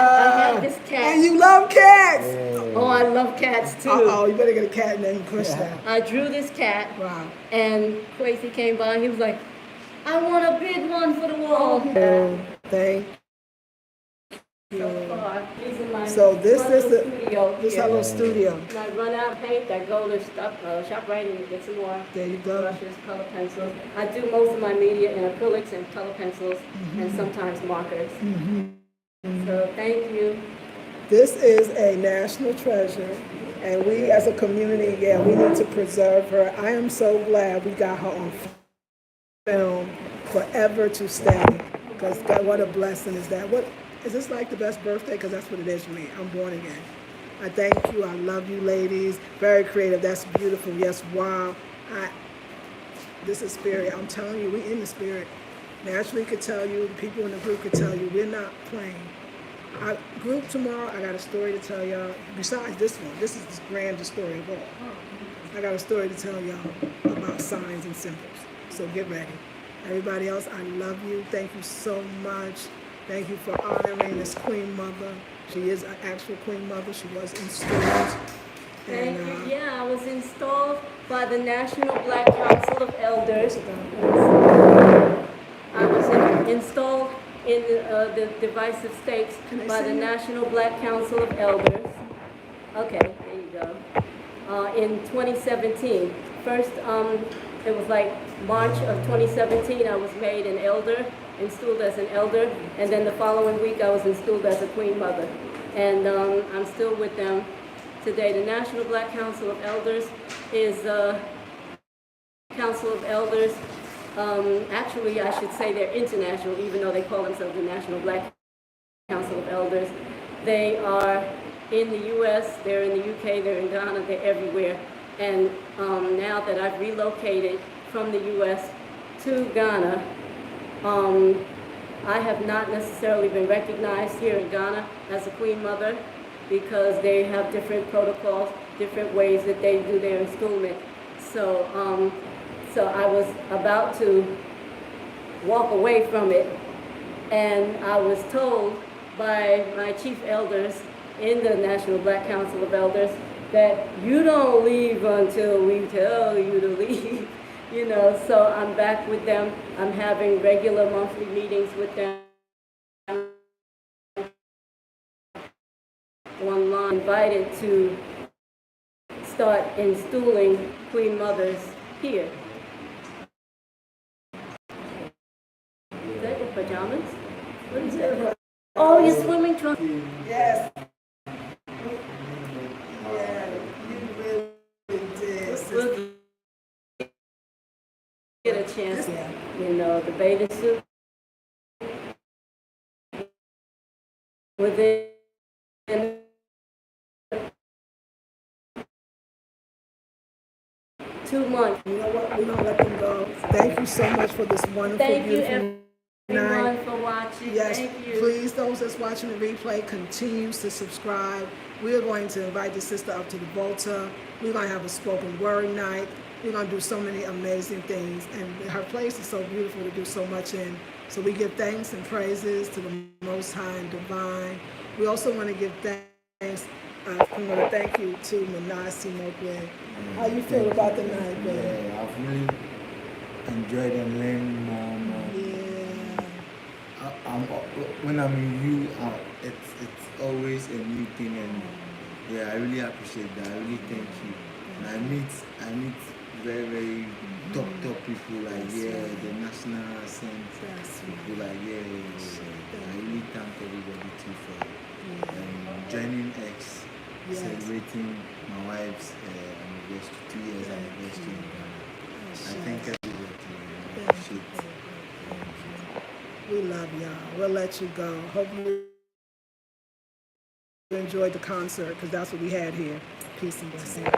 have this cat. And you love cats. Oh, I love cats too. Oh, you better get a cat named Kush now. I drew this cat. Wow. And Quasi came by. He was like, I want a big one for the wall. Thank you. So this is the studio. This is our little studio. When I run out of paint, I go to ShopRite and get some more. There you go. Brushes, color pencils. I do most of my media in acrylics and color pencils and sometimes markers. So thank you. This is a national treasure, and we as a community, we need to preserve her. I am so glad we got her on film, forever to stay, because God, what a blessing is that. What is this, like the best birthday? Because that's what it is for me. I'm born again. I thank you. I love you, ladies. Very creative. That's beautiful. Yes, wow. This is spirit. I'm telling you, we in the spirit. Naturally could tell you, the people in the group could tell you, we're not playing. Our group tomorrow, I got a story to tell y'all. Besides this one, this is the grandest story of all. I got a story to tell y'all about signs and symbols. So get ready. Everybody else, I love you. Thank you so much. Thank you for honoring this Queen Mother. She is an actual Queen Mother. She was installed. Thank you. Yeah, I was installed by the National Black Council of Elders. I was installed in the divisive states by the National Black Council of Elders. Okay, there you go. In 2017. First, it was like March of 2017, I was made an elder, installed as an elder, and then the following week I was installed as a Queen Mother. And I'm still with them today. The National Black Council of Elders is a Council of Elders. Actually, I should say they're international, even though they call themselves the National Black Council of Elders. They are in the U.S., they're in the U.K., they're in Ghana, they're everywhere. And now that I've relocated from the U.S. to Ghana, I have not necessarily been recognized here in Ghana as a Queen Mother because they have different protocols, different ways that they do their installment. So I was about to walk away from it, and I was told by my chief elders in the National Black Council of Elders that you don't leave until we tell you to leave, you know. So I'm back with them. I'm having regular monthly meetings with them. Online, invited to start installing Queen Mothers here. Oh, you're swimming trunk. Yes. Yeah, you really did. We'll get a chance. Yeah. You know, the bathing suit. Within 2 months. You know what? We're going to let them go. Thank you so much for this wonderful, Thank you, beautiful everyone, night. for watching. Yes, Thank you. please, those that's watching the replay, continues to subscribe. We are going to invite the sister up to the Volta. We're going to have a spoken word night. We're going to do so many amazing things. And her place is so beautiful to do so much in. So we give thanks and praises to the Most High and Divine. We also want to give thanks. I want to thank you to Manasi Mokwe. How you feel about the night, babe? Yeah, I've really enjoyed and learned more. Yeah. When I'm with you, it's always a new thing, and yeah, I really appreciate that. I really thank you. And I meet very, very top people like the national ascent people like I really thank everybody too for joining X, celebrating my wife's anniversary, 2 years anniversary. I thank everybody. Appreciate it. We love y'all. We'll let you go. Hope you enjoyed the concert, because that's what we had here. Peace and blessings.